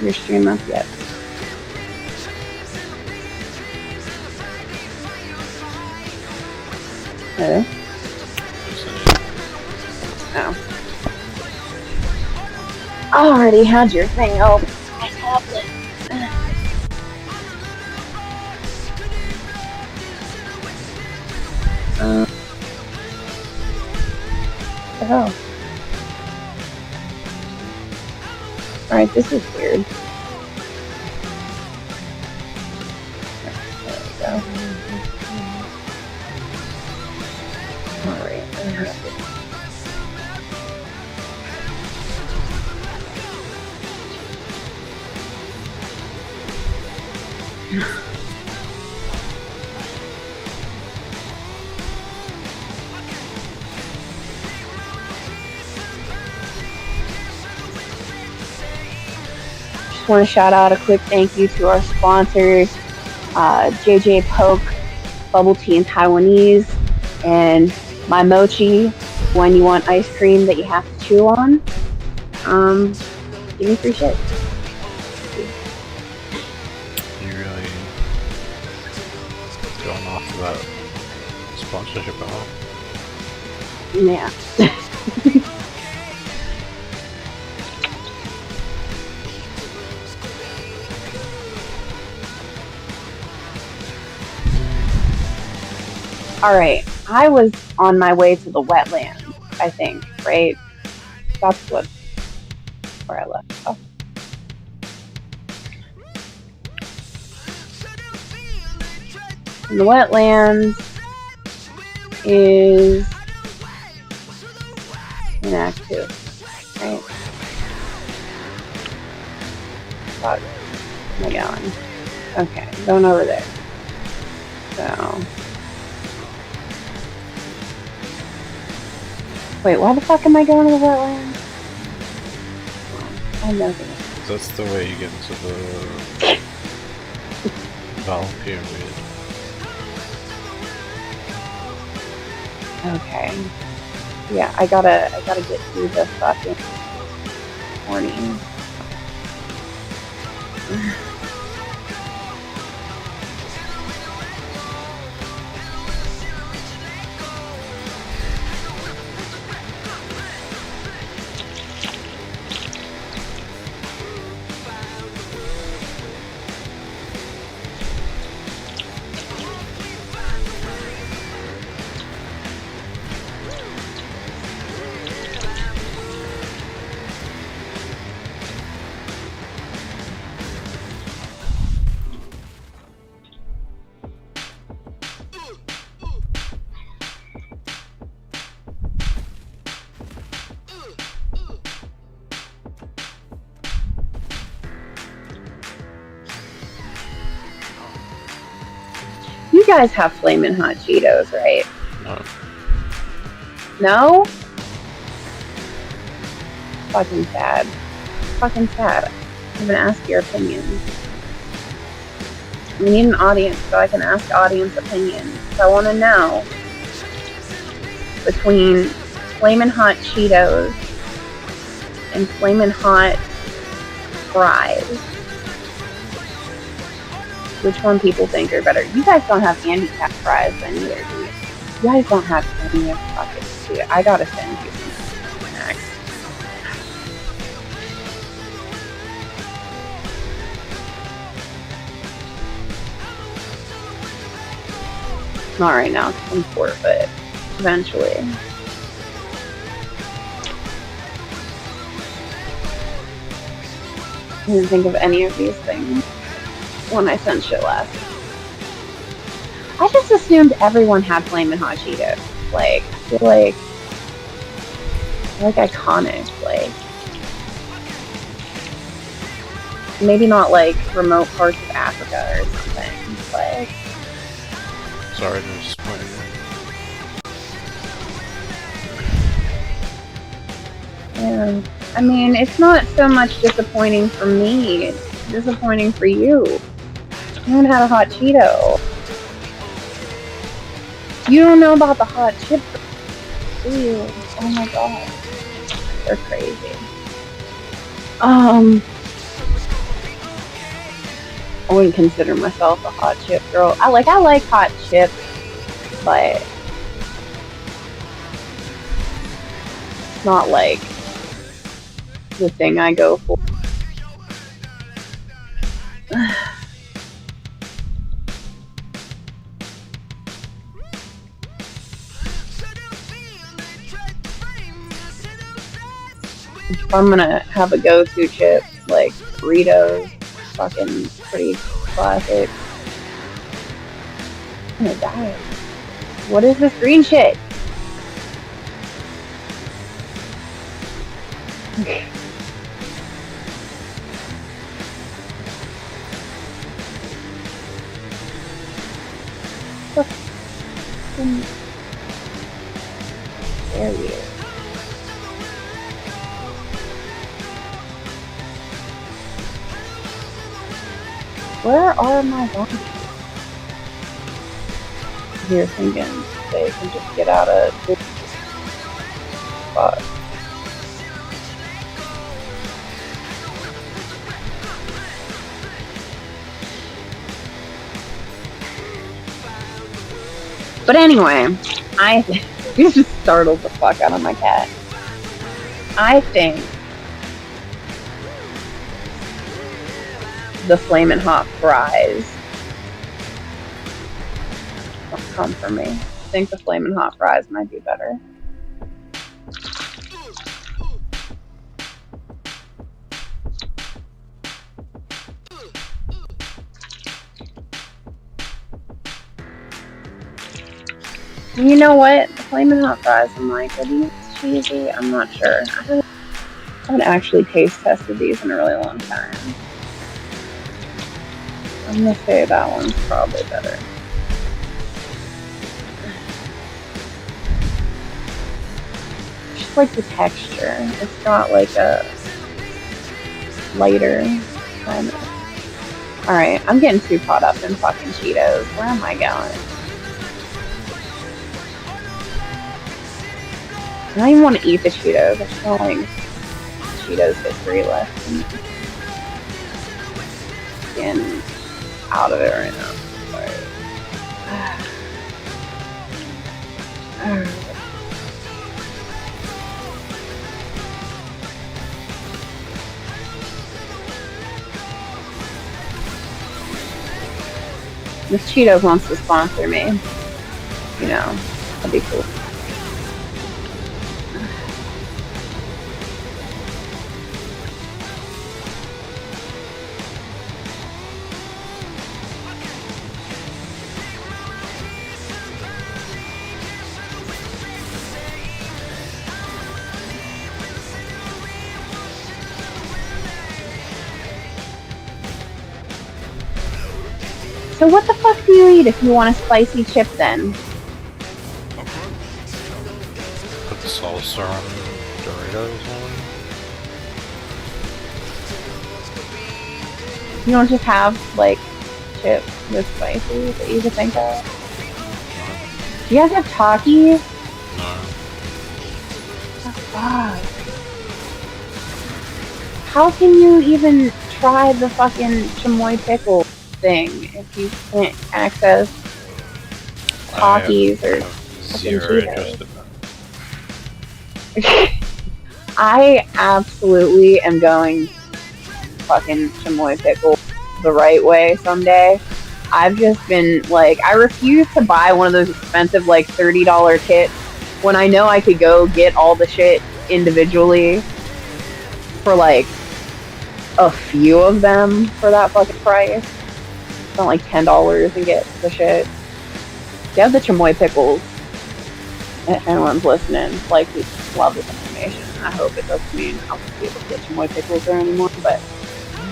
your stream up yet. Hello? Oh. I already had your thing open. My tablet. Oh. Alright, this is weird. There we go. Alright, I have it. Just want to shout out a quick thank you to our sponsors, JJ Poke, Bubble Tea and Taiwanese, and My Mochi, when you want ice cream that you have to chew on. Give me free shit. You really going off of that sponsorship at all? Yeah. Alright, I was on my way to the wetlands, I think, right? That's where I left off. And the wetlands is in Act 2, right? Where am I going? Okay, going over there. So... Wait, why the fuck am I going to the wetlands? I know this. That's the way you get into the Val Pyramid. Okay. Yeah, I gotta get through the fucking morning. You guys have flamin' hot Cheetos, right? No. No? Fucking sad. Fucking sad. I'm gonna ask your opinions. We need an audience so I can ask audience opinions. So I wanna know between flamin' hot Cheetos and flamin' hot fries. Which one people think are better. You guys don't have handicap fries then either, do you? You guys don't have any of pockets, do you? I gotta send you some snacks. Not right now, because I'm poor, but eventually. I didn't think of any of these things when I sent shit last. I just assumed everyone had flamin' hot Cheetos. Like, I feel like iconic, like maybe not like remote parts of Africa or something. Like, sorry to disappoint you. Yeah. I mean, it's not so much disappointing for me. It's disappointing for you. You haven't had a hot Cheeto. You don't know about the hot chip. Ew. Oh my god. They're crazy. I wouldn't consider myself a hot chip girl. I like hot chips, but it's not like the thing I go for. If I'm gonna have a go-to chip, like Doritos, fucking pretty classic. I'm gonna die. What is this green shit? There we go. Where are my zombies? Here thinking they can just get out of this spot. But anyway, you just startled the fuck out of my cat. I think the flamin' hot fries will come for me. I think the flamin' hot fries might be better. You know what? The flamin' hot fries, I'm like, are these cheesy? I'm not sure. I haven't actually taste tested these in a really long time. I'm gonna say that one's probably better. Just like the texture. It's not like a lighter kind of. Alright, I'm getting too caught up in fucking Cheetos. Where am I going? I don't even want to eat the Cheetos. I feel like Cheetos history left and out of it right now. If Cheetos wants to sponsor me, you know, that'd be cool. So what the fuck do you eat if you want a spicy chip then? Put the salsa on Doritos on. You don't just have, like, chips with spicy that you could think of? Do you guys have Takis? No. Oh, fuck. How can you even try the fucking chamoy pickle thing if you can't access Takis or fucking Cheetos? I absolutely am going fucking chamoy pickle the right way someday. I've just been like, I refuse to buy one of those expensive like $30 kits when I know I could go get all the shit individually for like a few of them for that fucking price. Spend like $10 and get the shit. You have the chamoy pickles. If anyone's listening, like, we love this information. I hope it doesn't mean I'll be able to get chamoy pickles there anymore, but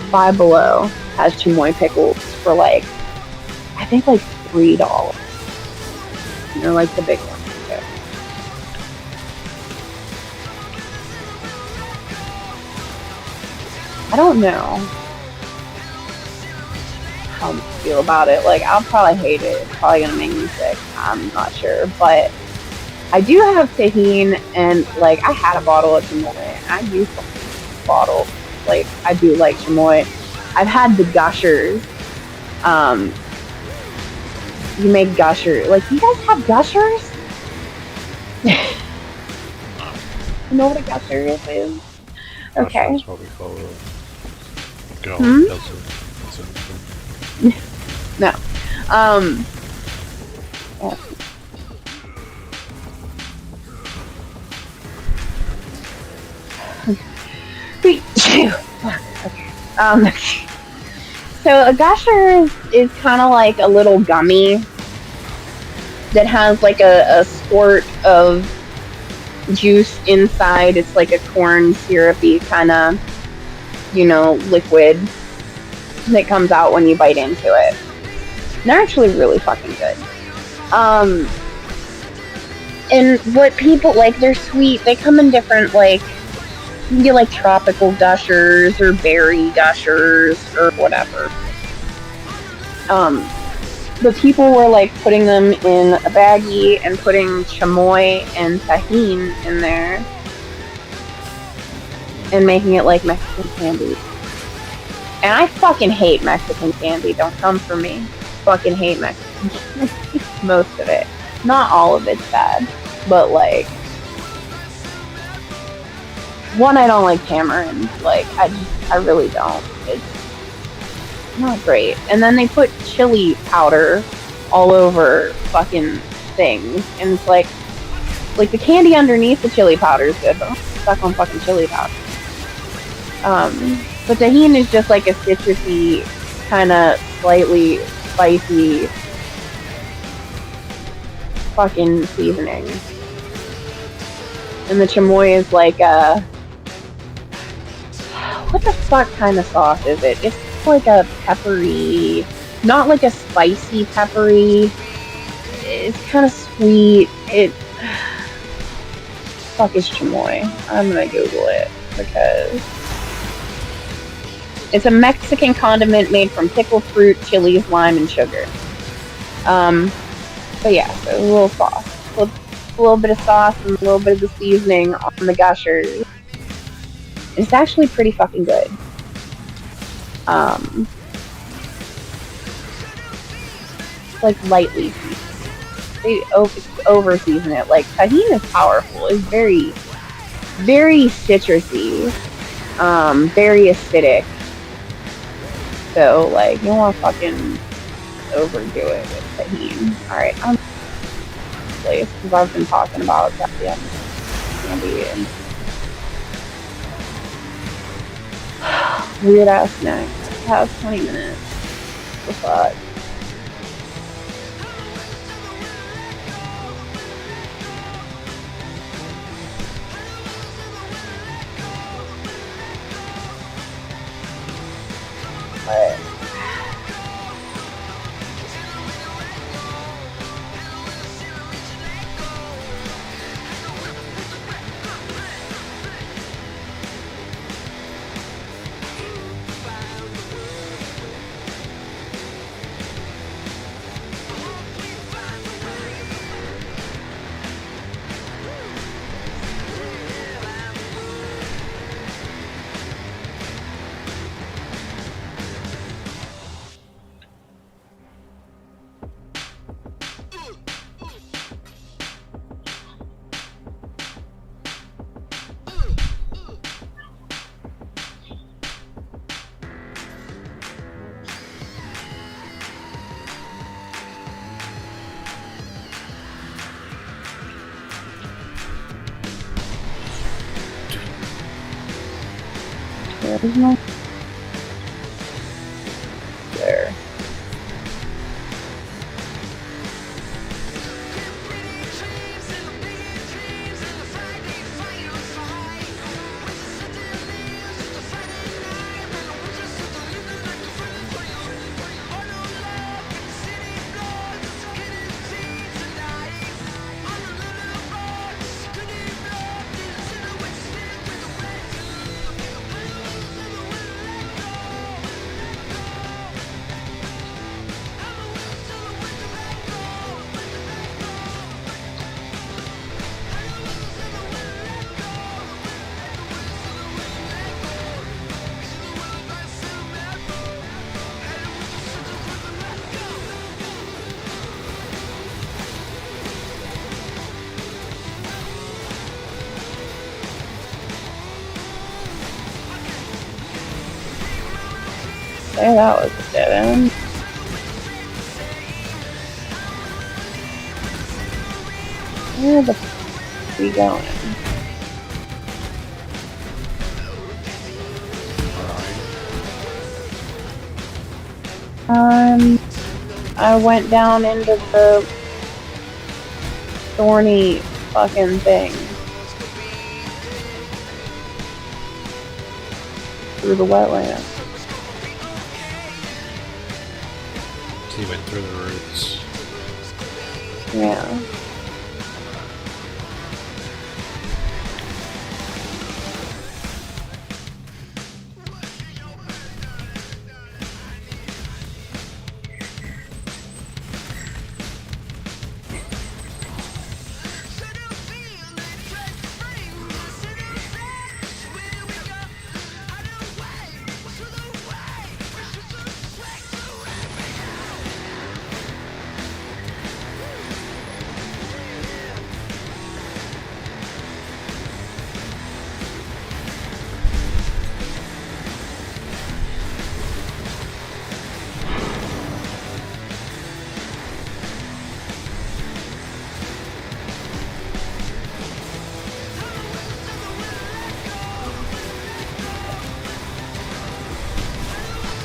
Five Below has chamoy pickles for like, I think like $3. And they're like the big ones too. I don't know how to feel about it. Like, I'll probably hate it. It's probably gonna make me sick. I'm not sure, but I do have tahini, and like, I had a bottle of chamoy. I used the bottle. Like, I do like chamoy. I've had the Gushers, You make gushers. Like, you guys have gushers? You know what a gusher is? Okay. That's what we call it. Go, that's it. No. Okay. So a gusher is kind of like a little gummy that has like a squirt of juice inside. It's like a corn syrupy kind of, liquid that comes out when you bite into it. And they're actually really fucking good. And what people like, they're sweet. They come in different, like, you can get like tropical gushers or berry gushers or whatever. But people were like putting them in a baggie and putting chamoy and tahini in there and making it like Mexican candy. And I fucking hate Mexican candy. Don't come for me. Fucking hate Mexican candy. Most of it. Not all of it's bad. But like, one, I don't like tamarind. Like, I really don't. It's not great. And then they put chili powder all over fucking things. And it's like the candy underneath the chili powder is good, but I'm stuck on fucking chili powder. But tahini is just like a citrusy, kind of slightly spicy fucking seasoning. And the chamoy is like a... What the fuck kind of sauce is it? It's like a peppery... Not like a spicy peppery. It's kind of sweet. Fuck is chamoy? I'm gonna Google it because... It's a Mexican condiment made from pickled fruit, chilies, lime, and sugar. But yeah, so a little sauce. A little bit of sauce and a little bit of the seasoning on the gushers. It's actually pretty fucking good. Like lightly seasoned. They over season it. Like tahini is powerful. It's very, very citrusy. Very acidic. So like you don't want to fucking overdo it with tahini. Alright, I'm place because I've been talking about goddamn candy and weird ass snack. Have 20 minutes. What the fuck? But there's no there. There, that was a dead end. Where the f are we going? I went down into the thorny fucking thing. Through the wetland. So you went through the roots. Yeah.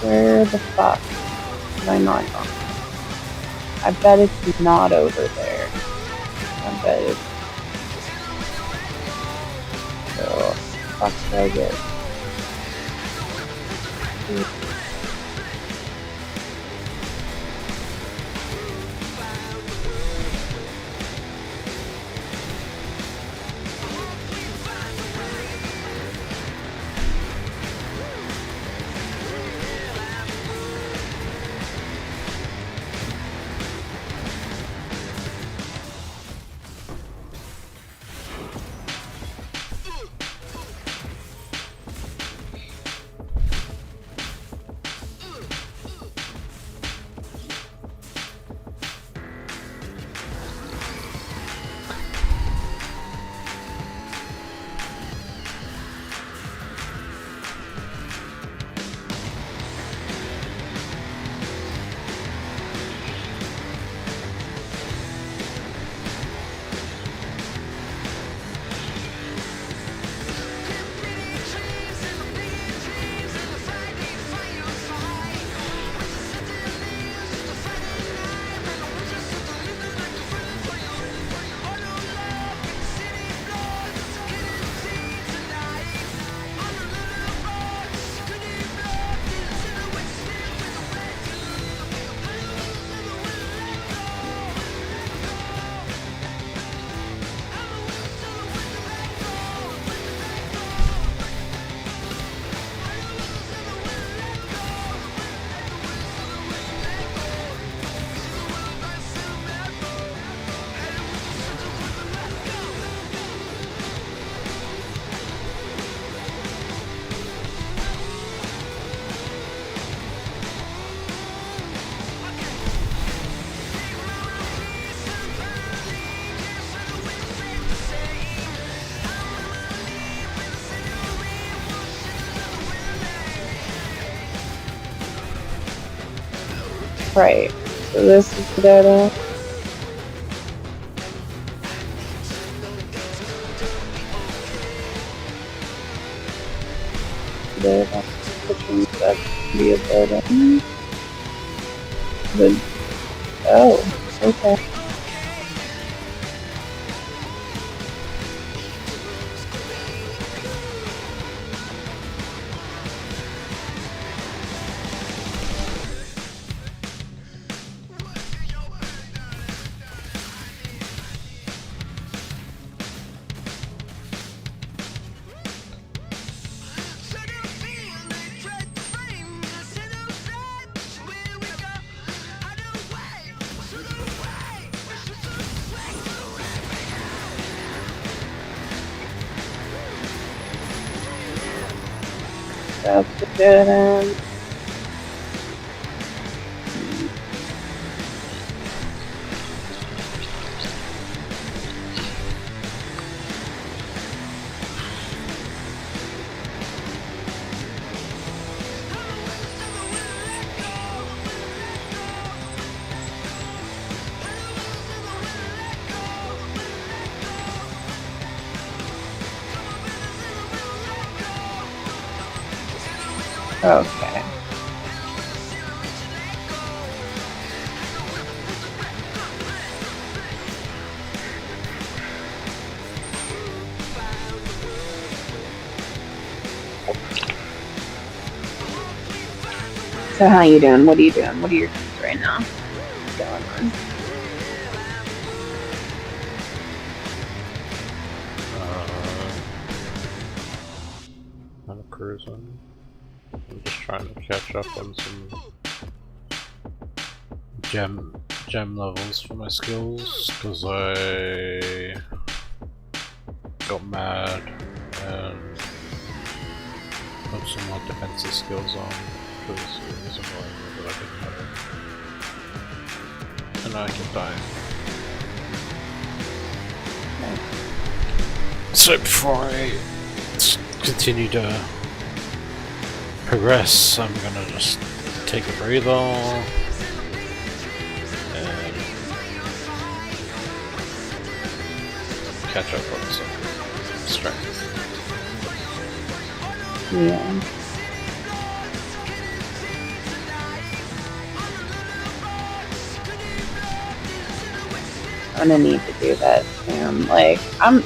Where the fuck have I not gone? I bet it's not over there. I bet it's... So, fuck did I get? Right. So this is the dead end. Dead end. Which one's that to be a dead end? Oh, okay. That's the dead end. Okay. So how you doing? What are you doing? What are your things right now? What's going on? I'm cruising. I'm just trying to catch up on some gem levels for my skills, because I got mad and put some more defensive skills on, because it was annoying that I didn't have it. And now I keep dying. So before I continue to progress, I'm gonna just take a breather and catch up on some strength. Yeah. I'm gonna need to do that soon. Like, I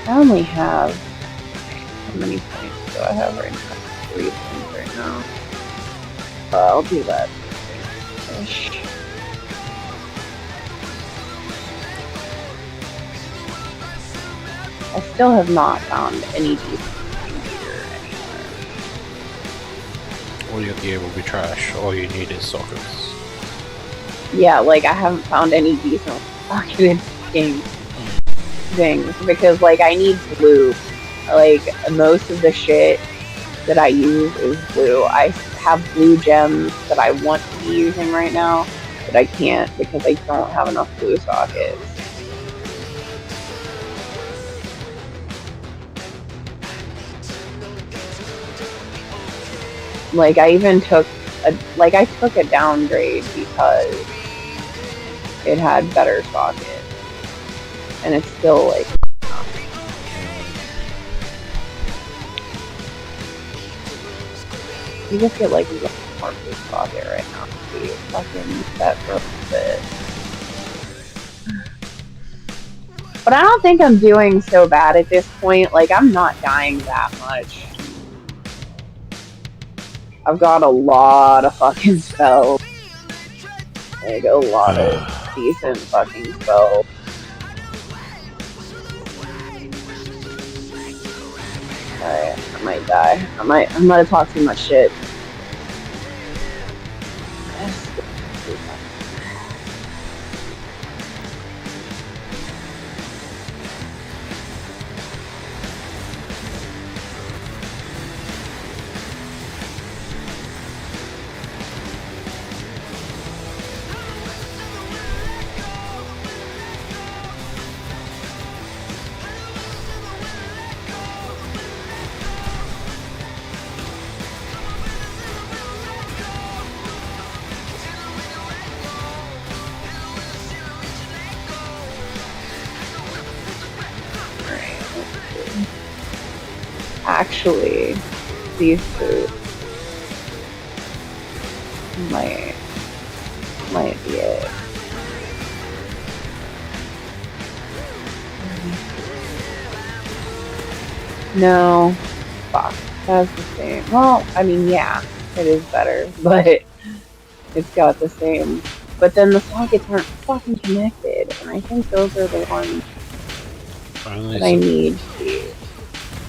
only have, how many points do I have right now? 3 points right now. I'll do that. Ish. I still have not found any decent gear anywhere. All your gear will be trash. All you need is sockets. Yeah, like, I haven't found any decent fucking game things because, like, I need blue. Like, most of the shit that I use is blue. I have blue gems that I want to be using right now, but I can't because I don't have enough blue sockets. Like, I even took a downgrade because it had better sockets, and it's still like. You just get like one more blue socket right now to be fucking set for a bit. But I don't think I'm doing so bad at this point. Like, I'm not dying that much. I've got a lot of fucking spells. Like, a lot of decent fucking spells. Alright, I might die. I'm gonna talk too much shit. Actually, these boots might be it. No, fuck, that's the same. Well, I mean, yeah, it is better, but it's got the same. But then the sockets aren't fucking connected, and I think those are the ones that I need to use.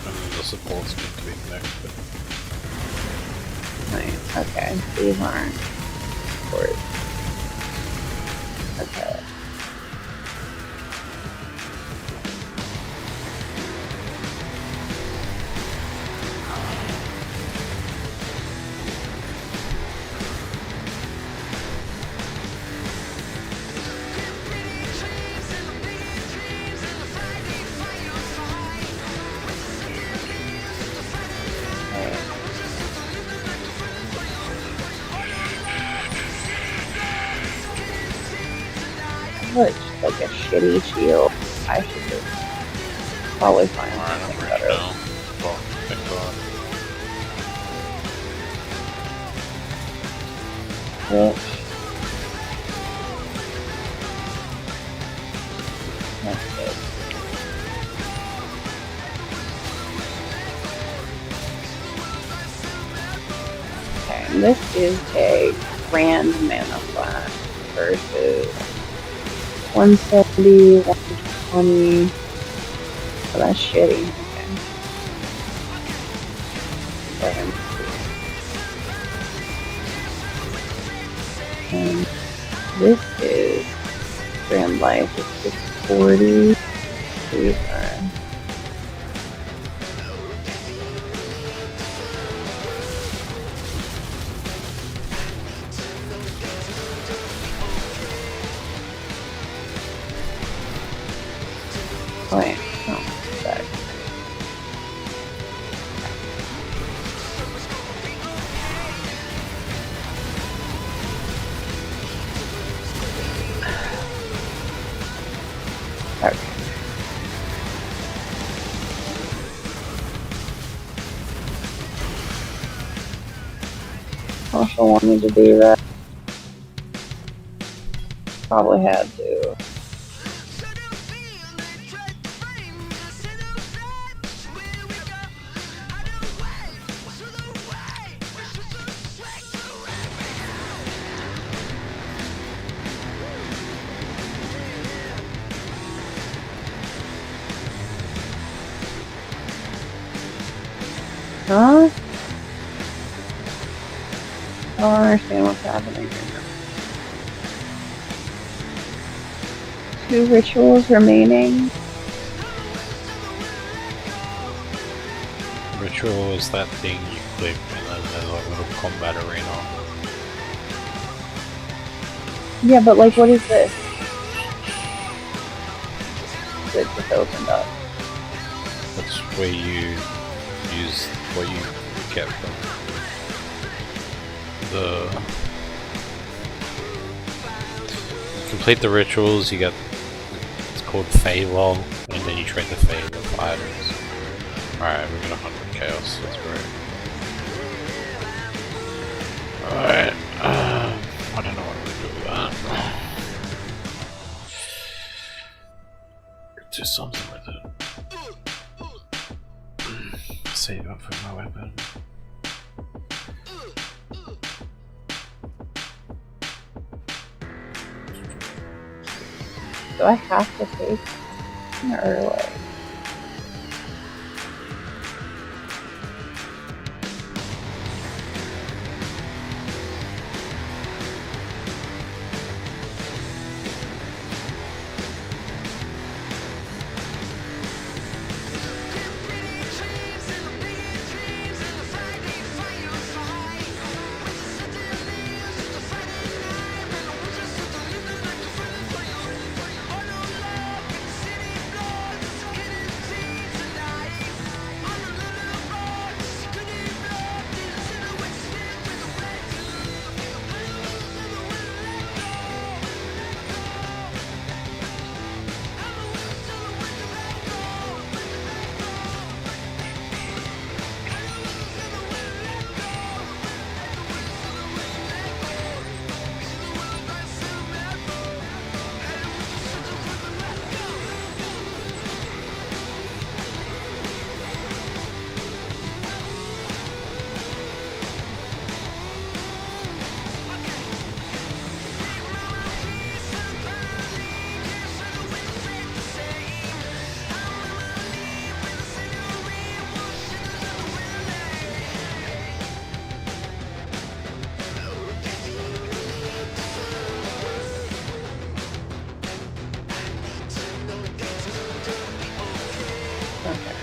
Only the supports need to be connected. Right, okay, these aren't supports. Okay. It's like a shitty shield. I should just probably find something better. Well, thank God. Rich. That's good. Okay, and this is a grand mana flash versus 170, 120. Oh, that's shitty. Okay. And this is Grand Life is 640. These are wait, oh, sorry. Okay. Also wanted to do that. Probably had to. Huh? I don't understand what's happening here. 2 rituals remaining. Ritual is that thing you click and then there's like a little combat arena. Yeah, but like, what is this? It just opened up. That's where you use what you get from the... You complete the rituals, you get... It's called Faylol, and then you trade the Fey with items. Alright, we're gonna 100 chaos, that's great. Alright, I don't know what I'm gonna do with that. Do something with it. Save up for my weapon. Do I have to take or like?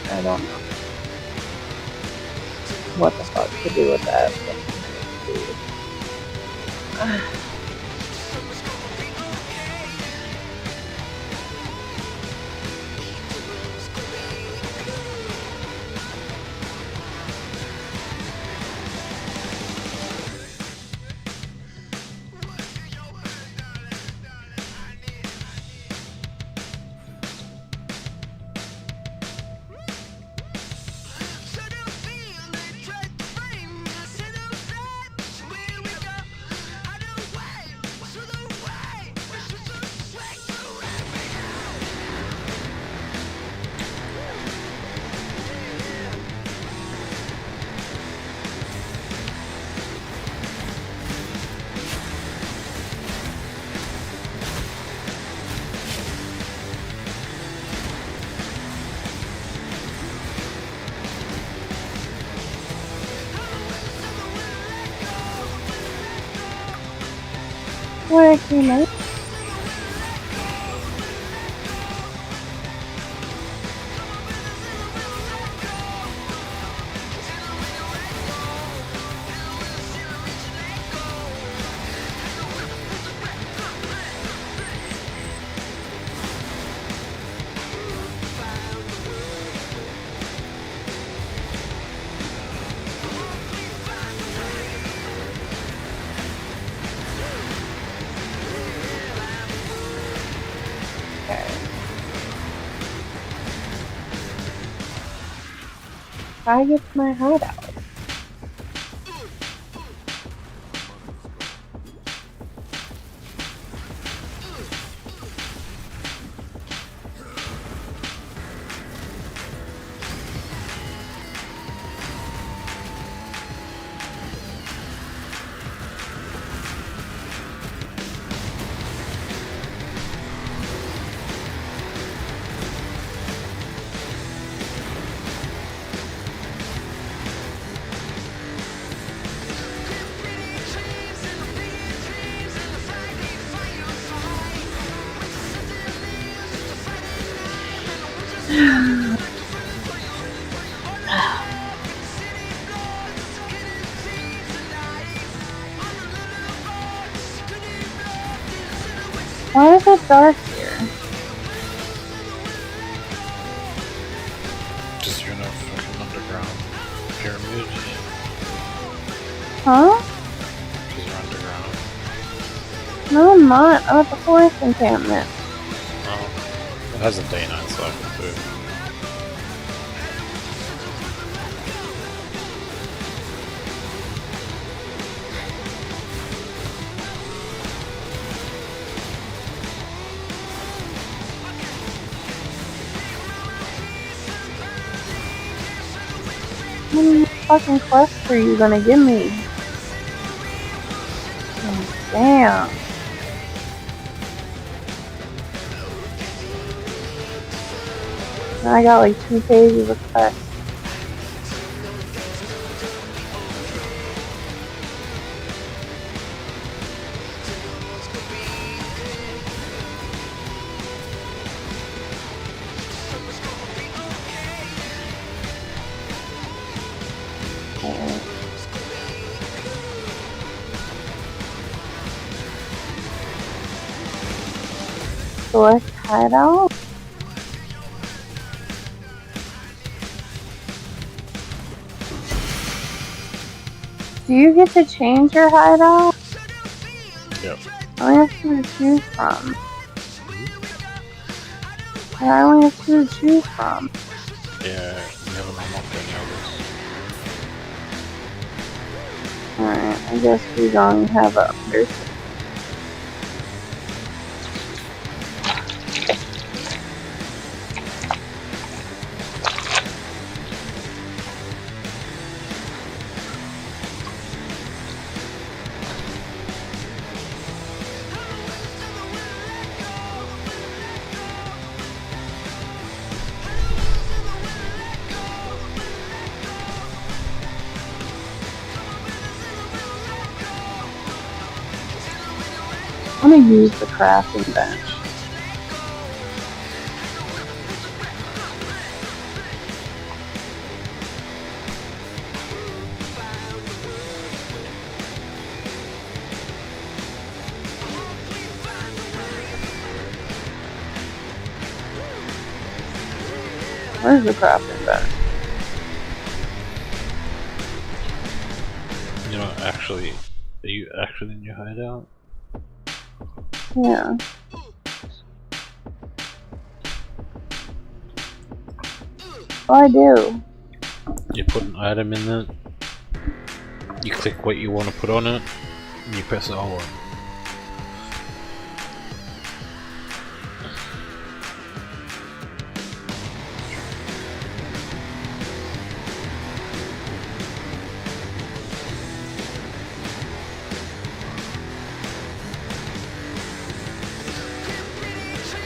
I don't know what the fuck to do with that. Where I came in? How I get to my hideout? Why is it dark here? Just you're in a fucking underground pyramid. Huh? Because you're underground. No, I'm not. I'm at the forest encampment. Oh. It has a day-night cycle too. How many fucking quests are you gonna give me? Oh, damn. I got like 2 pages of quests. Select hideout? Do you get to change your hideout? Yep. I only have 2 to choose from. I only have 2 to choose from. Yeah, you haven't unlocked any others. Alright, I guess we don't have others. I'm gonna use the crafting bench. Where's the crafting bench? You know, actually, are you actually in your hideout? Yeah. Well, I do. You put an item in it, you click what you want to put on it, and you press R1.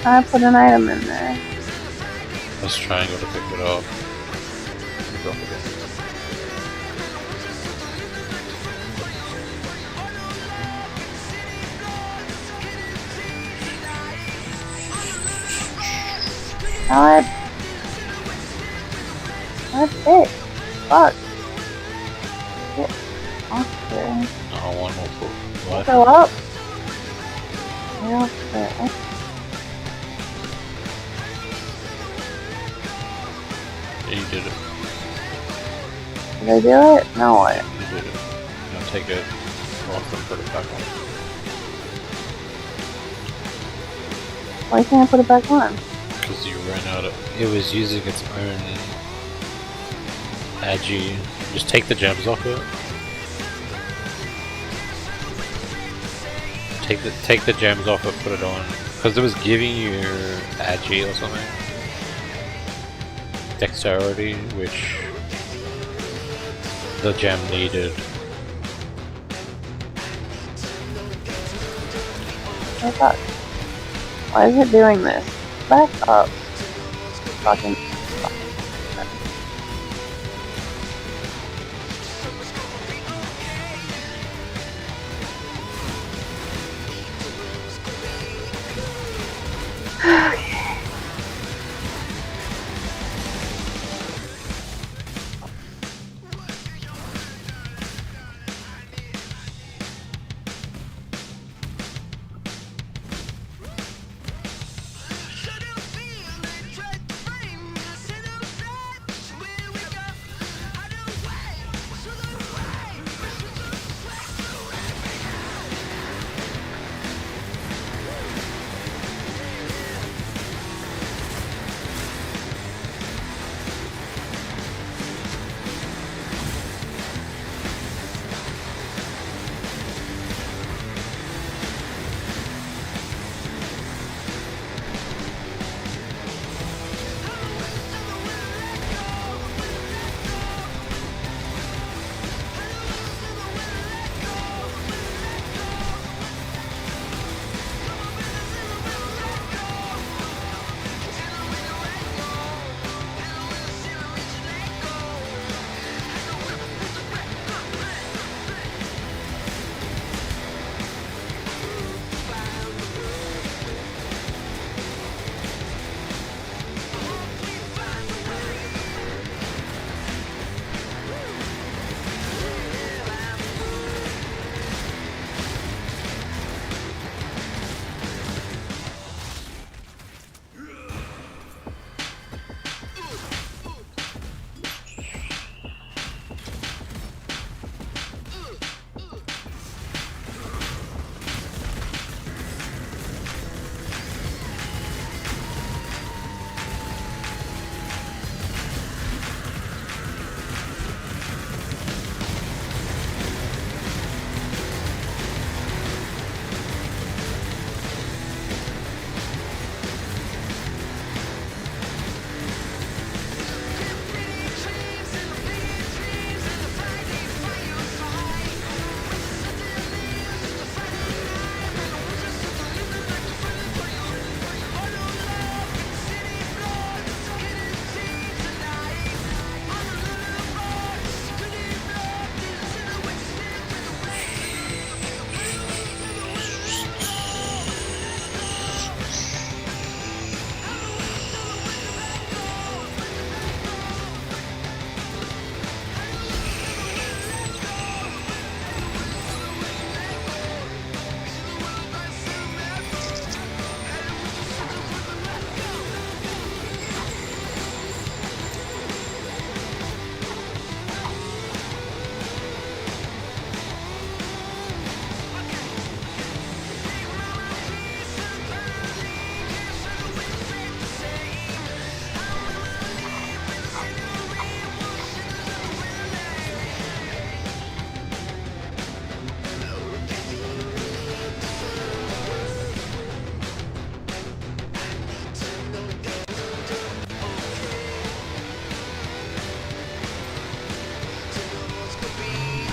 I put an item in there. Press triangle to pick it up. And drop it in. God. That's it. Fuck. Get off here. I don't want no food. What? Go up. Get off there. Yeah, you did it. Did I do it? No way. You did it. Now take it off and put it back on. Why can't I put it back on? Because you ran out of... It was using its own... Agi. Just take the gems off it. Take the gems off it, put it on. Because it was giving you Agi or something. Dexterity, which the gem needed. Oh fuck. Why is it doing this? Back up. Fucking.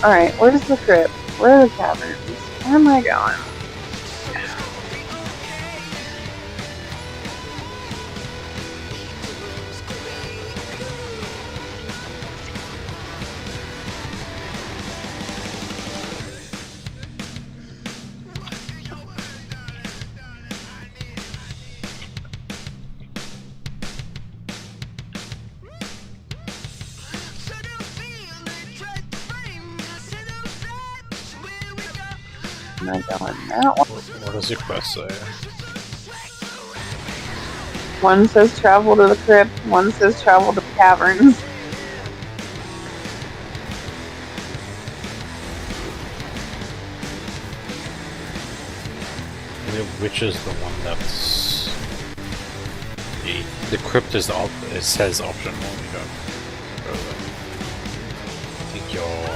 Alright, where's the crypt? Where are the caverns? Where am I going? gonna go in that one. What does your quest say? One says travel to the crypt, one says travel to the caverns. Which is the one that's... The crypt is the it says optional, you don't go there. I think you're...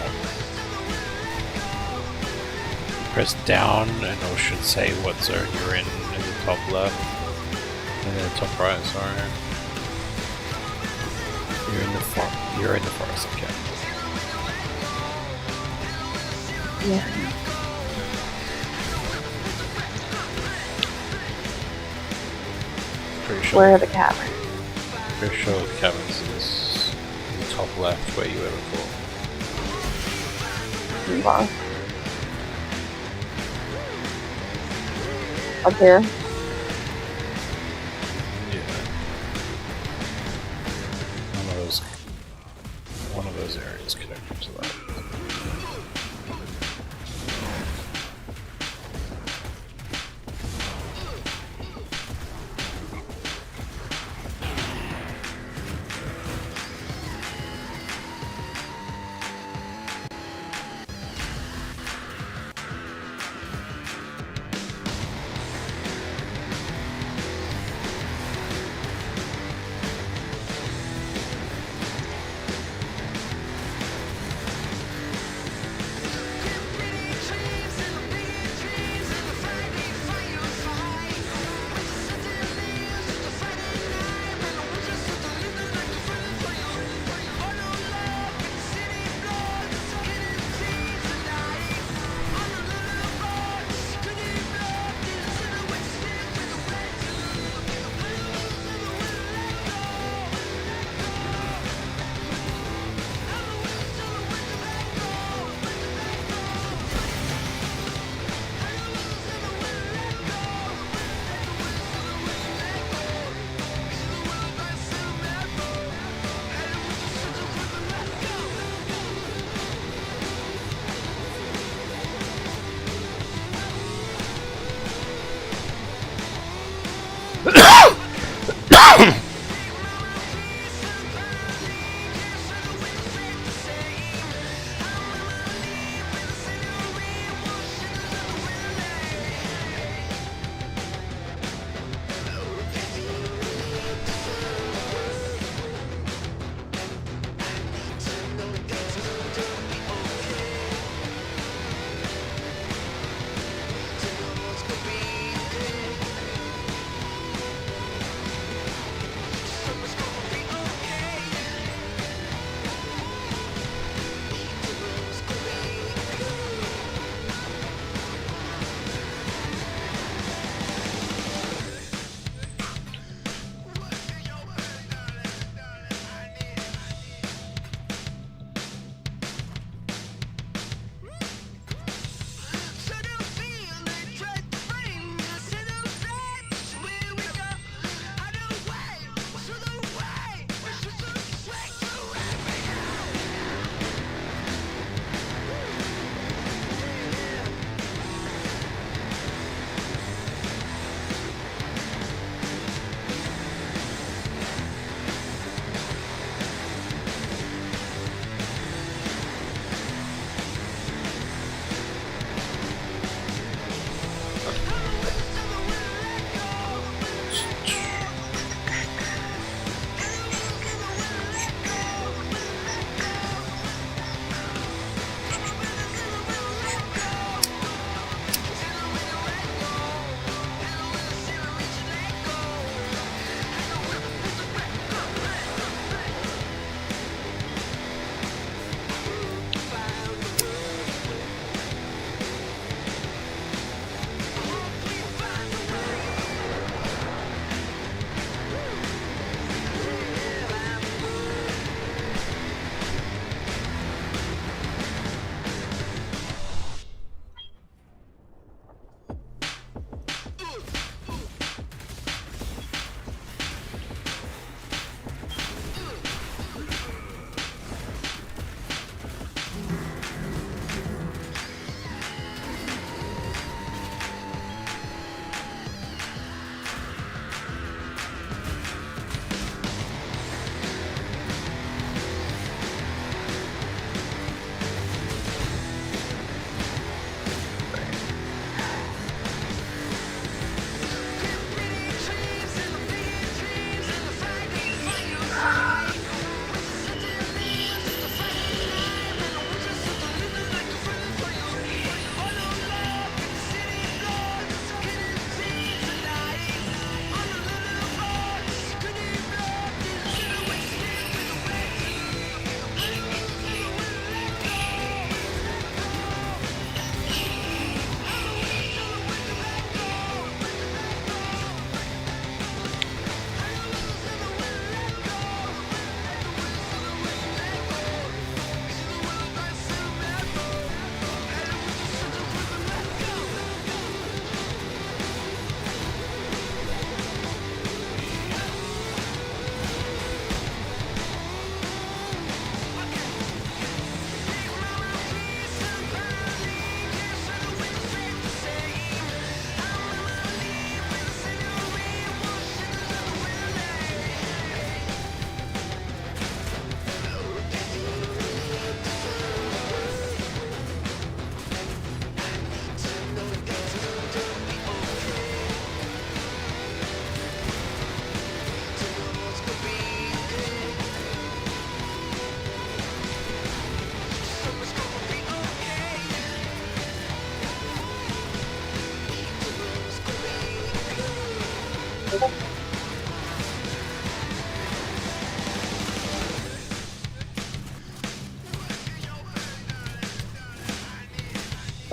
Press down and it should say what zone you're in the top left. And then the top right, sorry. You're in the forest, okay. Yeah. Pretty sure. Where are the caverns? Pretty sure the caverns is in the top left where you were before. Wow. Up here? Yeah. One of those areas connected to that.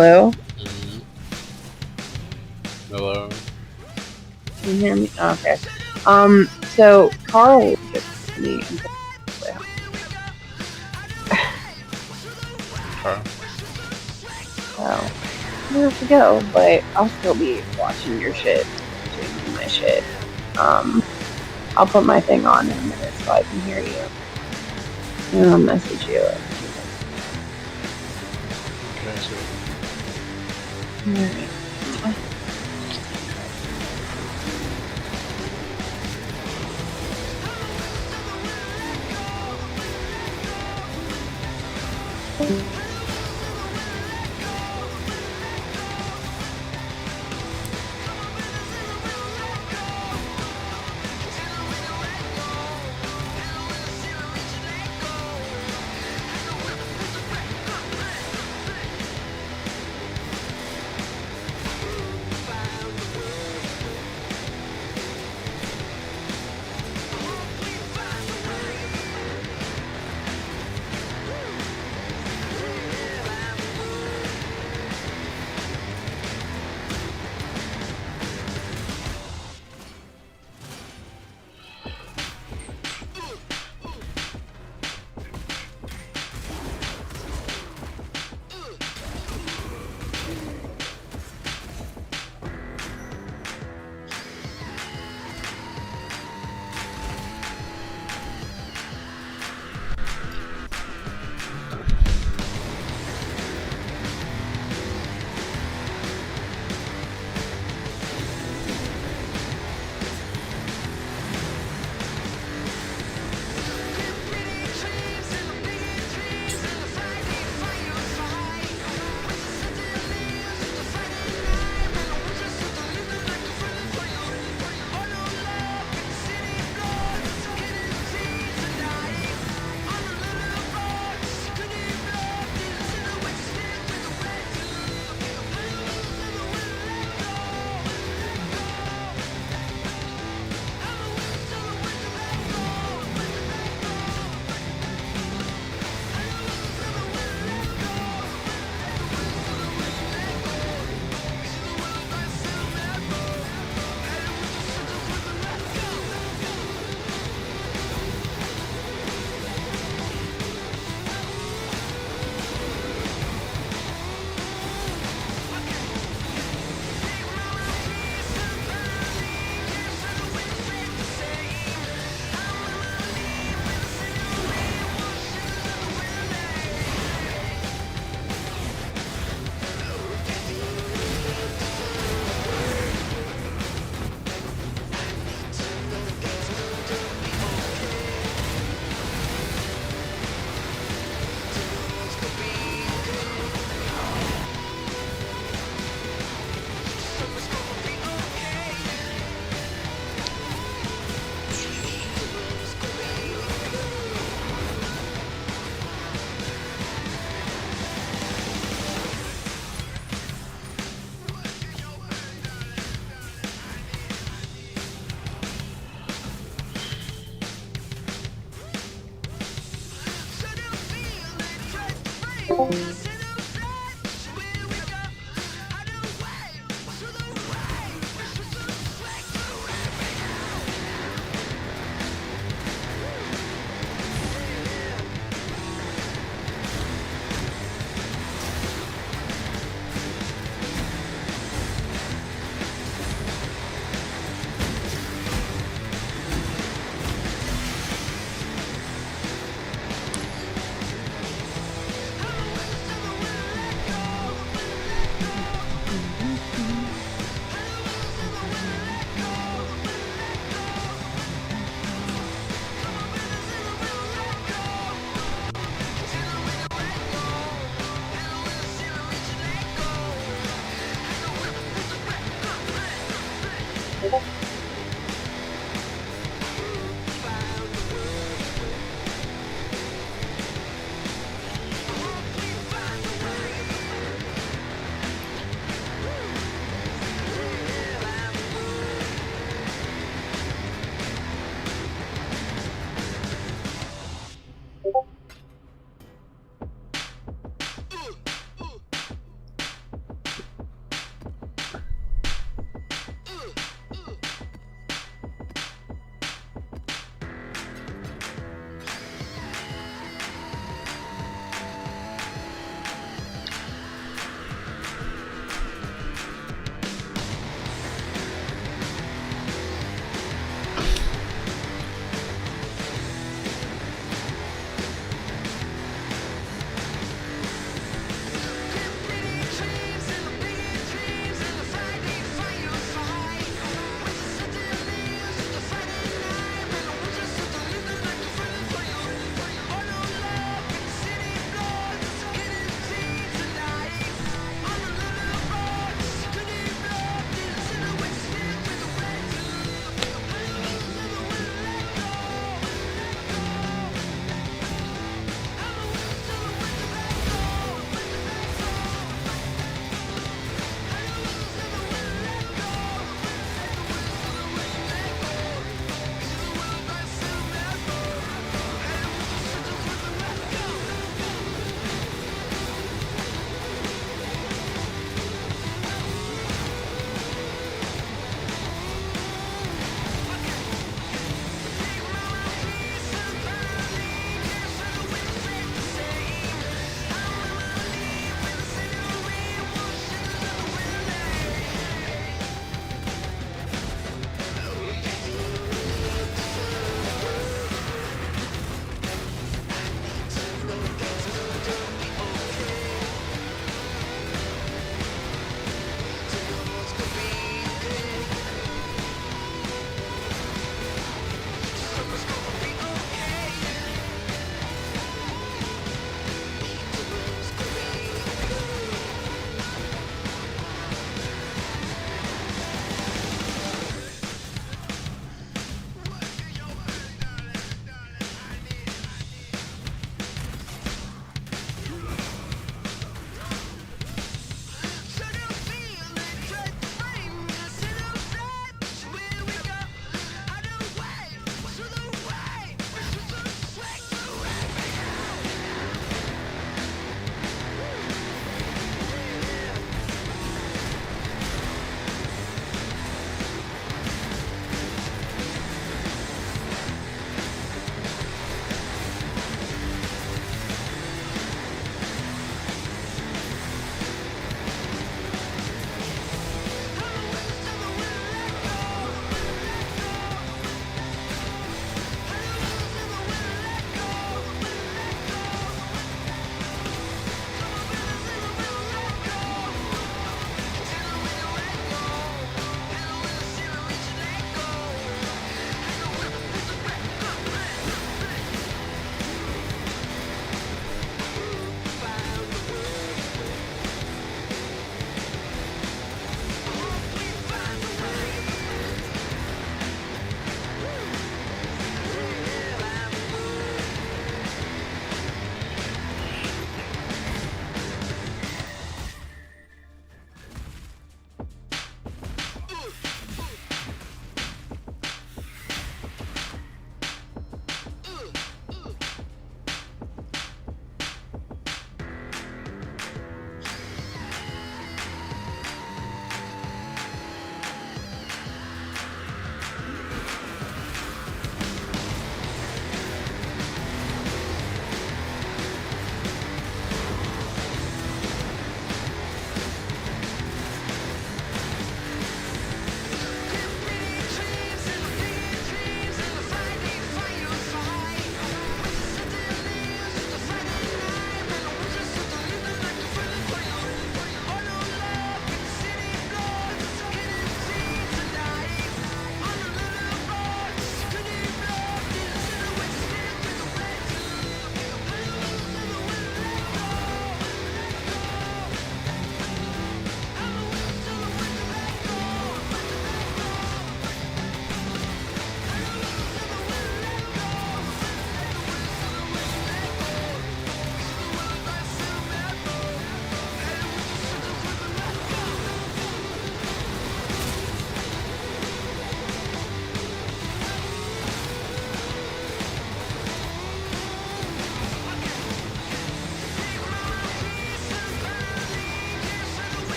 Hello? Hello? Can you hear me? Okay. So Carl just texted me and Okay. so I have to go, but I'll still be watching your shit, doing my shit. I'll put my thing on in a minute so I can hear you. And I'll message you. Okay, so Alright.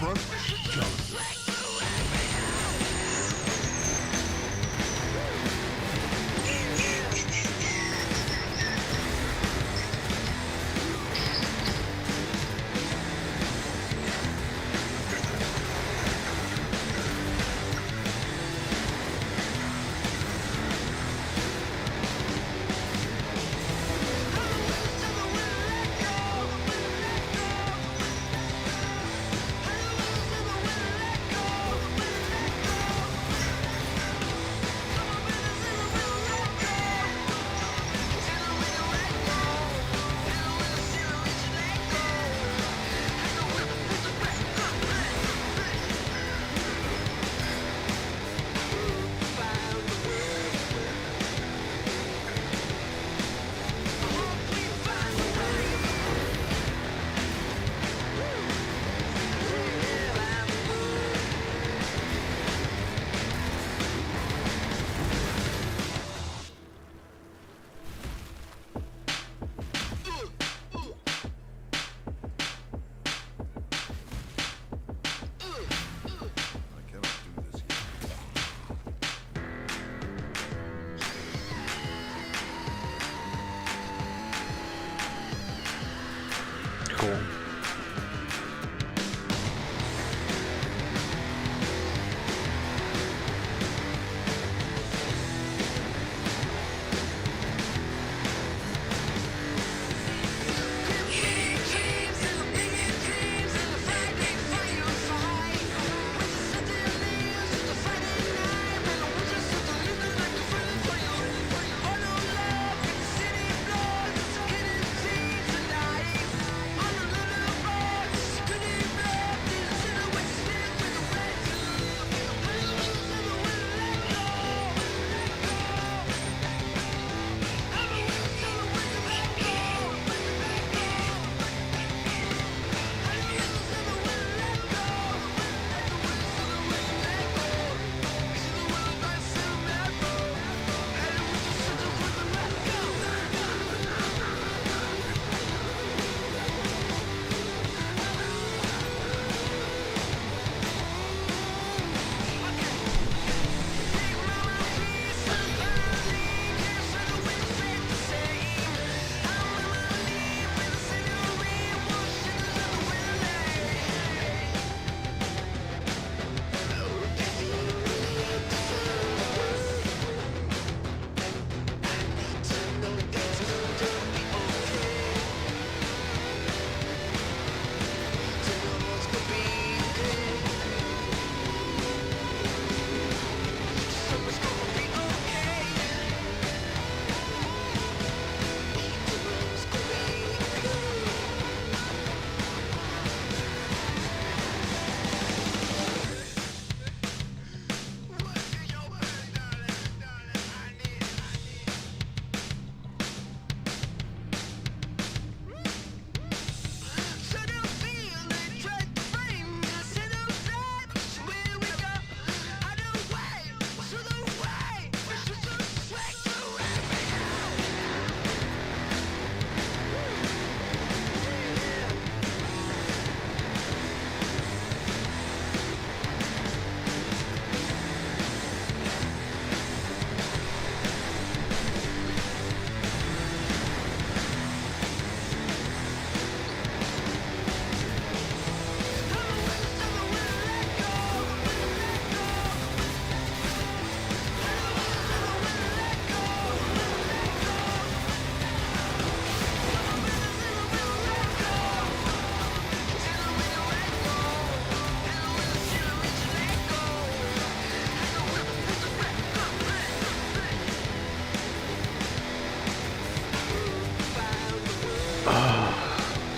Cool.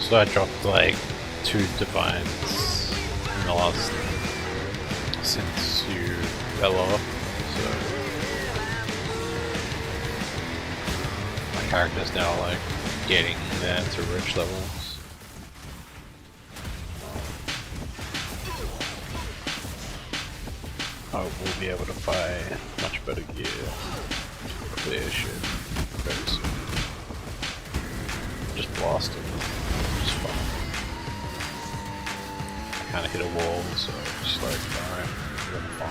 So I dropped like 2 divines in the last since you fell off, so my character's now like getting there to rich levels. I will be able to buy much better gear to clear shit very soon. Just blast it. Just fun. kind of hit a wall, so just like, alright, I'm gonna farm.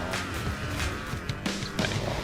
Anyway.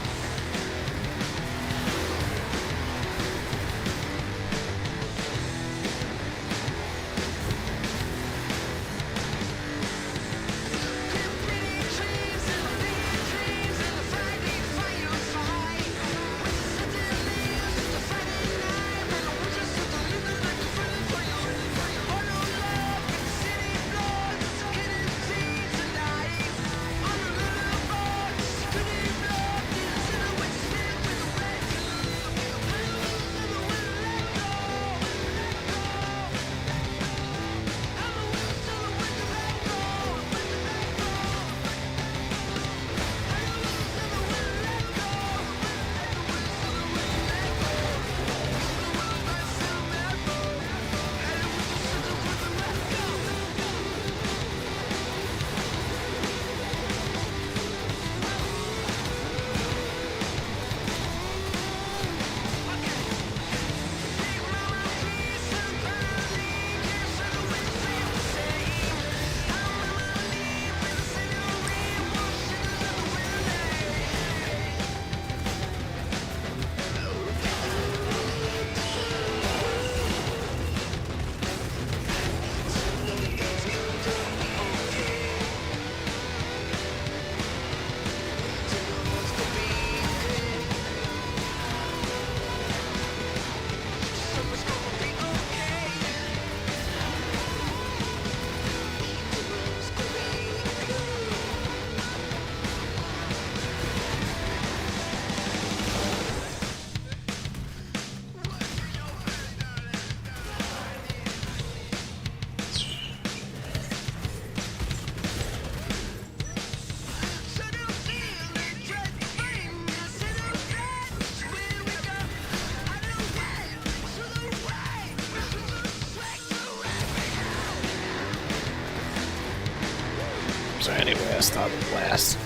So anyway, I started last.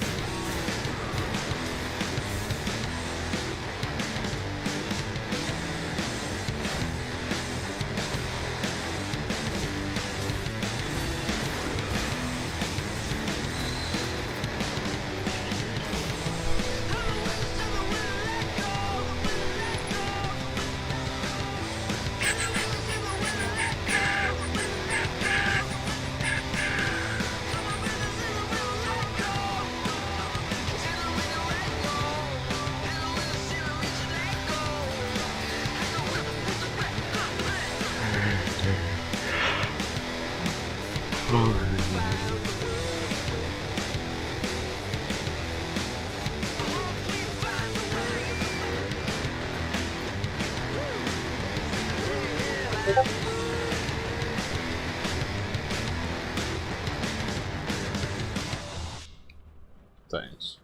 Thanks.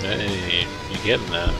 Hey, you're getting there.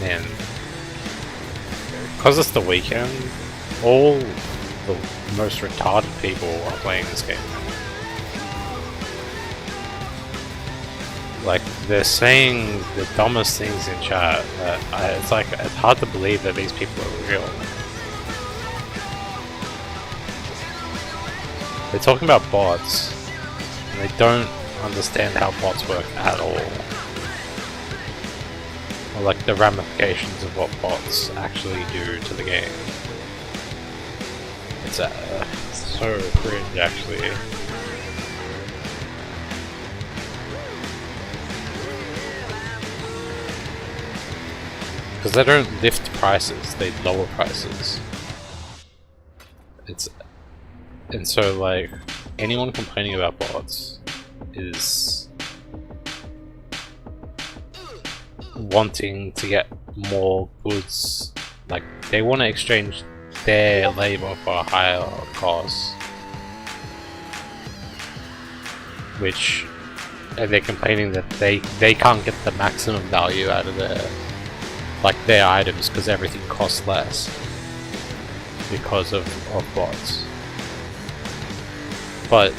man, because it's the weekend, all the most retarded people are playing this game. Like, they're saying the dumbest things in chat that it's like, it's hard to believe that these people are real. They're talking about bots, and they don't understand how bots work at all. Or like the ramifications of what bots actually do to the game. It's so cringe, actually. Because they don't lift prices, they lower prices. And so, like, anyone complaining about bots is wanting to get more goods. Like, they want to exchange their labor for a higher cost, which, and they're complaining that they can't get the maximum value out of their items because everything costs less because of bots. But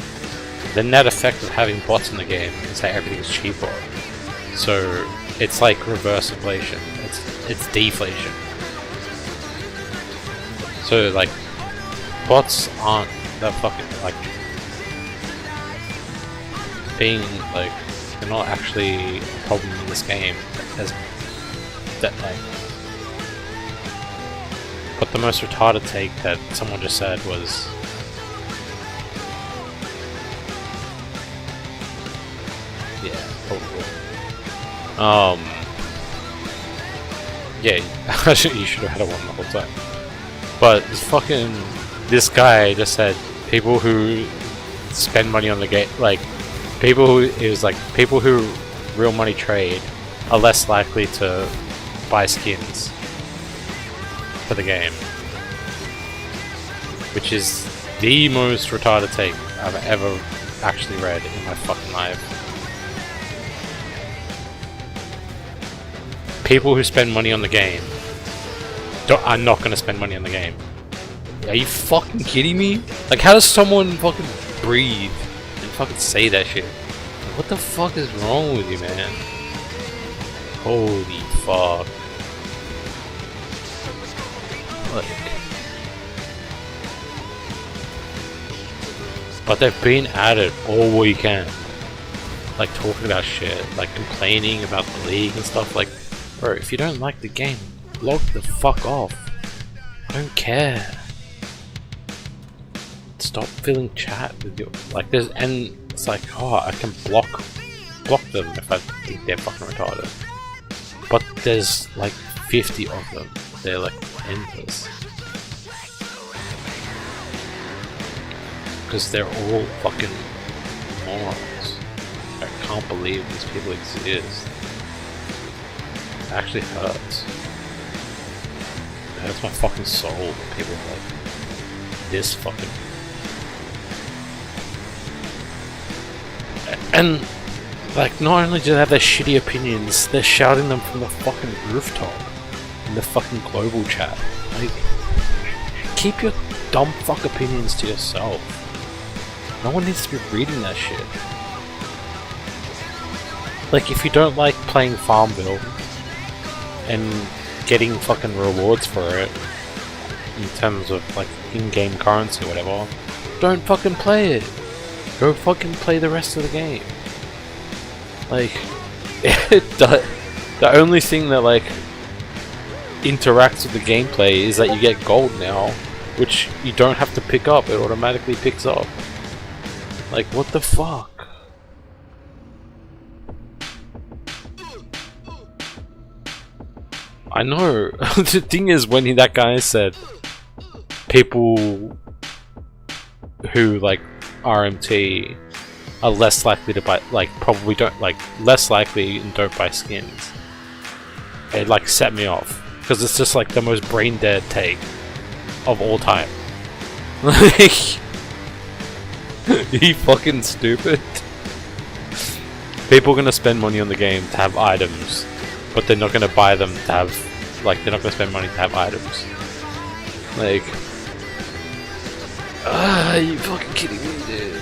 the net effect of having bots in the game is that everything's cheaper. So it's like reverse inflation. It's deflation. So like, bots aren't that fucking like being like, they're not actually a problem in this game as that like. But the most retarded take that someone just said was, yeah, probably. Yeah, actually you should have had a one the whole time. But this guy just said people who spend money on the game, like people who real money trade are less likely to buy skins for the game, which is the most retarded take I've ever actually read in my fucking life. People who spend money on the game are not going to spend money on the game. Are you fucking kidding me? Like, how does someone fucking breathe and fucking say that shit? Like, what the fuck is wrong with you, man? Holy fuck. But they've been at it all weekend. Like, talking about shit. Like, complaining about the league and stuff. Like, bro, if you don't like the game, log the fuck off. I don't care. Stop filling chat with your, like, there's, and it's like, oh, I can block them if I think they're fucking retarded. But there's like 50 of them. They're like endless. Because they're all fucking morons. I can't believe these people exist. It actually hurts. It hurts my fucking soul when people are like this fucking. And like, not only do they have their shitty opinions, they're shouting them from the fucking rooftop in the fucking global chat. Like, keep your dumb fuck opinions to yourself. No one needs to be reading that shit. Like, if you don't like playing Farmville and getting fucking rewards for it in terms of like in-game currency or whatever, don't fucking play it. Go fucking play the rest of the game. Like, the only thing that like interacts with the gameplay is that you get gold now, which you don't have to pick up, it automatically picks up. Like, what the fuck? I know. The thing is, when that guy said people who like RMT are less likely to buy, like, probably don't, like, less likely and don't buy skins, it like set me off, because it's just like the most brain dead take of all time. Like, you fucking stupid. People are gonna spend money on the game to have items, but they're not gonna buy them to have Like, they're not gonna spend money to have items. Like, are you fucking kidding me, dude?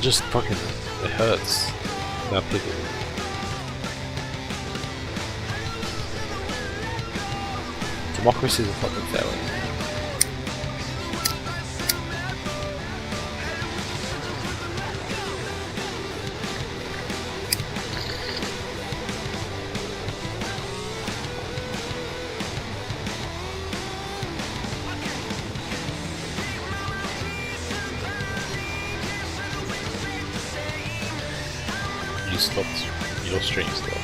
Just fucking, it hurts. That people. Democracy is a fucking failure. You stopped your stream still.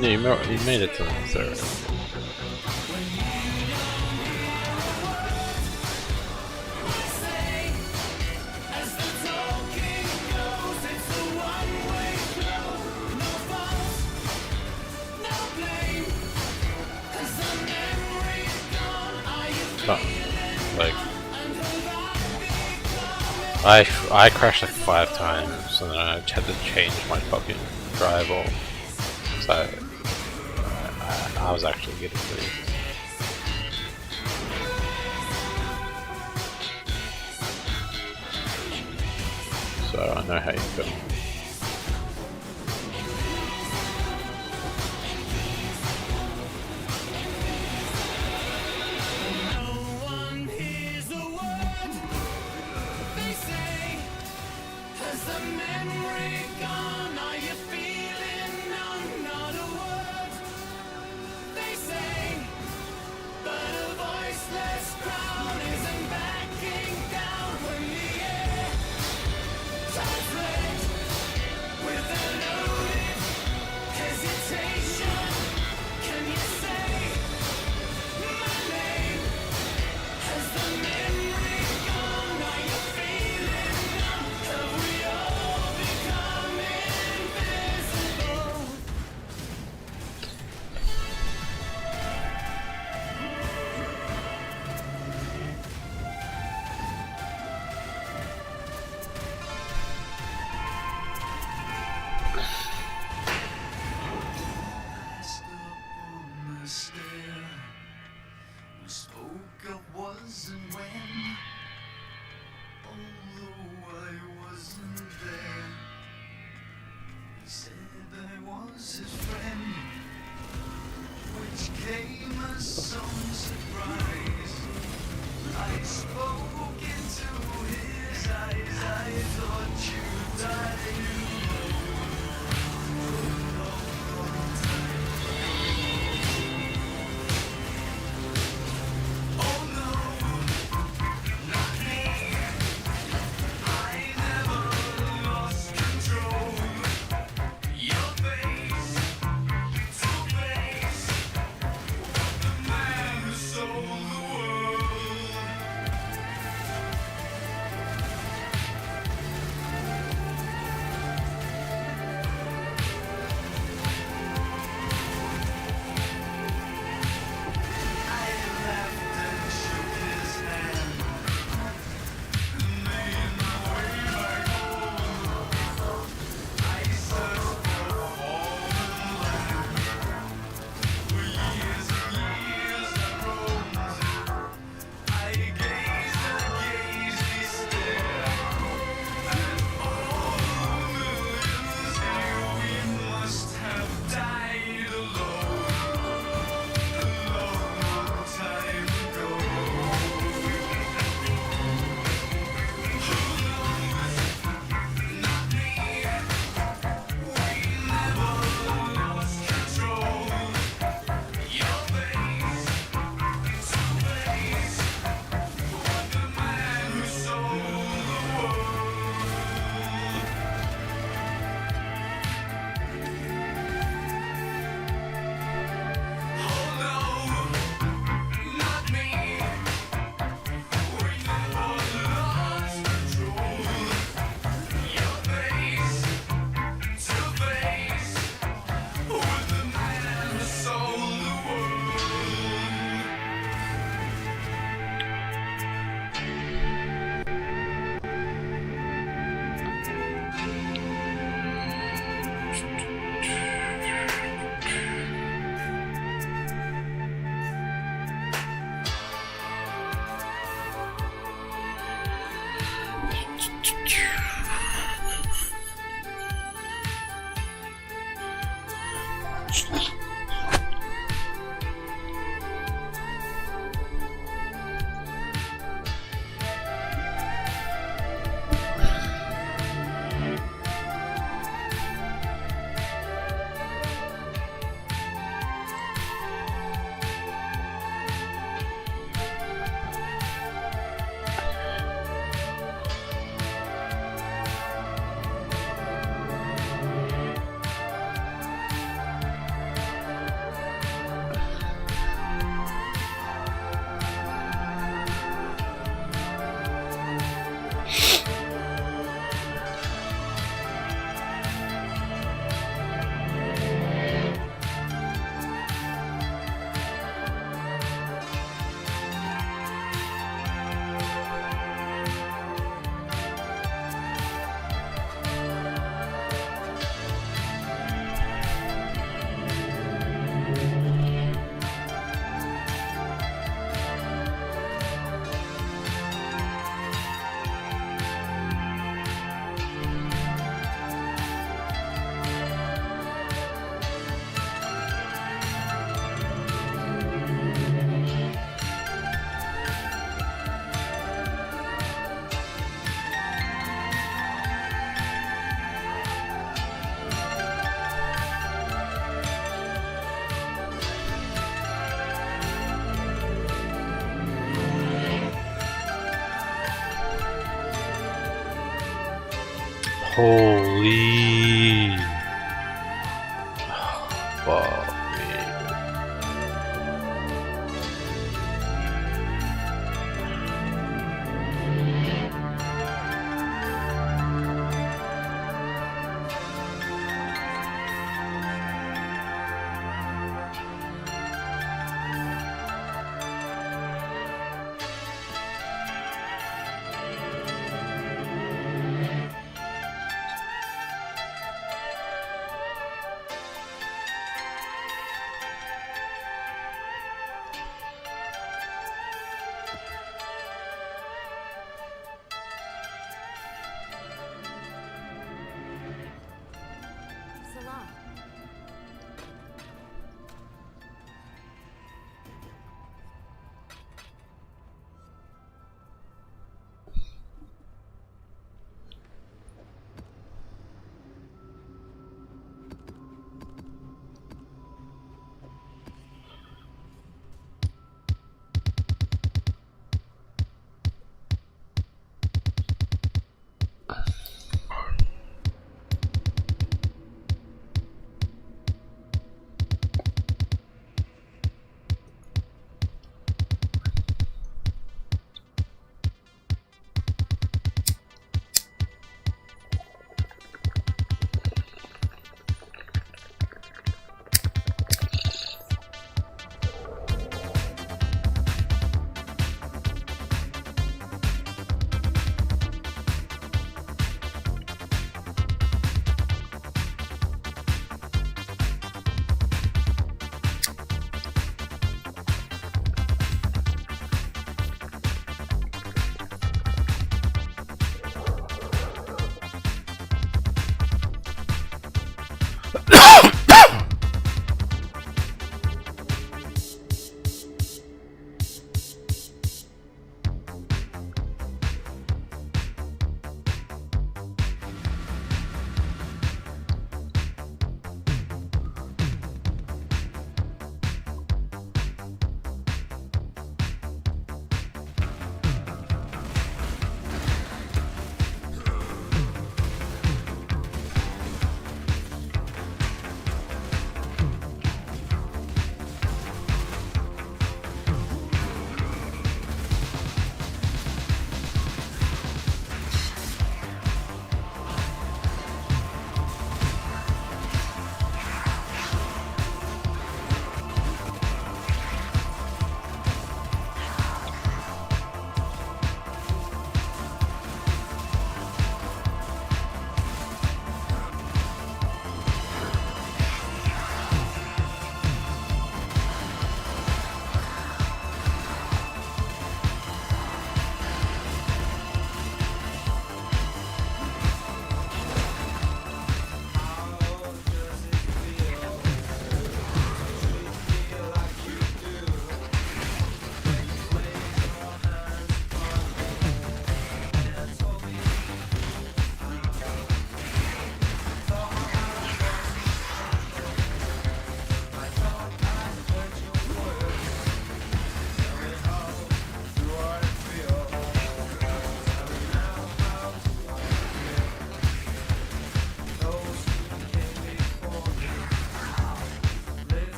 Yeah, you made it to the third. Like, I crashed like 5 times, and then I had to change my fucking drivable. So I was actually getting pretty. So I know how you feel. memory gone? Are you feeling numb? Not a word they say, but a voiceless crowd isn't backing down when the air turns red with a loaded hesitation. Can you say my name? Has the memory gone? Are you feeling numb? Have we all become invisible? Passed up on the stair. We spoke of was and when, although I wasn't there. He said I was his friend, which came as some surprise. I spoke into his eyes. I thought you died. Oh no, not me. I never lost control. Your face to face, the man who sold the world. I laughed and shook his hand and made my way back home. I searched for home and land. For years and years I roamed. I gazed and gazed, he stared. And all the millions here, we must have died alone a long time ago. Who knows? Not me. We never lost control. Your face to face, what the man who sold the world. Oh no, not me. We never lost control. Your face to face, with the man who sold the world. Holy. Fuck me.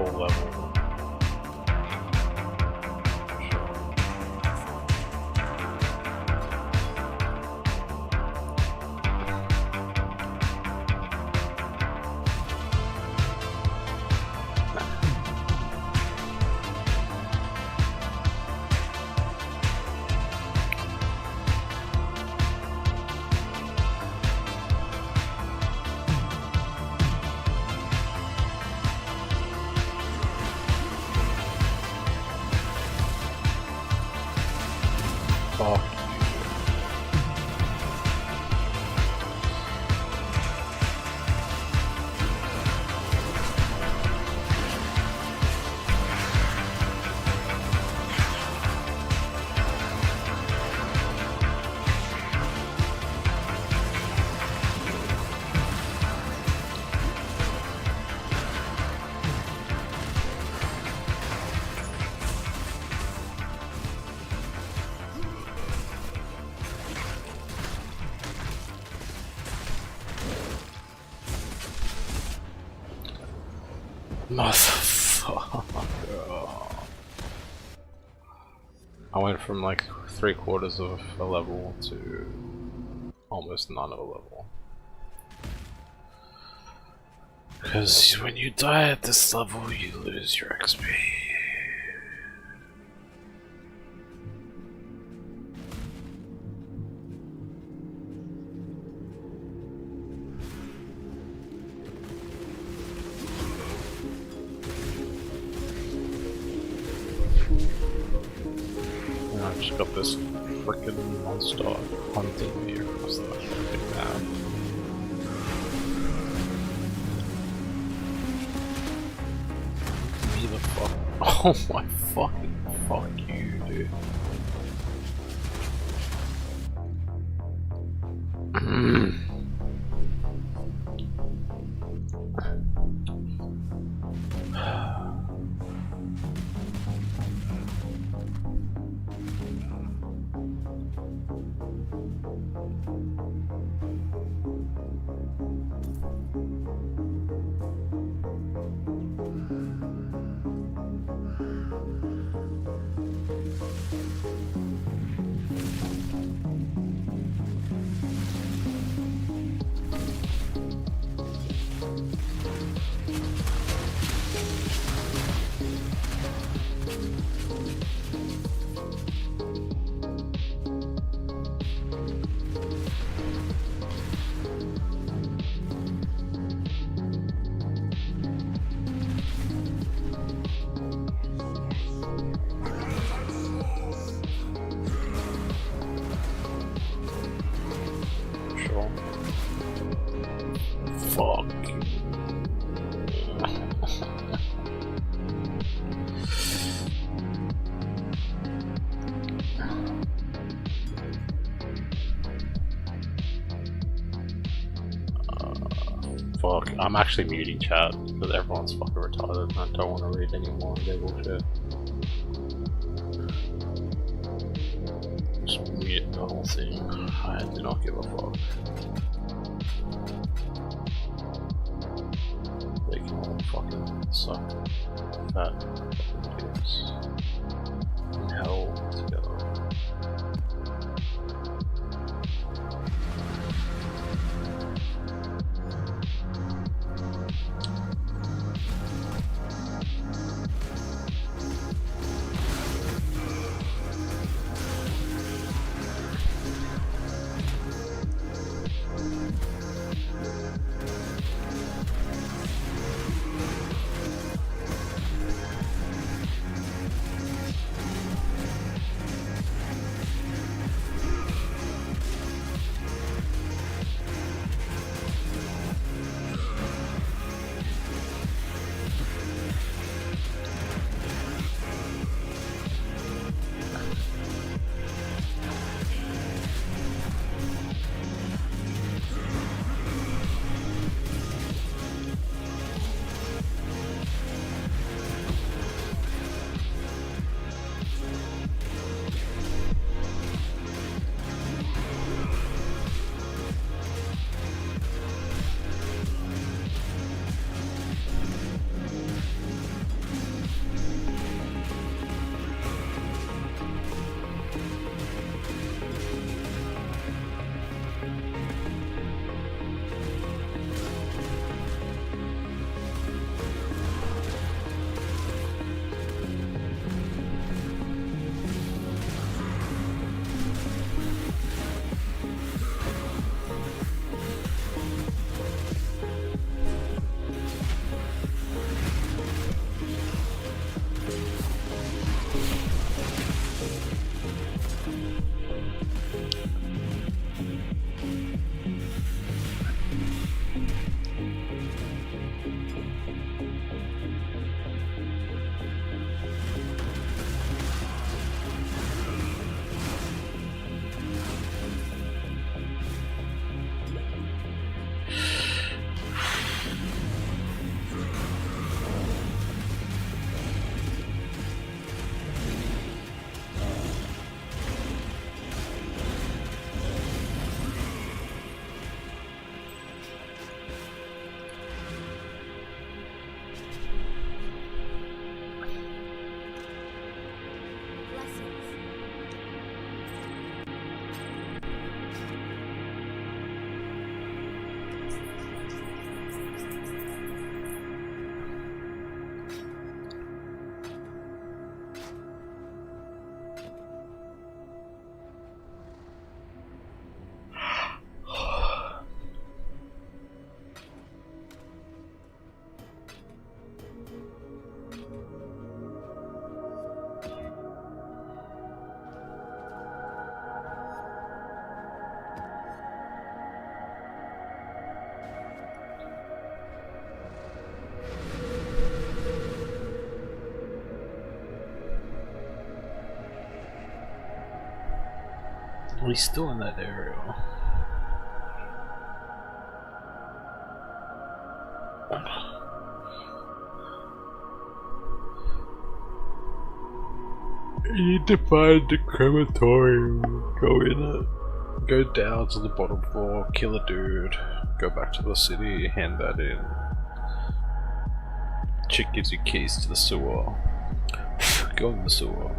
full level. Fuck you. Motherfucker. I went from like 3/4 of a level to almost none of a level. Because when you die at this level, you lose your XP. I just got this frickin' monster hunting me across the fucking map. Me the fuck. Oh my fucking fuck you, dude. Fuck. Fuck. I'm actually muting chat because everyone's fucking retarded and I don't want to read any more of their bullshit. Just mute the whole thing. I do not give a fuck. They can all fucking suck. Fat fucking dudes. In hell together. we still in that area? You need to find the crematorium. Go in it. Go down to the bottom floor, kill a dude, go back to the city, hand that in. Chick gives you keys to the sewer. Go in the sewer.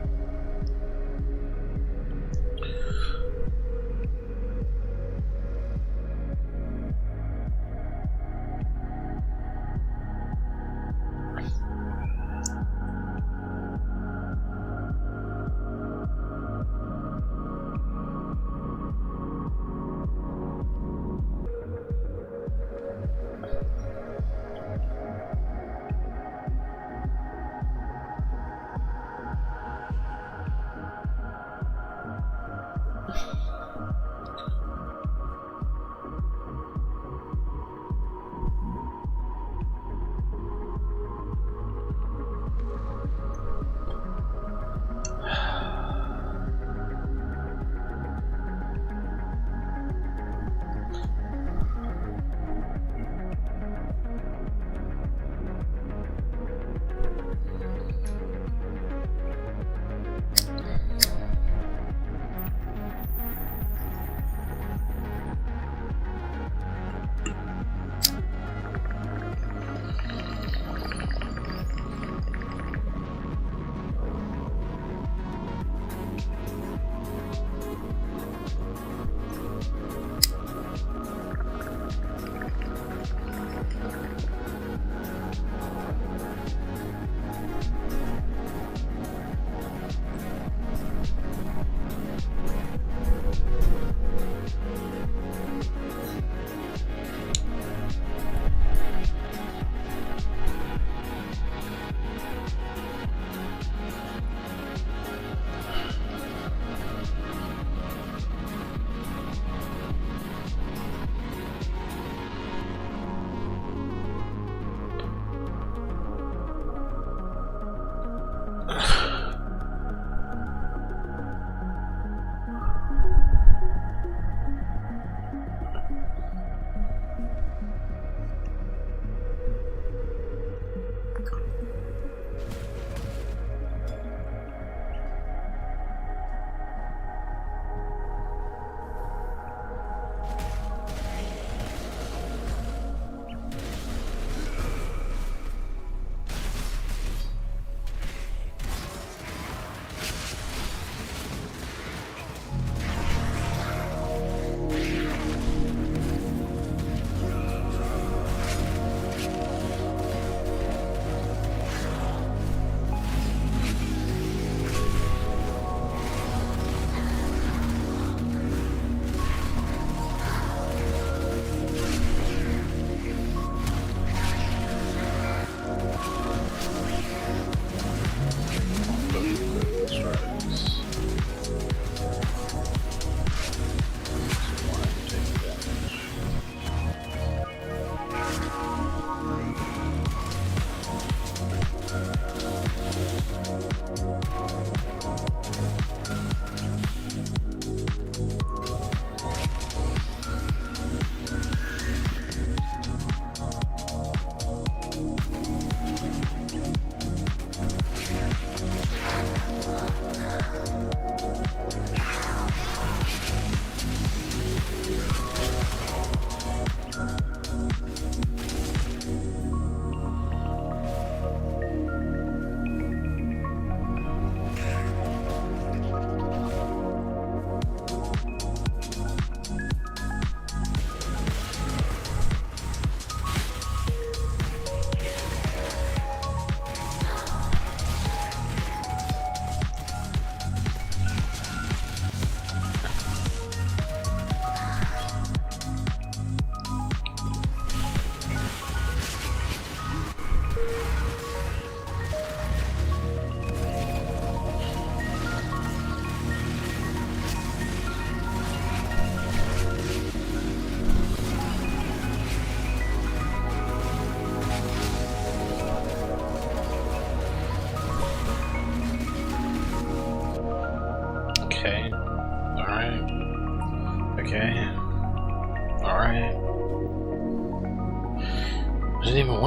Okay. Alright.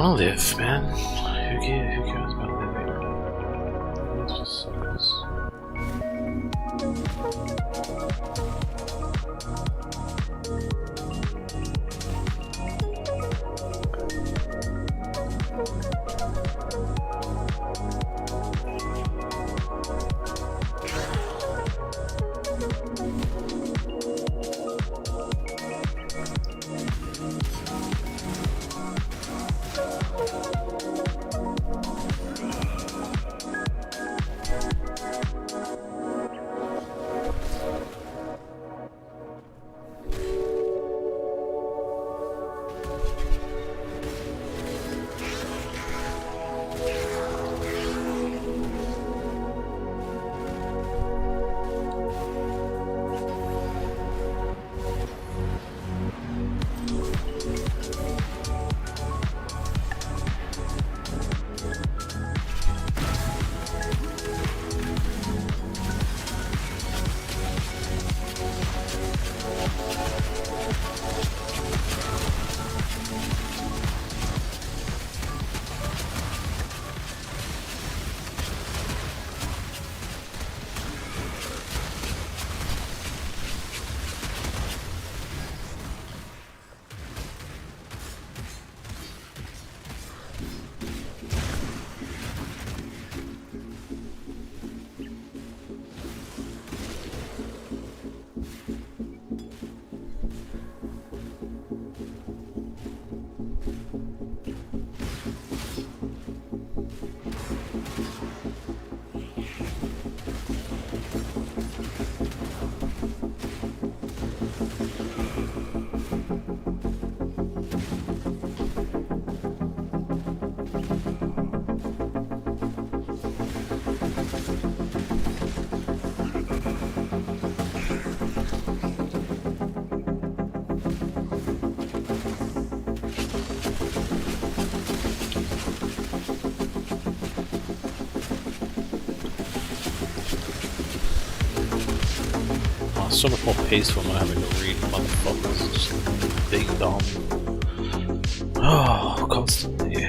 want to live, man. Who cares about living? It just sucks. It's so much more peaceful than having to read motherfuckers just being dumb. Oh, constantly.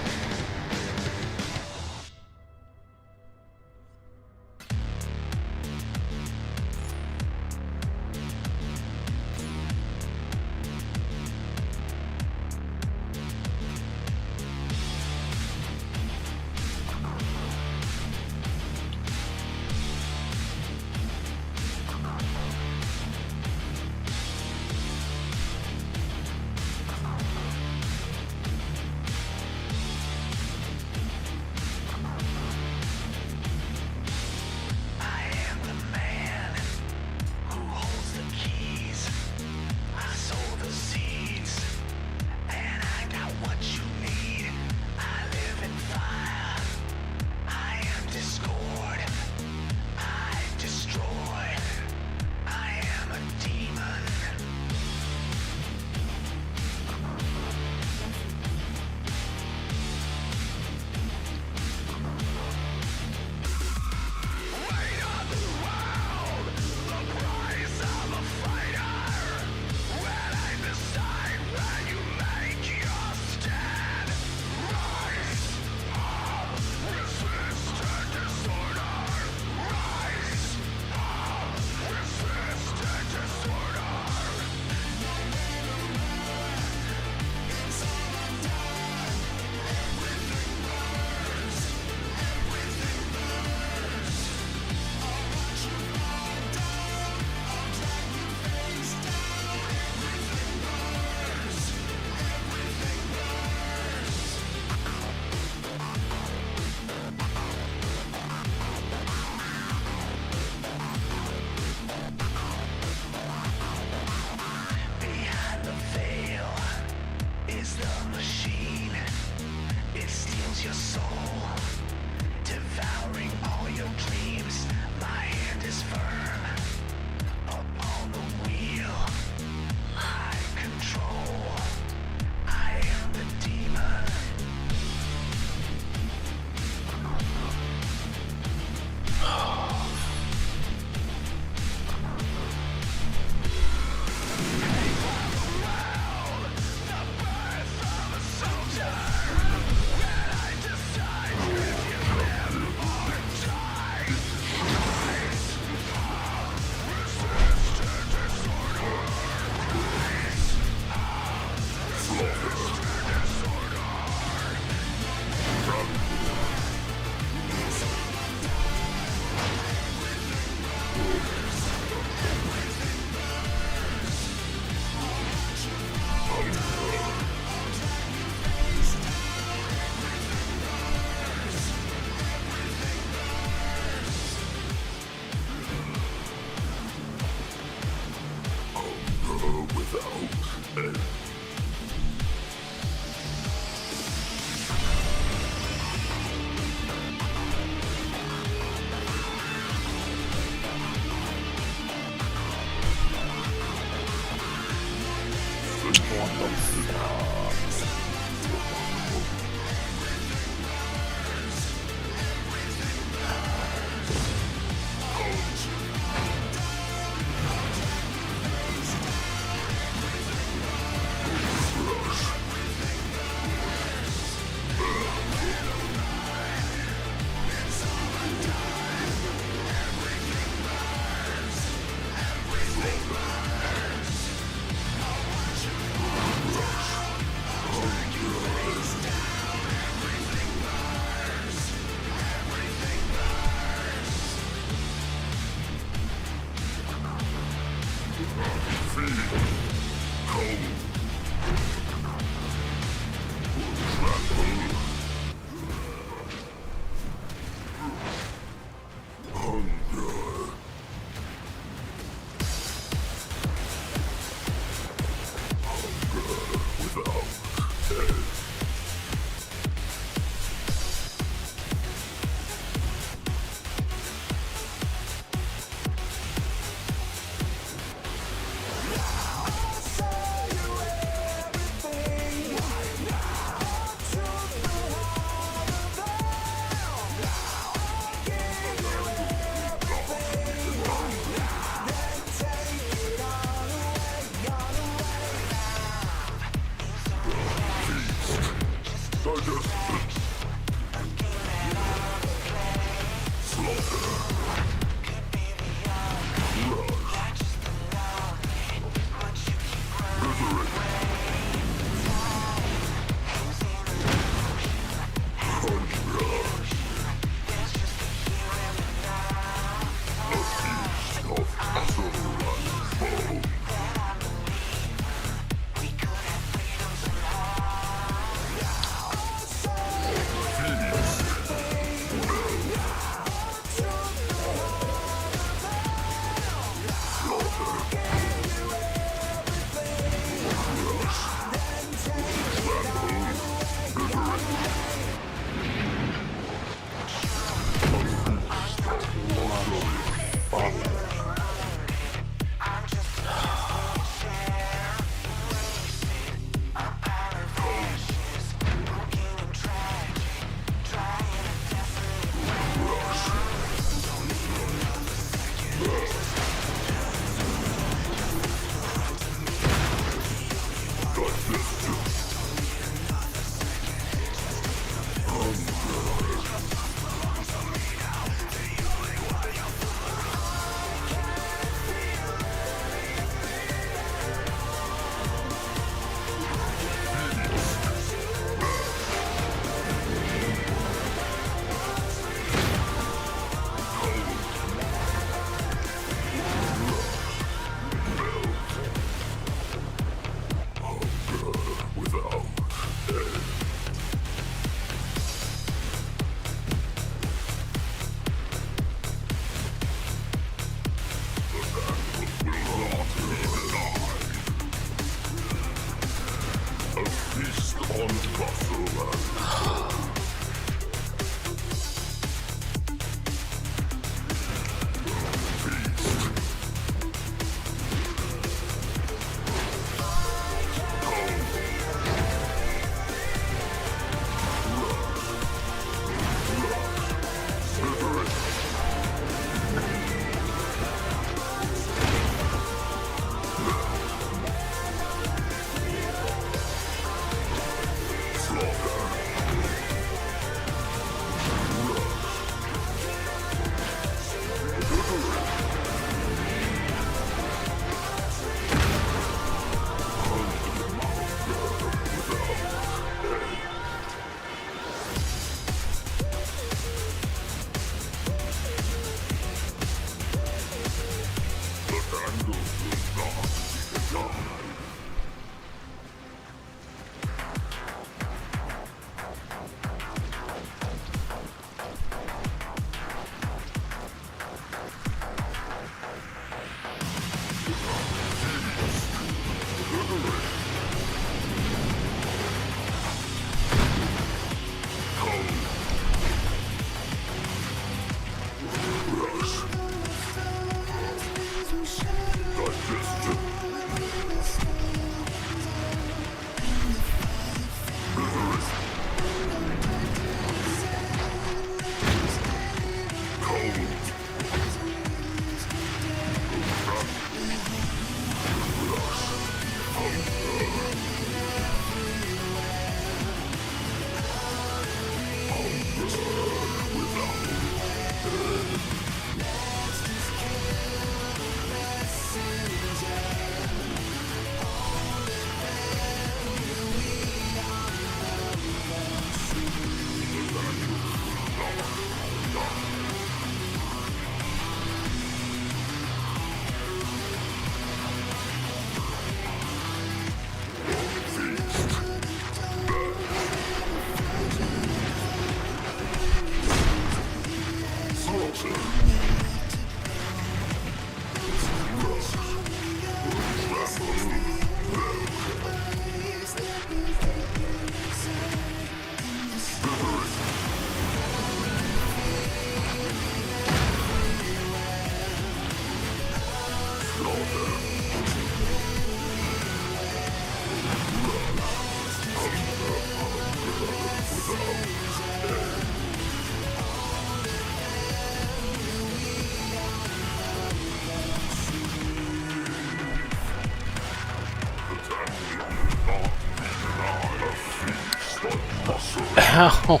Ow!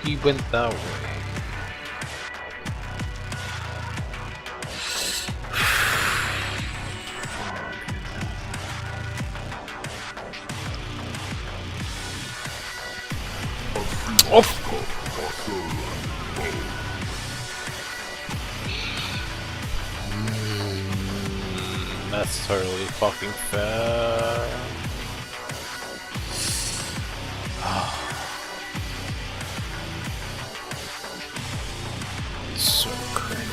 He went that way. Oh! That's totally fucking fair. So cringe.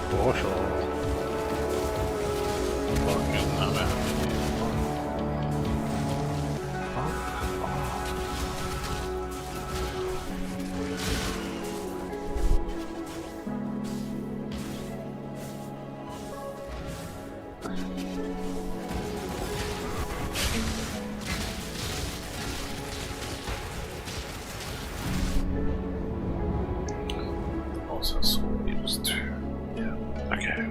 For sure. Fucking hell, man. Also, sword used too. Yeah, okay.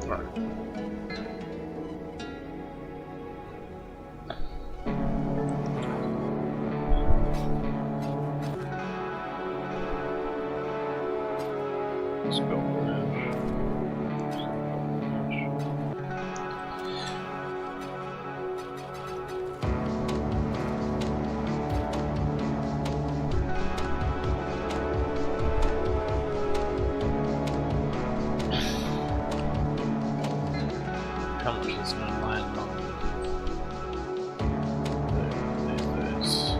Alright. Let's go. How much is going to land on? There's this.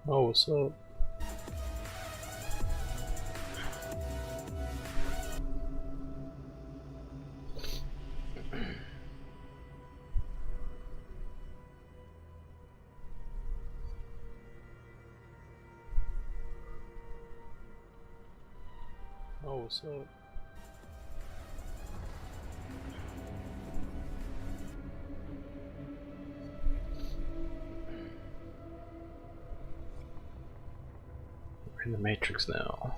Oh, what's up? Oh, what's up? We're in the Matrix now.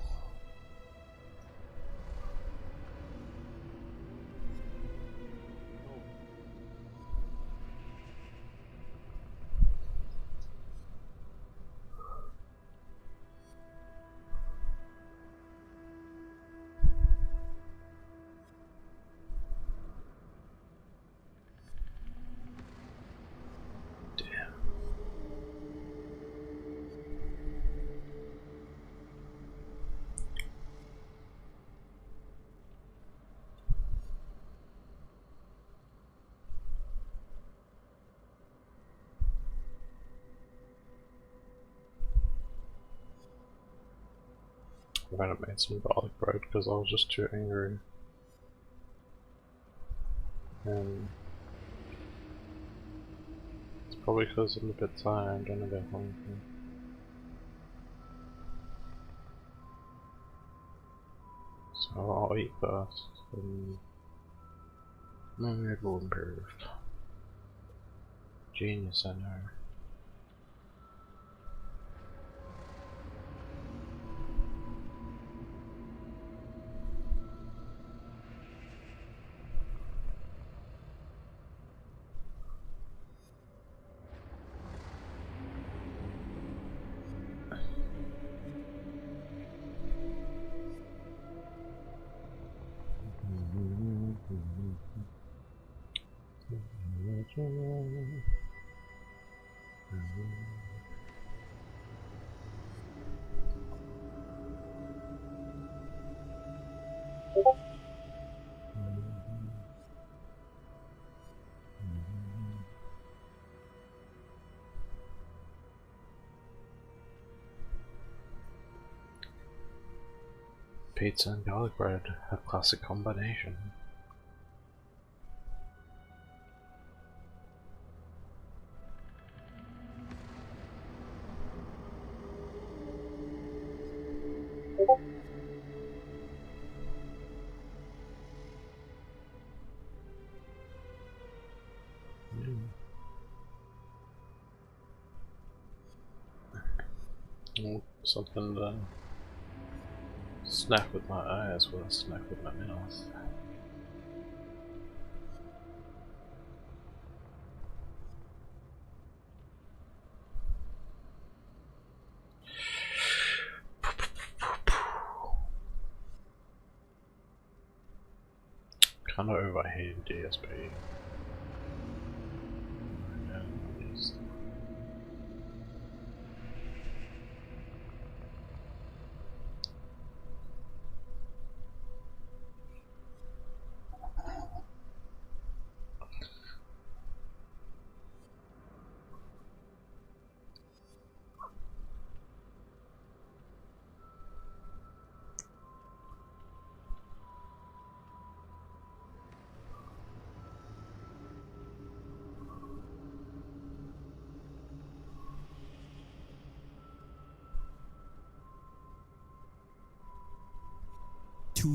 I might have made some garlic bread because I was just too angry. And it's probably because I'm a bit tired and a bit hungry. So I'll eat first and my mood will improve. Genius, I know. Pizza and garlic bread, a classic combination. Something to snack with my eyes while I snack with my mouth. Kinda over hating DSP.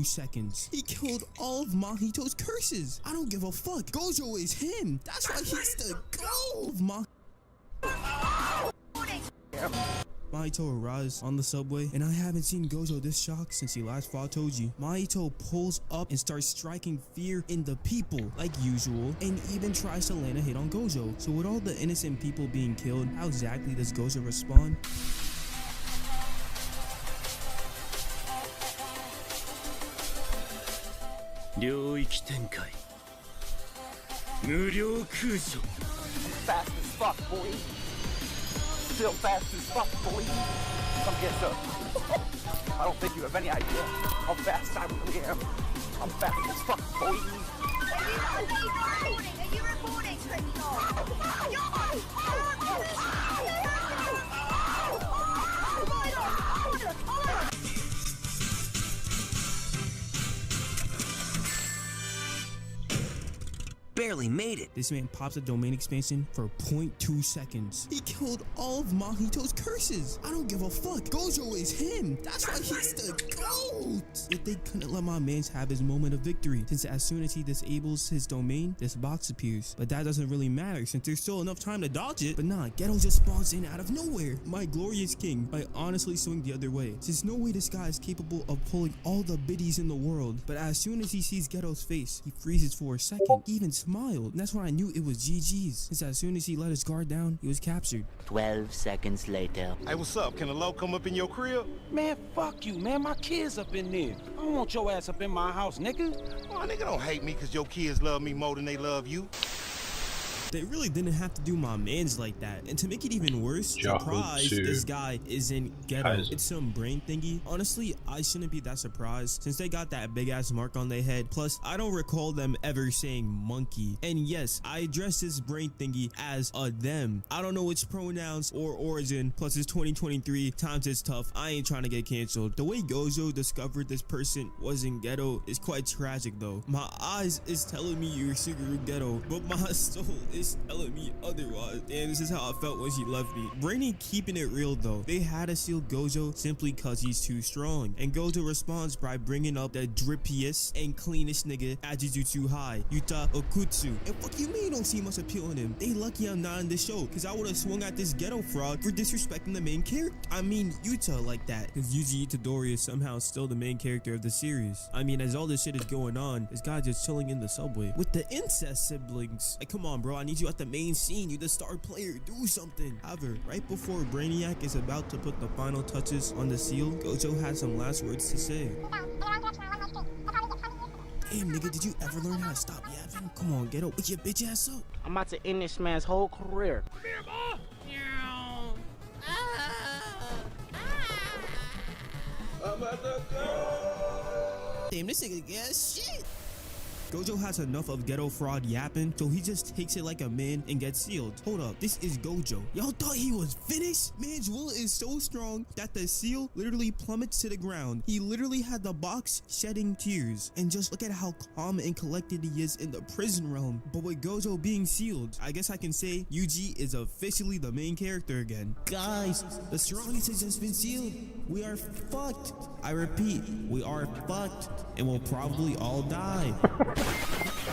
Seconds. He killed all of Mahito's curses. I don't give a fuck. Gojo is him. That's why he's the goal of Mahito arrives on the subway, and I haven't seen Gojo this shocked since he last fought Toji. Mahito pulls up and starts striking fear in the people, like usual, and even tries to land a hit on Gojo. So with all the innocent people being killed, how exactly does Gojo respond? Fast as fuck, boy. Still fast as fuck, boy. Come get up. I don't think you have any idea how fast I really am. I'm fast as fuck, boy. Are you recording? barely made it. This man pops a domain expansion for 0.2 seconds. He killed all of Mahito's curses. I don't give a fuck. Gojo is him. That's why he's the GOAT. Yet they couldn't let my mans have his moment of victory, since as soon as he disables his domain, this box appears. But that doesn't really matter since there's still enough time to dodge it. But nah, Ghetto just spawns in out of nowhere. My glorious king, I honestly swing the other way, since no way this guy is capable of pulling all the biddies in the world. But as soon as he sees Ghetto's face, he freezes for a second. He even smiled, and that's when I knew it was GG's, since as soon as he let his guard down, he was captured. 12 seconds later. Hey, what's up? Can a low come up in your crib? Man, fuck you, man. My kids up in there. I don't want your ass up in my house, nigga. Oh, nigga don't hate me because your kids love me more than they love you. They really didn't have to do my mans like that. And to make it even worse, surprise, this guy isn't Ghetto. It's some brain thingy. Honestly, I shouldn't be that surprised since they got that big ass mark on their head. Plus, I don't recall them ever saying monkey. And yes, I address this brain thingy as a them. I don't know its pronouns or origin. Plus, it's 2023. Times is tough. I ain't trying to get canceled. The way Gojo discovered this person wasn't Ghetto is quite tragic though. My eyes is telling me you're Suguru Ghetto, but my soul is telling me otherwise. Damn, this is how I felt when she left me. Brainy keeping it real though. They had to seal Gojo simply cause he's too strong. And Gojo responds by bringing up the drippiest and cleanest nigga at Jujutsu High, Yuta Okutsu. And fuck you mean don't see much appeal in him? They lucky I'm not in the show, cause I would have swung at this Ghetto fraud for disrespecting the main character. I mean Yuta like that, cause Yuji Itadori is somehow still the main character of the series. I mean, as all this shit is going on, this guy just chilling in the subway with the incest siblings. Like, come on bro, I need you at the main scene. You the star player, do something. However, right before Brainiac is about to put the final touches on the seal, Gojo has some last words to say. Damn nigga, did you ever learn how to stop yapping? Come on, get up with your bitch ass up. I'm about to end this man's whole career. Damn, this nigga gas shit. Gojo has enough of Ghetto fraud yapping, so he just takes it like a man and gets sealed. Hold up, this is Gojo. Y'all thought he was finished? Man's will is so strong that the seal literally plummets to the ground. He literally had the box shedding tears. And just look at how calm and collected he is in the prison realm. But with Gojo being sealed, I guess I can say Yuji is officially the main character again. Guys, the strongest has just been sealed. We are fucked. I repeat, we are fucked and we'll probably all die.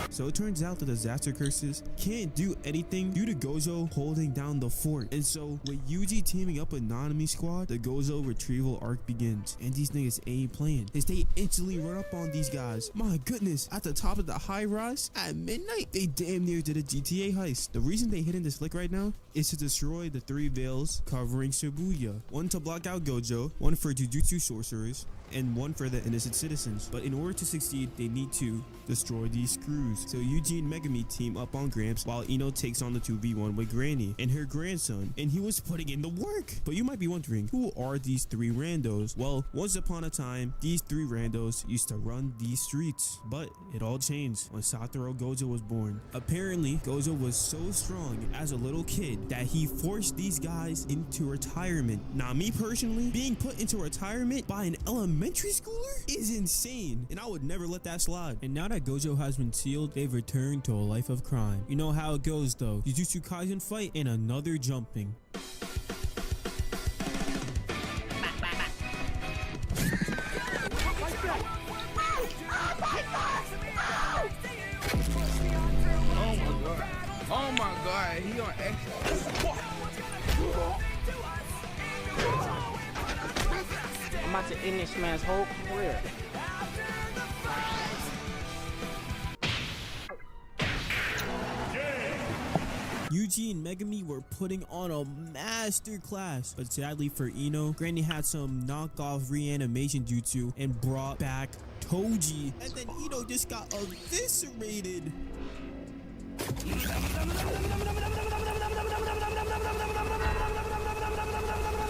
So it turns out the disaster curses can't do anything due to Gojo holding down the fort. And so with Yuji teaming up with Nanami squad, the Gojo retrieval arc begins. And these niggas ain't playing, as they instantly run up on these guys. My goodness, at the top of the high rise at midnight, they damn near did a GTA heist. The reason they hitting this flick right now is to destroy the 3 veils covering Shibuya. One to block out Gojo, one for Jujutsu sorcerers, and one for the innocent citizens. But in order to succeed, they need to destroy these screws. So Yuji and Megami team up on Gramps while Ino takes on the 2v1 with Granny and her grandson, and he was putting in the work. But you might be wondering, who are these 3 randos? Well, once upon a time, these 3 randos used to run these streets, but it all changed when Satoru Gojo was born. Apparently, Gojo was so strong as a little kid that he forced these guys into retirement. Now, me personally, being put into retirement by an elementary schooler is insane, and I would never let that slide. And now that Gojo has been sealed, they've returned to a life of crime. You know how it goes though. Jujutsu Kaisen fight and another jumping. Oh my god, he on X. I'm about to end this man's whole career. Yuji and Megami were putting on a master class, but sadly for Ino, Granny had some knockoff reanimation jutsu and brought back Toji, and then Ino just got eviscerated.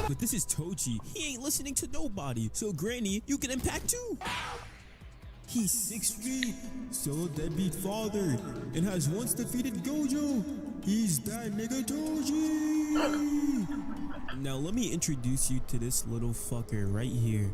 But this is Toji. He ain't listening to nobody. So Granny, you can impact too. He's 6 feet, still a deadbeat father, and has once defeated Gojo. He's that nigga Toji. Now let me introduce you to this little fucker right here.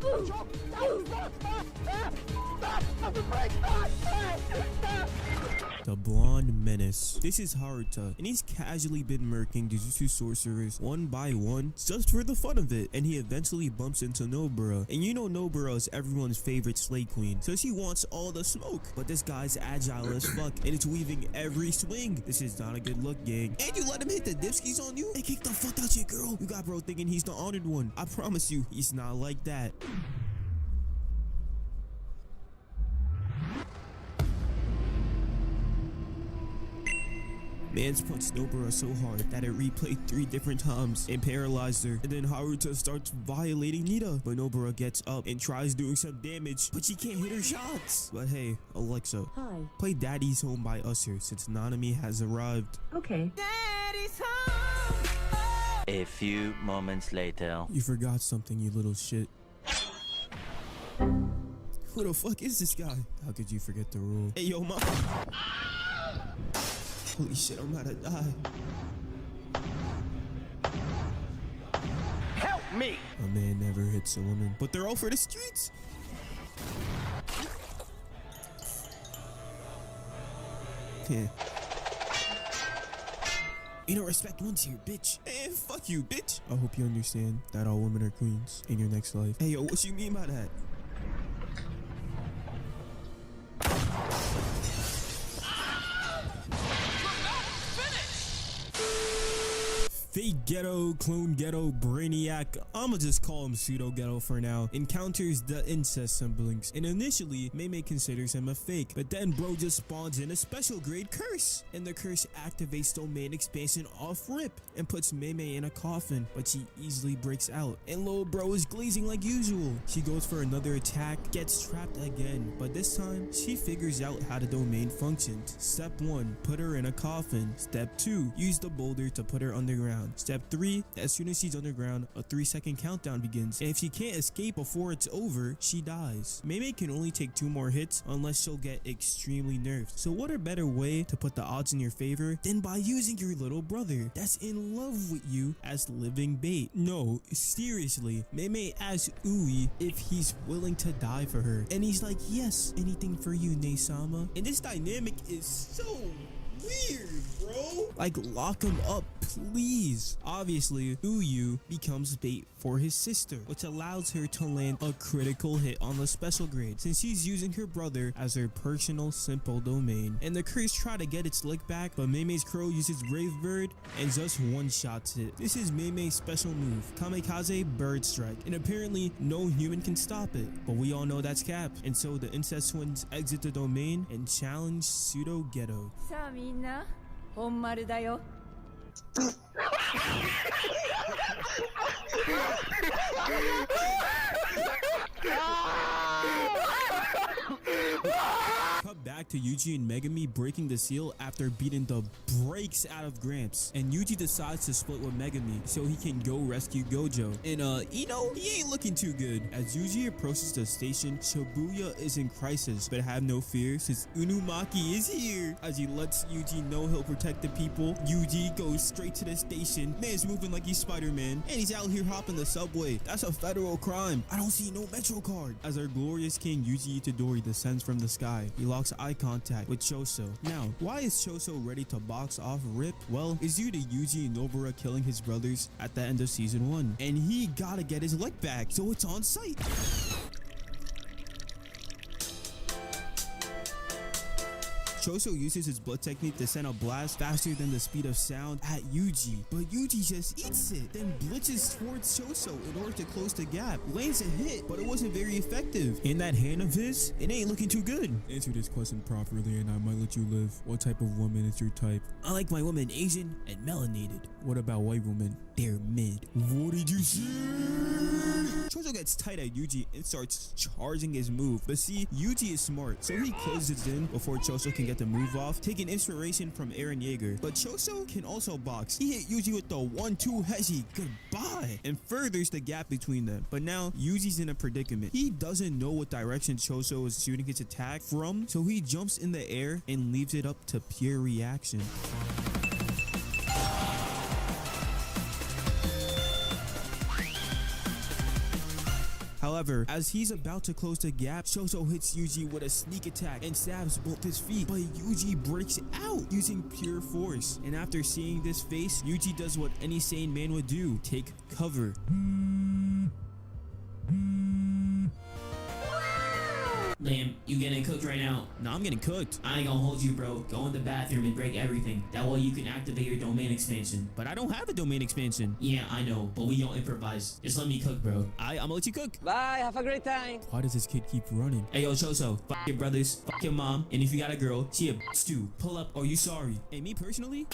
the blonde menace. This is Haruta, and he's casually been murking Jujutsu sorcerers one by one just for the fun of it, and he eventually bumps into Nobara. And you know Nobara is everyone's favorite slay queen, so she wants all the smoke. But this guy's agile as fuck, and it's weaving every swing. This is not a good look, gang. And you let him hit the dipskis on you? Hey, kick the fuck out your girl. You got bro thinking he's the honored one. I promise you, he's not like that. Mans punched Nobara so hard that it replayed 3 different times and paralyzed her. And then Haruta starts violating Nita. But Nobara gets up and tries doing some damage, but she can't hit her shots. But hey, Alexa, Hi. play Daddy's Home by Usher since Nanami has arrived. Okay. Daddy's home. A few moments later. You forgot something, you little shit. Who the fuck is this guy? How could you forget the rule? Hey, yo, mom. Holy shit, I'm about to die. Help me! A man never hits a woman, but they're all for the streets. Yeah. You don't respect ones here, bitch. And fuck you, bitch. I hope you understand that all women are queens in your next life. Hey, yo, what you mean by that? Fake Ghetto, Clone Ghetto, Brainiac, I'ma just call him Pseudo Ghetto for now, encounters the incest siblings, and initially Mei considers him a fake, but then bro just spawns in a special grade curse, and the curse activates domain expansion off rip and puts Mei in a coffin, but she easily breaks out, and little bro is glazing like usual. She goes for another attack, gets trapped again, but this time she figures out how the domain functions. Step 1, put her in a coffin. Step 2, use the boulder to put her underground. Step 3, as soon as she's underground, a 3-second countdown begins, and if she can't escape before it's over, she dies. Mei can only take 2 more hits unless she'll get extremely nerfed. So what a better way to put the odds in your favor than by using your little brother that's in love with you as living bait. No, seriously, Mei asks Ui if he's willing to die for her, and he's like, yes, anything for you, Neisama. And this dynamic is so weird, bro. Like, lock him up, please. Obviously, Uyu becomes bait for his sister, which allows her to land a critical hit on the special grade since she's using her brother as her personal simple domain. And the curse try to get its lick back, but Mei's crow uses Brave Bird and just one-shots it. This is Mei's special move, Kamikaze Bird Strike, and apparently no human can stop it, but we all know that's cap. And so the incest twins exit the domain and challenge Pseudo Ghetto. さあみんな、本丸だよ。 Cut back to Yuji and Megami breaking the seal after beating the brakes out of Gramps, and Yuji decides to split with Megami so he can go rescue Gojo. And Ino, he ain't looking too good. As Yuji approaches the station, Shibuya is in crisis, but have no fear since Unumaki is here. As he lets Yuji know he'll protect the people, Yuji goes straight to the station. Man's moving like he's Spider-Man, and he's out here hopping the subway. That's a federal crime. I don't see no Metro card. As our glorious king Yuji Itadori descends from the sky, he locks eye contact with Choso. Now, why is Choso ready to box off Rip? Well, it's due to Yuji and Nobara killing his brothers at the end of season 1, and he gotta get his leg back, so it's on site. Choso uses his blood technique to send a blast faster than the speed of sound at Yuji, but Yuji just eats it, then blitzes towards Choso in order to close the gap. Lands a hit, but it wasn't very effective. And that hand of his, it ain't looking too good. Answer this question properly and I might let you live. What type of woman is your type? I like my women Asian and melanated. What about white women? They're mid. What did you say? Choso gets tight at Yuji and starts charging his move, but see, Yuji is smart, so he closes in before Choso can get the move off, taking inspiration from Eren Yeager. But Choso can also box. He hit Yuji with the 1-2 Heshi, goodbye, and furthers the gap between them. But now Yuji's in a predicament. He doesn't know what direction Choso is shooting his attack from, so he jumps in the air and leaves it up to pure reaction. However, as he's about to close the gap, Choso hits Yuji with a sneak attack and stabs both his feet, but Yuji breaks out using pure force. And after seeing this face, Yuji does what any sane man would do: take cover. Liam, you getting cooked right now? Nah, I'm getting cooked. I ain't gonna hold you, bro. Go in the bathroom and break everything. That way you can activate your domain expansion. But I don't have a domain expansion. Yeah, I know, but we don't improvise. Just let me cook, bro. I'm gonna let you cook. Bye, have a great time. Why does this kid keep running? Hey, yo, Choso, fuck your brothers, fuck your mom, and if you got a girl, she a bitch too. Pull up, or you sorry. Hey, me personally?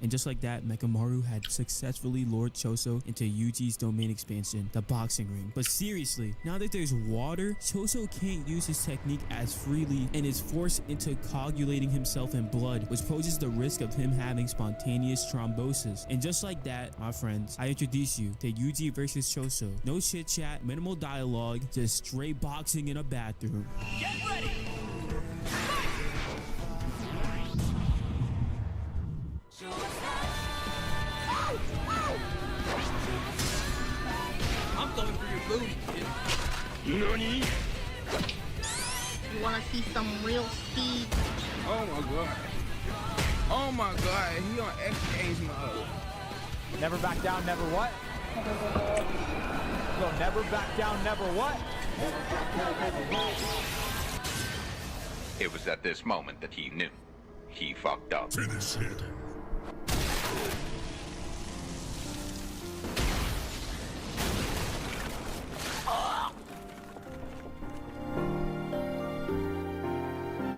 And just like that, Mekamaru had successfully lured Choso into Yuji's domain expansion, the boxing ring. But seriously, now that there's water, Choso can't use his technique as freely and is forced into coagulating himself in blood, which poses the risk of him having spontaneous thrombosis. And just like that, my friends, I introduce you to Yuji versus Choso. No chit chat, minimal dialogue, just straight boxing in a bathroom. Get ready. I'm going for your booty, kid. Nani? You wanna see some real speed? Oh my god. Oh my god, he on X-Games mode. Never back down, never what? So never back down, never what? It was at this moment that he knew. He fucked up. Finish it.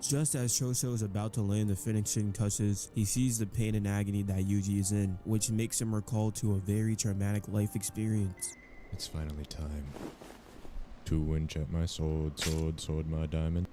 Just as Choso is about to land the finishing touches, he sees the pain and agony that Yuji is in, which makes him recall to a very traumatic life experience. It's finally time to winch my sword, sword my diamond.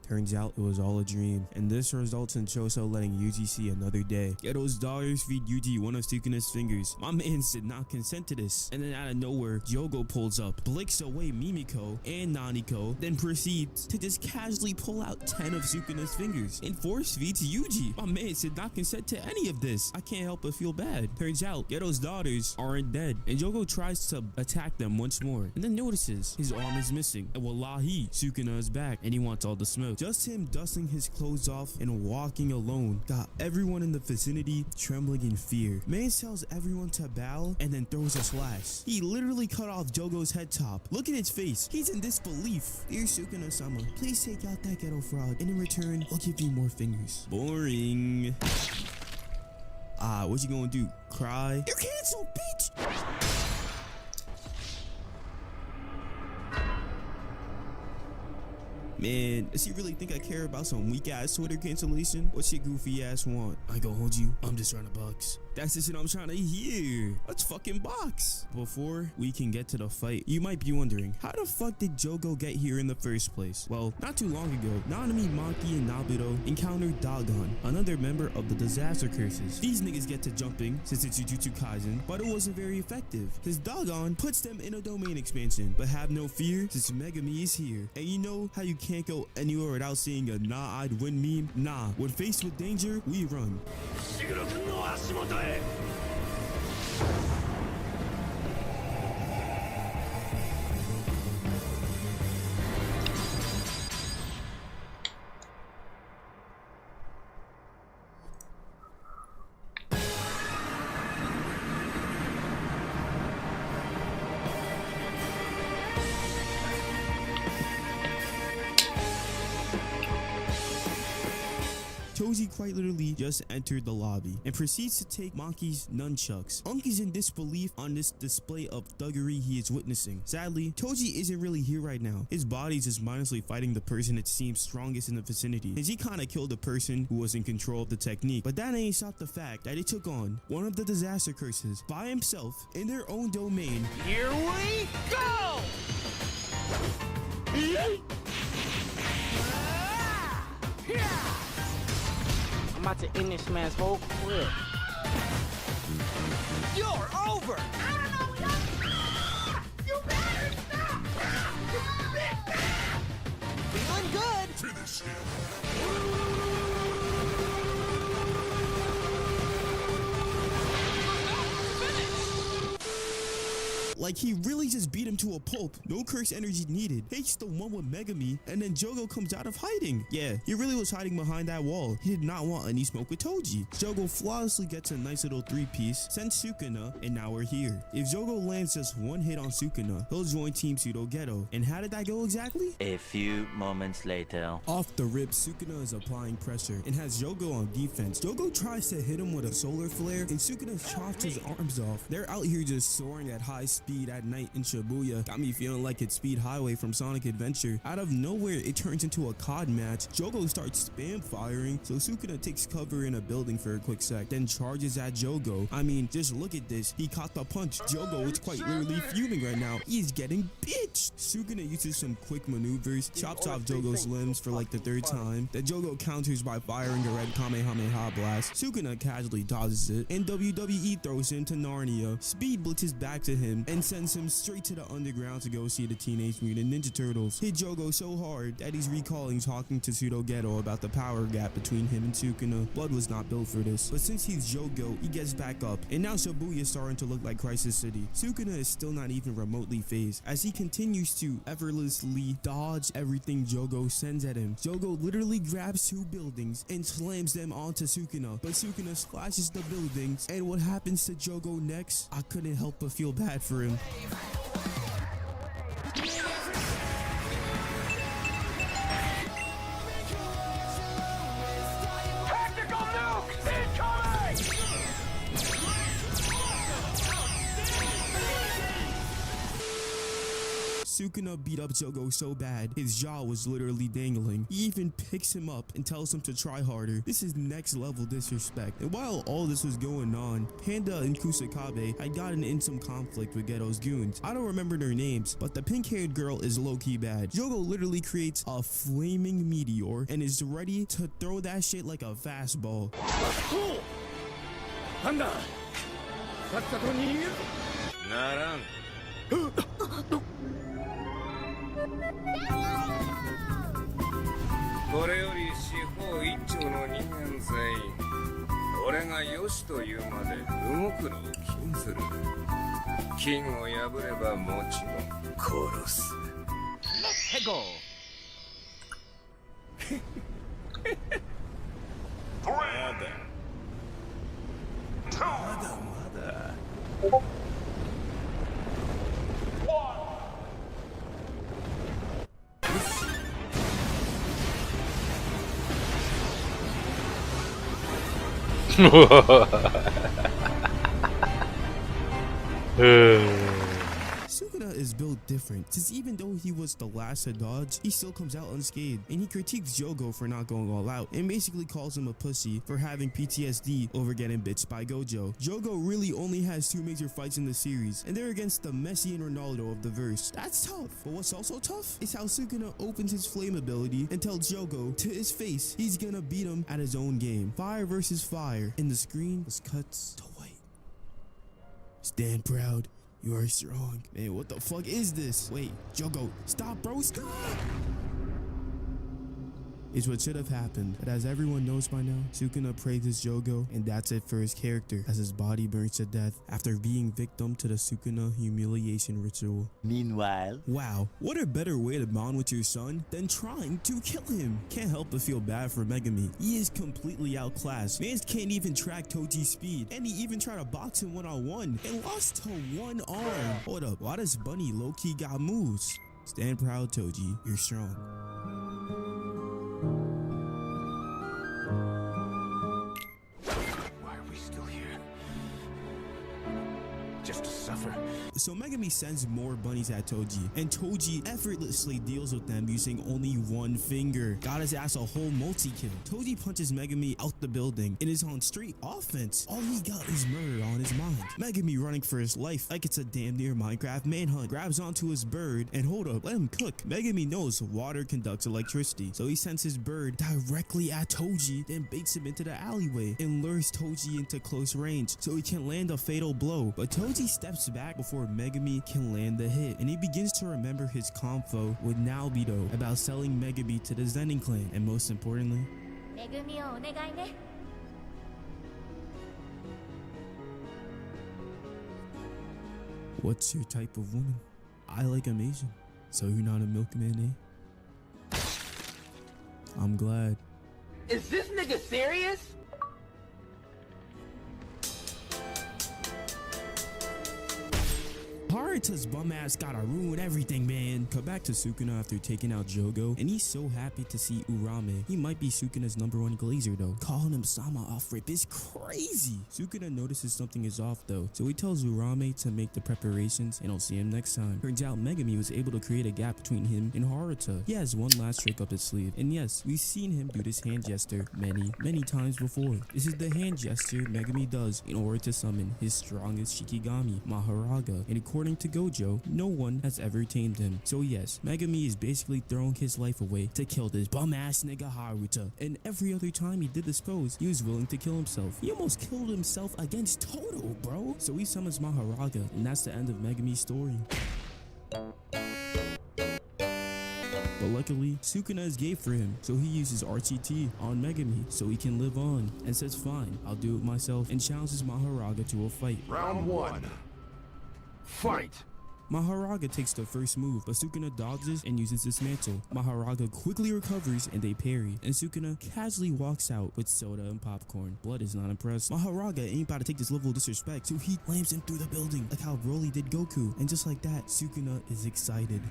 Turns out it was all a dream, and this results in Choso letting Yuji see another day. Ghetto's daughters feed Yuji one of Sukuna's fingers. My mans did not consent to this. And then out of nowhere, Jogo pulls up, blicks away Mimiko and Naniko, then proceeds to just casually pull out 10 of Sukuna's fingers and force feeds Yuji. My mans did not consent to any of this. I can't help but feel bad. Turns out Ghetto's daughters aren't dead, and Jogo tries to attack them once more, and then notices his arm is missing. And wallahi, Sukuna is back, and he wants all the smoke. Just him dusting his clothes off and walking alone got everyone in the vicinity trembling in fear. Man tells everyone to bow and then throws a slash. He literally cut off Jogo's head top. Look at his face. He's in disbelief. Dear Sukuna-sama, please take out that ghetto frog, and in return, I'll give you more fingers. Boring. What you gonna do? Cry? You're canceled, bitch! Man, does he really think I care about some weak ass Twitter cancellation? What's your goofy ass want? I ain't gonna hold you. I'm just trying to box. That's the shit I'm trying to hear. Let's fucking box. Before we can get to the fight, you might be wondering, how the fuck did Jogo get here in the first place? Well, not too long ago, Nanami, Maki, and Naburo encountered Dagon, another member of the Disaster Curses. These niggas get to jumping since it's Jujutsu Kaisen, but it wasn't very effective, since Dagon puts them in a domain expansion. But have no fear, since Megami is here. And you know how you can't go anywhere without seeing a nah, I'd win meme? Nah, when faced with danger, we run. Toji quite literally just entered the lobby and proceeds to take Maki's nunchucks. Unky's in disbelief on this display of thuggery he is witnessing. Sadly, Toji isn't really here right now. His body's just mindlessly fighting the person it seems strongest in the vicinity, since he kinda killed the person who was in control of the technique. But that ain't stopped the fact that he took on one of the Disaster Curses by himself in their own domain. Here we go! I'm about to end this man's whole career. You're over! I don't know, you better stop! Like he really just beat him to a pulp. No curse energy needed. Takes the one with Megami, and then Jogo comes out of hiding. Yeah, he really was hiding behind that wall. He did not want any smoke with Toji. Jogo flawlessly gets a nice little 3-piece, sends Sukuna, and now we're here. If Jogo lands just one hit on Sukuna, he'll join Team Pseudo Ghetto. And how did that go exactly? A few moments later. Off the rip, Sukuna is applying pressure and has Jogo on defense. Jogo tries to hit him with a solar flare, and Sukuna chops his arms off. They're out here just soaring at high speed at night in Shibuya. Got me feeling like it's Speed Highway from Sonic Adventure. Out of nowhere, it turns into a COD match. Jogo starts spam firing, so Sukuna takes cover in a building for a quick sec, then charges at Jogo. I mean, just look at this. He caught the punch. Jogo is quite literally fuming right now. He's getting bitched. Sukuna uses some quick maneuvers, chops off Jogo's limbs for like the 3rd time. Then Jogo counters by firing a red Kamehameha blast. Sukuna casually dodges it, and WWE throws him to Narnia. Speed blitzes back to him and sends him straight to the underground to go see the Teenage Mutant Ninja Turtles. Hit Jogo so hard that he's recalling talking to Pseudo Ghetto about the power gap between him and Sukuna. Blood was not built for this, but since he's Jogo, he gets back up, and now Shibuya is starting to look like Crisis City. Sukuna is still not even remotely phased as he continues to effortlessly dodge everything Jogo sends at him. Jogo literally grabs 2 buildings and slams them onto Sukuna, but Sukuna splashes the buildings, and what happens to Jogo next? I couldn't help but feel bad for him. Tactical nuke incoming! Sukuna beat up Jogo so bad, his jaw was literally dangling. He even picks him up and tells him to try harder. This is next level disrespect. And while all this was going on, Panda and Kusakabe had gotten in some conflict with Ghetto's goons. I don't remember their names, but the pink-haired girl is low-key bad. Jogo literally creates a flaming meteor and is ready to throw that shit like a fastball. Panda! Naran. これより四方一丁の人間全員俺がよしというまで動くのを禁ずる金を破ればもちろん殺す Let's go! Sukuna is built different, since even though he was the last to dodge, he still comes out unscathed, and he critiques Jogo for not going all out, and basically calls him a pussy for having PTSD over getting bitched by Gojo. Jogo really only has 2 major fights in the series, and they're against the Messi and Ronaldo of the verse. That's tough, but what's also tough is how Sukuna opens his flame ability and tells Jogo to his face he's gonna beat him at his own game. Fire versus fire, and the screen was cut to white. Stand proud. You are strong. Man, what the fuck is this? Wait, Jogo, stop, bro. Stop. Is what should have happened, but as everyone knows by now, Sukuna praises Jogo, and that's it for his character, as his body burns to death after being victim to the Sukuna humiliation ritual. Meanwhile, wow, what a better way to bond with your son than trying to kill him. Can't help but feel bad for Megami. He is completely outclassed. Mans can't even track Toji's speed, and he even tried to box him one-on-one and lost to 1 arm. Hold up, why does Bunny low-key got moves? Stand proud, Toji, you're strong. Why are we still here? Just to suffer? So Megami sends more bunnies at Toji, and Toji effortlessly deals with them using only 1 finger. Got his ass a whole multi-kill. Toji punches Megami out the building and is on straight offense. All he got is murder on his mind. Megami running for his life like it's a damn near Minecraft manhunt. Grabs onto his bird, and hold up, let him cook. Megami knows water conducts electricity, so he sends his bird directly at Toji, then baits him into the alleyway and lures Toji into close range so he can land a fatal blow. But Toji steps back before Megami can land the hit, and he begins to remember his convo with Naobito about selling Megami to the Zenin clan, and most importantly, What's your type of woman? I like them Asian. So you're not a milkman, eh? I'm glad. Is this nigga serious? Haruta's bum ass gotta ruin everything, man. Cut back to Sukuna after taking out Jogo, and he's so happy to see Urame. He might be Sukuna's #1 glazer though. Calling him Sama off rip is crazy. Sukuna notices something is off though, so he tells Urame to make the preparations and he'll see him next time. Turns out Megami was able to create a gap between him and Haruta. He has one last trick up his sleeve, and yes, we've seen him do this hand gesture many times before. This is the hand gesture Megami does in order to summon his strongest Shikigami, Maharaga, and according to Gojo, no one has ever tamed him. So yes, Megami is basically throwing his life away to kill this bum ass nigga Haruta. And every other time he did this pose, he was willing to kill himself. He almost killed himself against Toto, bro. So he summons Maharaga, and that's the end of Megami's story. But luckily, Sukuna is gay for him, so he uses RTT on Megami so he can live on, and says fine, I'll do it myself, and challenges Maharaga to a fight. Round 1. Fight! Maharaga takes the first move, but Sukuna dodges and uses Dismantle. Maharaga quickly recovers and they parry, and Sukuna casually walks out with soda and popcorn. Blood is not impressed. Maharaga ain't about to take this level of disrespect, so he slams him through the building like how Broly did Goku, and just like that, Sukuna is excited.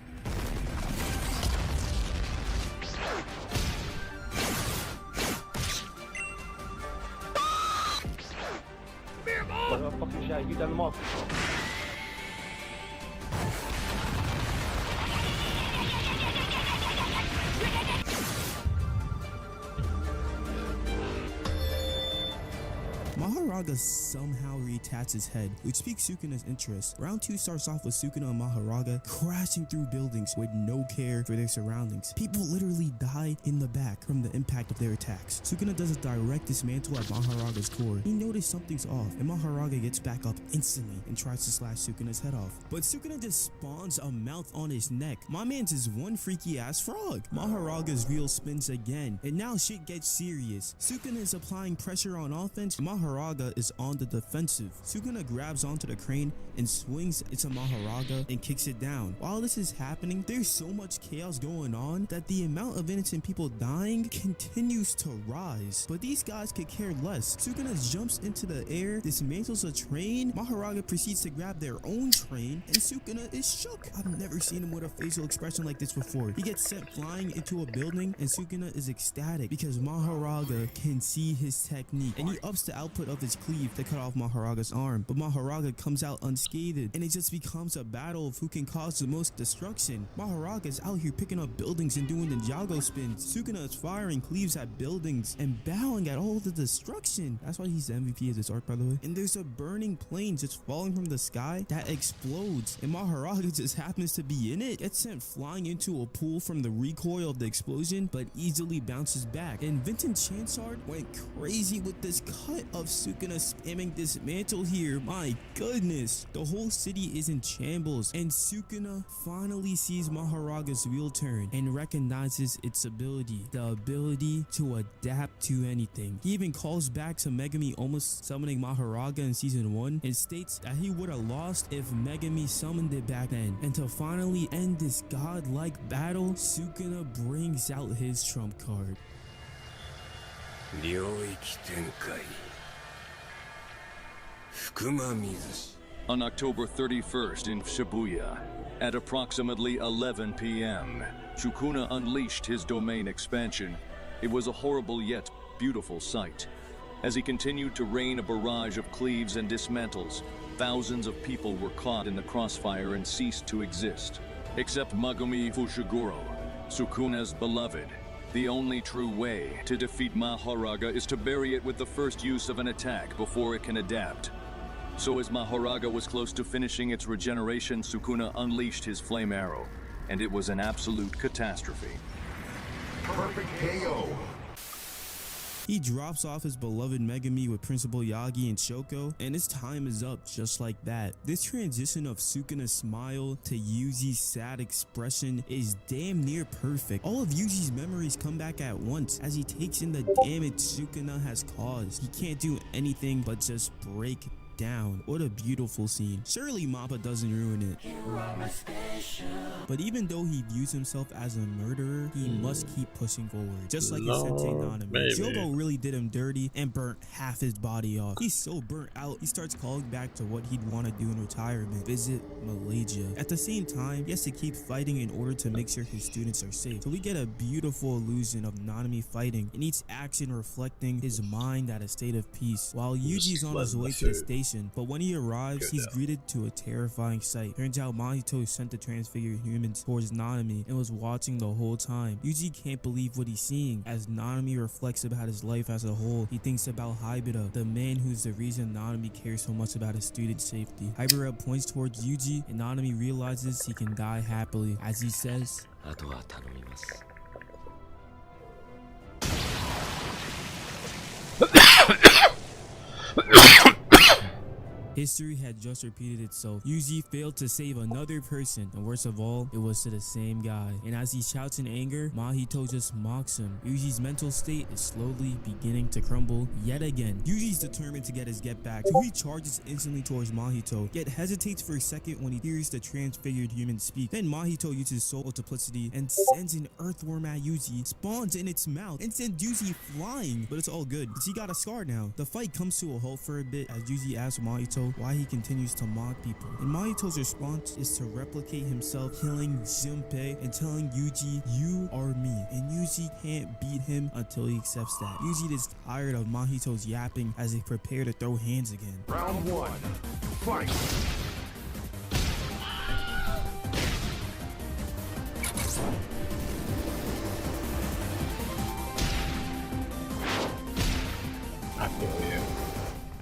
Fucking shot, you done them off. Maharaga somehow reattaches his head, which piques Sukuna's interest. Round 2 starts off with Sukuna and Maharaga crashing through buildings with no care for their surroundings. People literally die in the back from the impact of their attacks. Sukuna does a direct dismantle at Maharaga's core. He noticed something's off, and Maharaga gets back up instantly and tries to slash Sukuna's head off. But Sukuna just spawns a mouth on his neck. My man's is one freaky ass frog. Maharaga's wheel spins again, and now shit gets serious. Sukuna is applying pressure on offense. Maharaga is on the defensive. Sukuna grabs onto the crane and swings into Maharaga and kicks it down. While this is happening, there's so much chaos going on that the amount of innocent people dying continues to rise. But these guys could care less. Sukuna jumps into the air, dismantles a train. Maharaga proceeds to grab their own train, and Sukuna is shook. I've never seen him with a facial expression like this before. He gets sent flying into a building, and Sukuna is ecstatic because Maharaga can see his technique, and he ups the output of his cleave to cut off Maharaga's arm. But Maharaga comes out unscathed, and it just becomes a battle of who can cause the most destruction. Maharaga's out here picking up buildings and doing the Jago spins. Sukuna is firing cleaves at buildings and bowing at all the destruction. That's why he's the MVP of this arc, by the way. And there's a burning plane just falling from the sky that explodes, and Maharaga just happens to be in it. Gets sent flying into a pool from the recoil of the explosion, but easily bounces back. And Vincent Chansard went crazy with this cut of Sukuna spamming dismantle here. My goodness, the whole city is in shambles, and Sukuna finally sees Maharaga's wheel turn and recognizes its ability, the ability to adapt to anything. He even calls back to Megami almost summoning Maharaga in season 1 and states that he would have lost if Megami summoned it back then. And to finally end this godlike battle, Sukuna brings out his trump card. On October 31st in Shibuya, at approximately 11 p.m., Sukuna unleashed his domain expansion. It was a horrible yet beautiful sight. As he continued to rain a barrage of cleaves and dismantles, thousands of people were caught in the crossfire and ceased to exist. Except Megumi Fushiguro, Sukuna's beloved. The only true way to defeat Maharaga is to bury it with the first use of an attack before it can adapt. So as Maharaga was close to finishing its regeneration, Sukuna unleashed his flame arrow, and it was an absolute catastrophe. Perfect KO. He drops off his beloved Megami with Principal Yagi and Shoko, and his time is up just like that. This transition of Sukuna's smile to Yuzi's sad expression is damn near perfect. All of Yuzi's memories come back at once as he takes in the damage Sukuna has caused. He can't do anything but just break down. What a beautiful scene. Surely Mappa doesn't ruin it. But even though he views himself as a murderer, he must keep pushing forward. Just like his sensei Nanami. Shogo really did him dirty and burnt half his body off. He's so burnt out, he starts calling back to what he'd want to do in retirement. Visit Malaysia. At the same time, he has to keep fighting in order to make sure his students are safe. So we get a beautiful illusion of Nanami fighting, and each action reflecting his mind at a state of peace, while Yuji's on his way to the station. But when he arrives, he's greeted to a terrifying sight. Turns out Mahito sent the transfigured humans towards Nanami and was watching the whole time. Yuji can't believe what he's seeing. As Nanami reflects about his life as a whole, he thinks about Haibara, the man who's the reason Nanami cares so much about his student's safety. Haibara points towards Yuji, and Nanami realizes he can die happily, as he says, history had just repeated itself. Yuji failed to save another person, and worst of all, it was to the same guy. And as he shouts in anger, Mahito just mocks him. Yuji's mental state is slowly beginning to crumble yet again. Yuji's determined to get his get back, so he charges instantly towards Mahito, yet hesitates for a second when he hears the transfigured human speak. Then Mahito uses soul multiplicity and sends an earthworm at Yuji, spawns in its mouth, and sends Yuji flying. But it's all good, because he got a scar now. The fight comes to a halt for a bit as Yuji asks Mahito why he continues to mock people. And Mahito's response is to replicate himself, killing Junpei and telling Yuji, "You are me." And Yuji can't beat him until he accepts that. Yuji is tired of Mahito's yapping as they prepare to throw hands again. Round one, fight!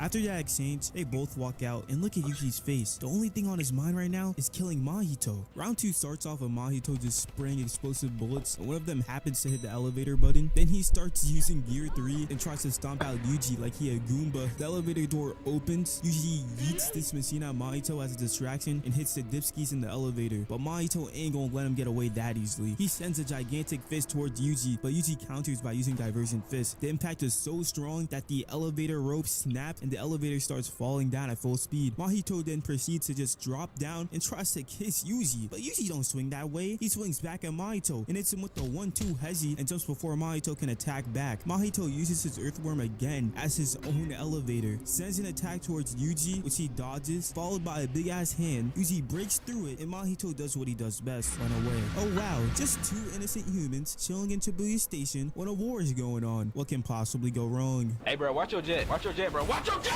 After that exchange, they both walk out and look at Yuji's face. The only thing on his mind right now is killing Mahito. Round 2 starts off with Mahito just spraying explosive bullets, and one of them happens to hit the elevator button. Then he starts using Gear 3 and tries to stomp out Yuji like he a Goomba. The elevator door opens. Yuji yeets this machine at Mahito as a distraction and hits the dipskis in the elevator. But Mahito ain't gonna let him get away that easily. He sends a gigantic fist towards Yuji, but Yuji counters by using Diversion Fist. The impact is so strong that the elevator rope snapped and the elevator starts falling down at full speed. Mahito then proceeds to just drop down and tries to kiss Yuji, but Yuji don't swing that way. He swings back at Mahito and hits him with the 1-2 hezi and jumps before Mahito can attack back. Mahito uses his earthworm again as his own elevator, sends an attack towards Yuji, which he dodges, followed by a big ass hand. Yuji breaks through it and Mahito does what he does best, run away. Oh wow, just 2 innocent humans chilling in Shibuya Station when a war is going on. What can possibly go wrong? Hey bro, watch your jet, bro, watch your jet!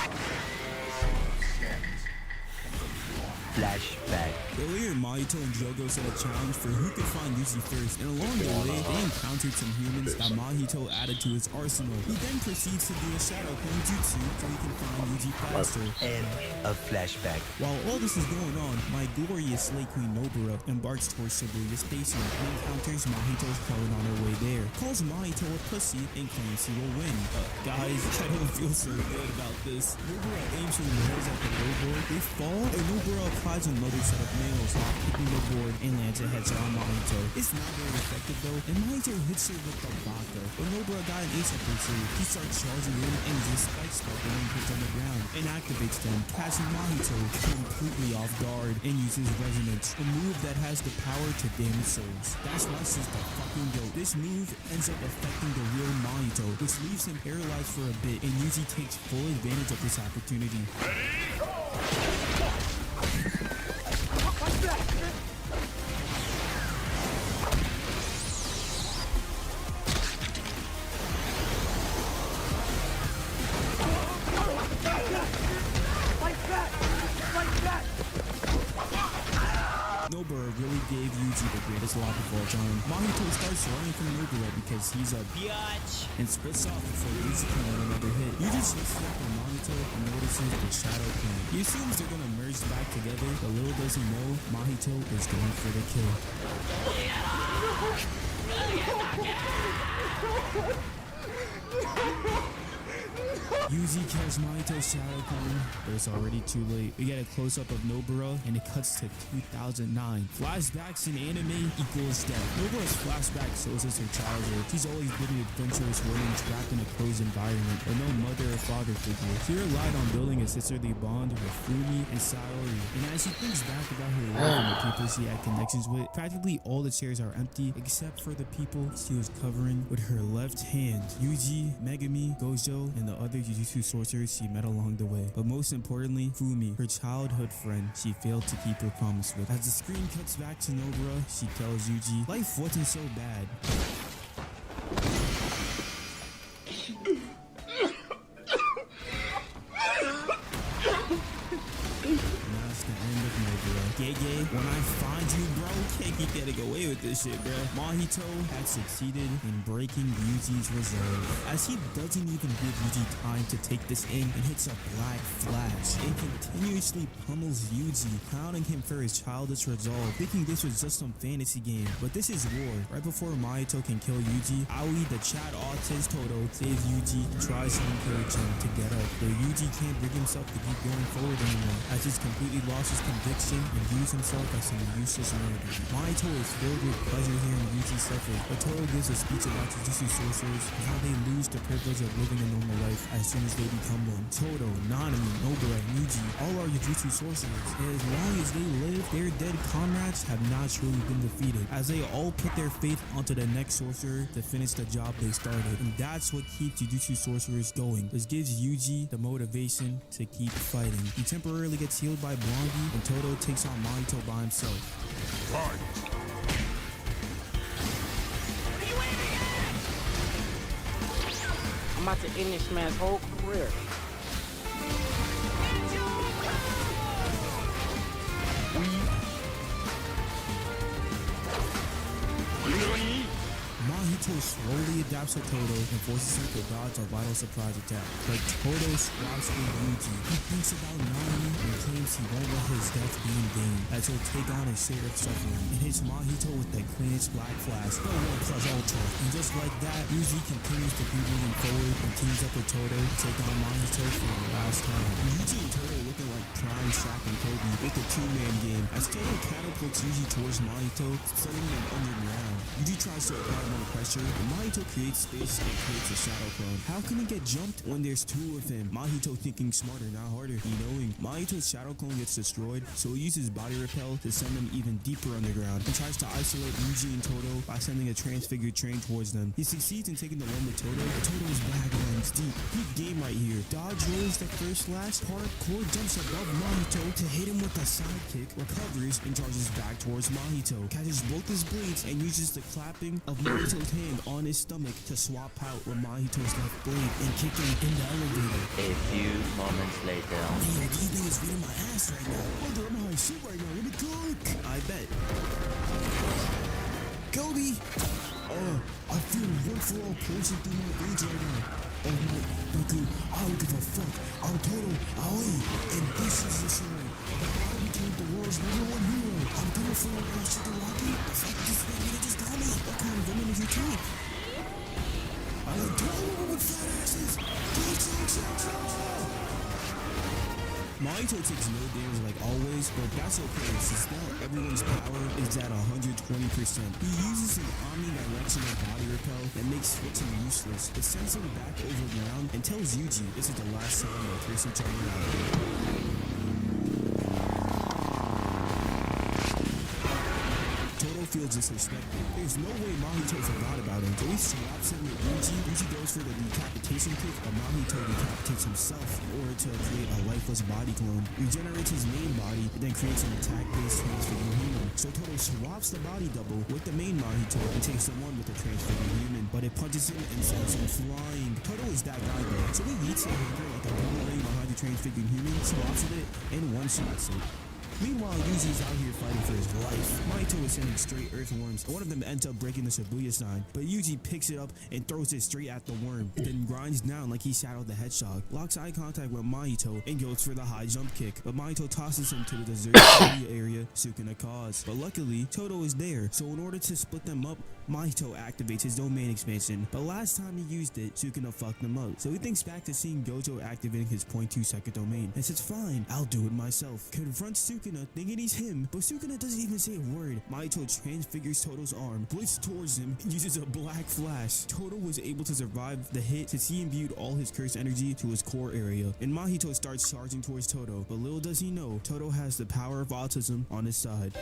Flashback. Earlier, Mahito and Jogo set a challenge for who could find Yuji first, and along the way, they encountered some humans that Mahito added to his arsenal. He then proceeds to do a shadow clone jutsu so he can find Yuji faster. End of flashback. While all this is going on, my glorious Slay Queen Nobara embarks towards Shibuya Station and encounters Mahito's clone on her way there. Calls Mahito a pussy and claims he will win. Guys, I don't feel so good about this. Nobara aims for the nails at the low board. They fall, and Nobara applies another set of nails, kicking the board and lands a headshot on Mahito. It's not very effective though, and Mahito hits her with the Baka. But Nobara got an ace up her sleeve. He starts charging in and just spikes the ground hits on the ground and activates them, catching Mahito completely off guard and uses Resonance, a move that has the power to damage souls. That's why she's the fucking goat. This move ends up affecting the real Mahito, which leaves him paralyzed for a bit, and Yuji takes full advantage of this opportunity. Nobara really gave Yuji the greatest lock of all time. Mahito starts running from Nobara because he's a biatch and splits off before Yuji can let another hit. Yuji sneaks up on Mahito and notices the shadow clan. He assumes they're gonna merge back together, but little does he know, Mahito is going for the kill. Yuji kills Mahito's shadow clone, but it's already too late. We get a close-up of Nobara, and it cuts to 2009. Flashbacks in anime equals death. Nobara's flashback shows us her childhood. She's always been an adventurous woman trapped in a closed environment with no mother or father figure. She relied on building a sisterly bond with Fumi and Saori. And as she thinks back about her life and the people she had connections with, practically all the chairs are empty except for the people she was covering with her left hand. Yuji, Megami, Gojo, and the other Jujutsu sorcerers she met along the way. But most importantly, Fumi, her childhood friend she failed to keep her promise with. As the screen cuts back to Nobara, she tells Yuji, life wasn't so bad. Gege, when I find you, bro, can't keep getting away with this shit, bro. Mahito had succeeded in breaking Yuji's reserve, as he doesn't even give Yuji time to take this in and hits a black flash and continuously pummels Yuji, clowning him for his childish resolve, thinking this was just some fantasy game. But this is war. Right before Mahito can kill Yuji, Aoi, the Chad autist Todo, saves Yuji and tries to encourage him to get up, but Yuji can't bring himself to keep going forward anymore, as he's completely lost his conviction and views himself as some useless murderer. Mahito is filled with pleasure hearing Yuji suffer, but Todo gives a speech about Jujutsu sorcerers and how they lose the privilege of living a normal life as soon as they become one. Todo, Nanami, Nobara, and Yuji all are Jujutsu sorcerers, and as long as they live, their dead comrades have not truly been defeated, as they all put their faith onto the next sorcerer to finish the job they started. And that's what keeps Jujutsu sorcerers going. This gives Yuji the motivation to keep fighting. He temporarily gets healed by Blondie, and Todo takes on Mahito by himself. I'm about to end this man's whole career. Mahito slowly adapts to Todo and forces him to dodge a vital surprise attack. But Todo squats through Yuji. He thinks about Nami and claims he won't let his death be in vain, as he'll take on his share of suffering, and hits Mahito with the cleanest black flash, no 1+ ultra. And just like that, Yuji continues to keep moving forward and teams up with Todo to take on Mahito for the last time. Yuji and Todo looking like prime Shaq and Kobe with the two-man game, as Todo catapults Yuji towards Mahito, sending him underground. Yuji tries to apply more pressure, and Mahito creates space and creates a shadow clone. How can he get jumped when there's two of him? Mahito thinking smarter, not harder. Knowing Mahito's shadow clone gets destroyed, so he uses body repel to send them even deeper underground, and tries to isolate Yuji and Todo by sending a transfigured train towards them. He succeeds in taking the one with Todo, but Todo's bag runs deep. Peak game right here. Dodge rolls the first slash, hardcore jumps above Mahito to hit him with a sidekick, recovers, and charges back towards Mahito, catches both his blades, and uses the clapping of Mahito's hand on his stomach to swap out with Mahito's left blade and kick him in the elevator. A few moments later. Man, these niggas beating my ass right now. Hold on, I'm high shit right now. Let me cook. I bet. Kobe! I feel one for all coursing through my veins right now. Oh my, but dude, I don't give a fuck. I'm Todo, Aoi, and this is the show. I became the world's #1 hero. I'm coming for a last shit to Rocky. The fact that this nigga just got me. What kind of woman is you too? I like women with fat asses. Mahito takes no damage like always, but that's okay since now everyone's power is at 120%. He uses an omnidirectional body repel that makes switching useless. It sends him back over ground and tells Yuji this is the last time they'll face each other out. Todo feels disrespected. There's no way Mahito forgot about him, so he swaps him with Yuji. Yuji goes for the decapitation kick, but Mahito decapitates himself in order to create a lifeless body clone. Regenerates his main body, and then creates an attack-based transfigured human. So Todo swaps the body double with the main Mahito and takes the one with the transfigured human, but it punches him and sends him flying. Todo is that guy though, so he eats a hanger like a boomerang behind the transfigured human, swaps with it, and one-shots it. Meanwhile, Yuji's out here fighting for his life. Mahito is sending straight earthworms, and one of them ends up breaking the Shibuya sign, but Yuji picks it up and throws it straight at the worm, and then grinds down like he shadowed the hedgehog, locks eye contact with Mahito, and goes for the high jump kick, but Mahito tosses him to the deserted Shibuya area Sukuna caused. But luckily, Todo is there, so in order to split them up, Mahito activates his domain expansion, but last time he used it, Sukuna fucked him up. So he thinks back to seeing Gojo activating his 0.2 second domain, and says fine, I'll do it myself. Confronts Sukuna, thinking he's him, but Sukuna doesn't even say a word. Mahito transfigures Todo's arm, blitzes towards him, and uses a black flash. Todo was able to survive the hit since he imbued all his curse energy to his core area, and Mahito starts charging towards Todo, but little does he know, Todo has the power of autism on his side.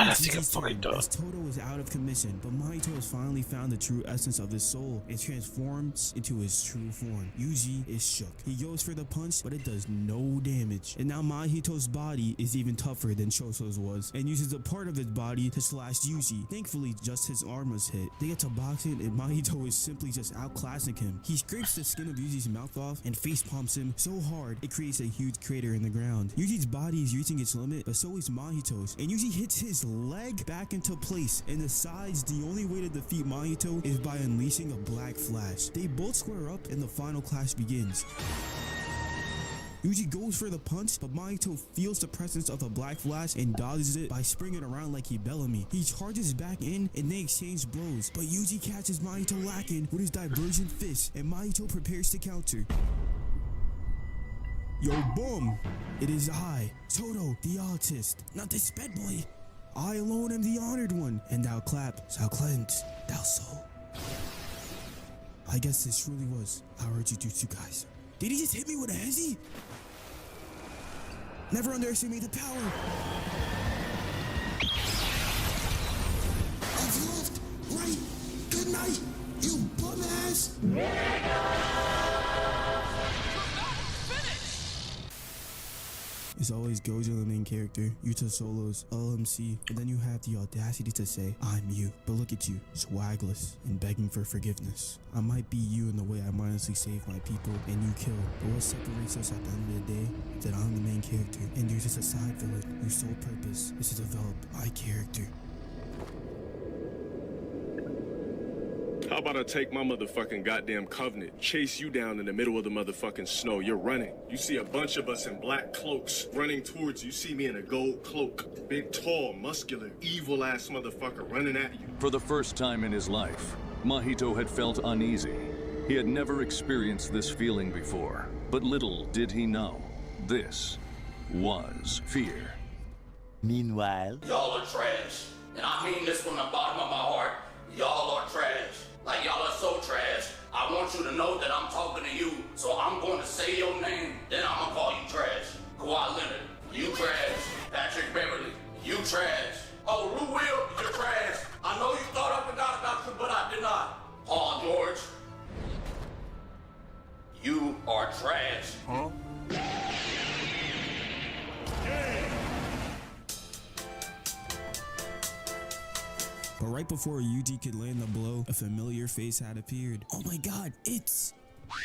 Let's take a fucking dog. As Todo is out of commission, but Mahito has finally found the true essence of his soul and transforms into his true form. Yuji is shook. He goes for the punch, but it does no damage. And now Mahito's body is even tougher than Choso's was, and uses a part of his body to slash Yuji. Thankfully, just his arm was hit. They get to boxing, and Mahito is simply just outclassing him. He scrapes the skin of Yuji's mouth off and face palms him so hard it creates a huge crater in the ground. Yuji's body is reaching its limit, but so is Mahito's, and Yuji hits his leg back into place, and decides the only way to defeat Mahito is by unleashing a black flash. They both square up and the final clash begins. Yuji goes for the punch, but Mahito feels the presence of a black flash and dodges it by springing around like he Bellamy. He charges back in and they exchange blows, but Yuji catches Mahito lacking with his divergent fist, and Mahito prepares to counter. Yo, boom! It is I, Todo, the artist, not this bad boy. I alone am the honored one, and thou clap, thou cleanse, thou soul. I guess this truly was our Jujutsu guys. Did he just hit me with a hezzy? Never underestimate the power. Left, left, right, good night, you bum ass. It's always Gojo the main character, Yuta Solo's LMC, and then you have the audacity to say, I'm you. But look at you, swagless and begging for forgiveness. I might be you in the way I mindlessly save my people and you kill, but what separates us at the end of the day is that I'm the main character, and there's just a side villain whose sole purpose is to develop my character. How about I take my motherfucking goddamn covenant, chase you down in the middle of the motherfucking snow? You're running. You see a bunch of us in black cloaks running towards you. See me in a gold cloak. Big, tall, muscular, evil-ass motherfucker running at you. For the first time in his life, Mahito had felt uneasy. He had never experienced this feeling before. But little did he know, this was fear. Meanwhile, y'all are trash. And I mean this from the bottom of my heart. Y'all are trash. Like, y'all are so trash. I want you to know that I'm talking to you, so I'm going to say your name, then I'm going to call you trash. Kawhi Leonard, you trash. Patrick Beverly, you trash. Oh, Rue Will, you're trash. I know you thought I forgot about you, but I did not. Paul George, you are trash. Huh? But right before Yuji could land the blow, a familiar face had appeared. Oh my god, it's... this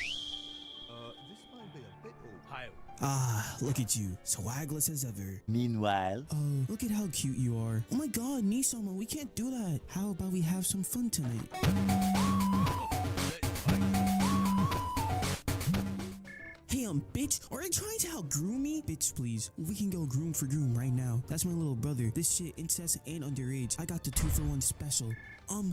might be a bit Ohio. Ah, look at you, swagless as ever. Meanwhile, oh, look at how cute you are. Oh my god, Nisama, we can't do that. How about we have some fun tonight? Hey, bitch, are you trying to out-groom me? Bitch, please. We can go groom for groom right now. That's my little brother. This shit, incest and underage. I got the 2-for-1 special.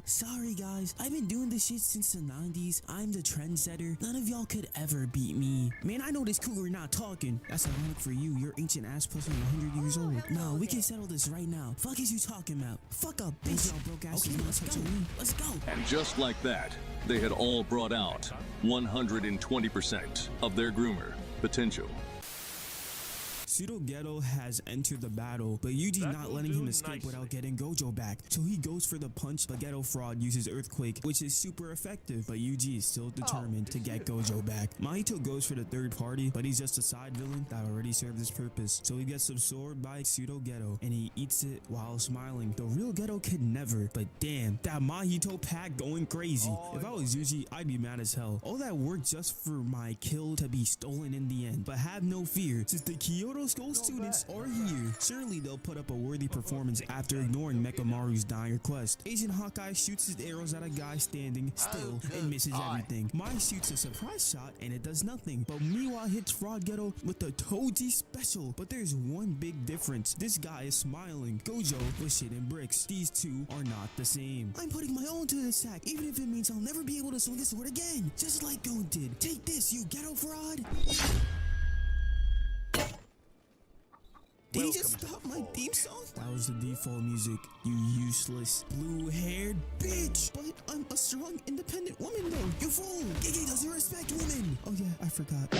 Sorry guys, I've been doing this shit since the 90s. I'm the trendsetter. None of y'all could ever beat me. Man, I know this cougar not talking. That's ironic for you. You're ancient ass pussy 100 years old. No, we can settle this right now. Fuck is you talking about? Fuck up, bitch. Y'all broke asses. Okay, let's go. Let's go. And just like that, they had all brought out 120% of their groomer potential. Pseudo Ghetto has entered the battle, but Yuji's not letting him escape without getting Gojo back. So he goes for the punch, but Ghetto Fraud uses Earthquake, which is super effective, but Yuji is still determined to get Gojo back. Mahito goes for the third party, but he's just a side villain that already served his purpose. So he gets absorbed by Pseudo Ghetto, and he eats it while smiling. The real Ghetto could never, but damn, that Mahito pack going crazy. If I was Yuji, I'd be mad as hell. All that work just for my kill to be stolen in the end. But have no fear, since the Kyoto School students are here, surely they'll put up a worthy performance after ignoring Mekamaru's dying request. Agent Hawkeye shoots his arrows at a guy standing still and misses everything. Mai shoots a surprise shot and it does nothing, but Miwa hits Fraud Ghetto with the Toji special. But there's one big difference. This guy is smiling. Gojo was shitting bricks. These two are not the same. I'm putting my own to this attack, even if it means I'll never be able to swing a sword again. Just like Gon did. Take this, you Ghetto Fraud! Did he just stop my theme song? That was the default music, you useless blue-haired bitch. But I'm a strong, independent woman though. You fool! Gege doesn't respect women. Oh yeah, I forgot.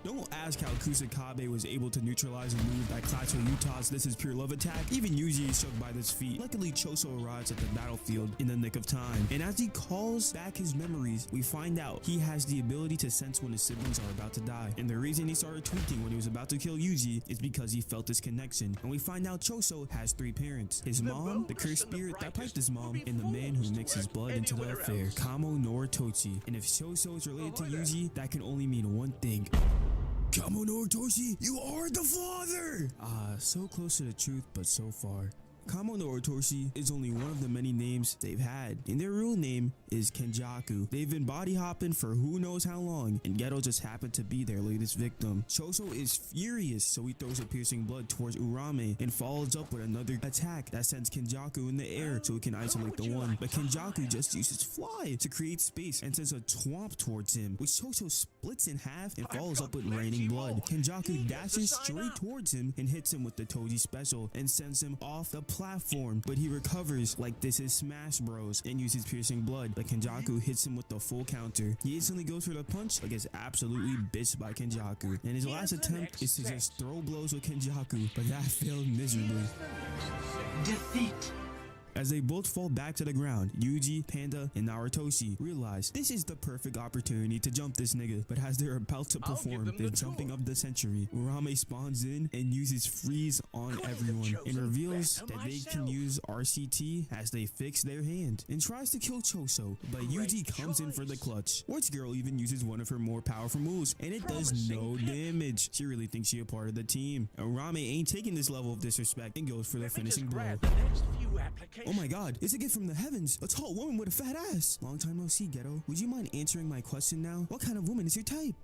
Don't ask how Kusakabe was able to neutralize a move that Classical Utah's This Is Pure Love attack. Even Yuji is shook by this feat. Luckily, Choso arrives at the battlefield in the nick of time. And as he calls back his memories, we find out he has the ability to sense when his siblings are about to die. And the reason he started tweaking when he was about to kill Yuji is because he felt this connection. And we find out Choso has three parents. His mom, the cursed spirit that piped his mom, and the man who mixes blood into the affair, Kamo Noritochi. And if Choso is related to Yuji, that can only mean one thing. Kamo Noritoshi, you are the father! So close to the truth, but so far. Kamo Noritoshi is only one of the many names they've had, and their real name is Kenjaku. They've been body hopping for who knows how long, and Ghetto just happened to be their latest victim. Choso is furious, so he throws a piercing blood towards Urame and follows up with another attack that sends Kenjaku in the air so he can isolate the one. But Kenjaku just uses fly to create space and sends a twomp towards him, which Choso splits in half and follows up with raining blood. Kenjaku dashes straight towards him and hits him with the Toji special and sends him off the platform, but he recovers like this is Smash Bros and uses piercing blood, but Kenjaku hits him with the full counter. He instantly goes for the punch but gets absolutely bitched by Kenjaku, and his last attempt is to just throw blows with Kenjaku, but that failed miserably. Defeat. As they both fall back to the ground, Yuji, Panda, and Narutoshi realize this is the perfect opportunity to jump this nigga, but as they're about to perform the jumping of the century, Urame spawns in and uses freeze on everyone and reveals that they can use RCT as they fix their hand and tries to kill Choso, but Yuji comes in for the clutch. What's Girl even uses one of her more powerful moves and it does no damage. She really thinks she's a part of the team. Urame ain't taking this level of disrespect and goes for the finishing blow. Oh my god, it's a gift from the heavens, a tall woman with a fat ass. Long time no see, Ghetto. Would you mind answering my question now? What kind of woman is your type?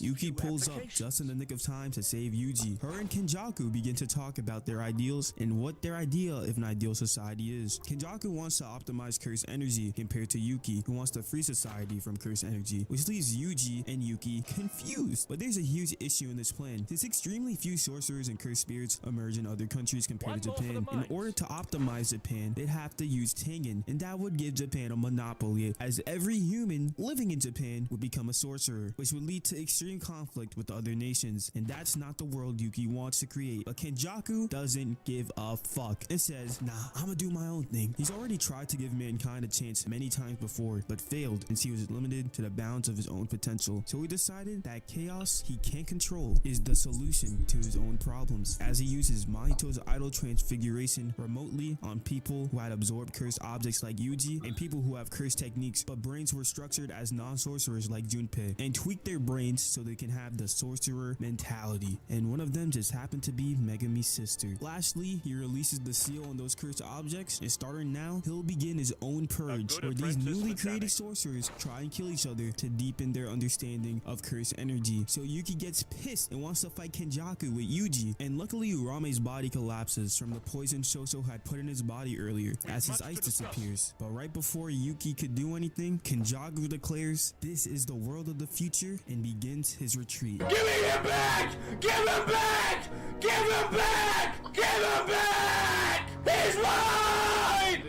Yuki pulls up just in the nick of time to save Yuji. Her and Kenjaku begin to talk about their ideals and what their ideal, if an ideal society is. Kenjaku wants to optimize curse energy compared to Yuki, who wants to free society from curse energy, which leaves Yuji and Yuki confused. But there's a huge issue in this plan, since extremely few sorcerers and cursed spirits emerge in other countries compared to Japan. In order to optimize Japan, they'd have to use Tengen, and that would give Japan a monopoly, as every human living in Japan would become a sorcerer, which would lead to extreme conflict with other nations, and that's not the world Yuki wants to create. But Kenjaku doesn't give a fuck and says, nah, I'ma do my own thing. He's already tried to give mankind a chance many times before, but failed since he was limited to the bounds of his own potential. So he decided that chaos he can't control is the solution to his own problems, as he uses Mahito's idol transfiguration remotely on people who had absorbed cursed objects like Yuji and people who have cursed techniques but brains were structured as non-sorcerers like Junpei, and tweak their brains so they can have the sorcerer mentality, and one of them just happened to be Megami's sister. Lastly, he releases the seal on those cursed objects, and starting now, he'll begin his own purge, where these newly created sorcerers try and kill each other to deepen their understanding of cursed energy. So Yuki gets pissed and wants to fight Kenjaku with Yuji, and luckily Urame's body collapses from the poison Choso had put in his body earlier as his ice disappears. But right before Yuki could do anything, Kenjaku declares this is the world of the future and begins his retreat. Give me him back! Give him back! Give him back! Give him back! He's mine!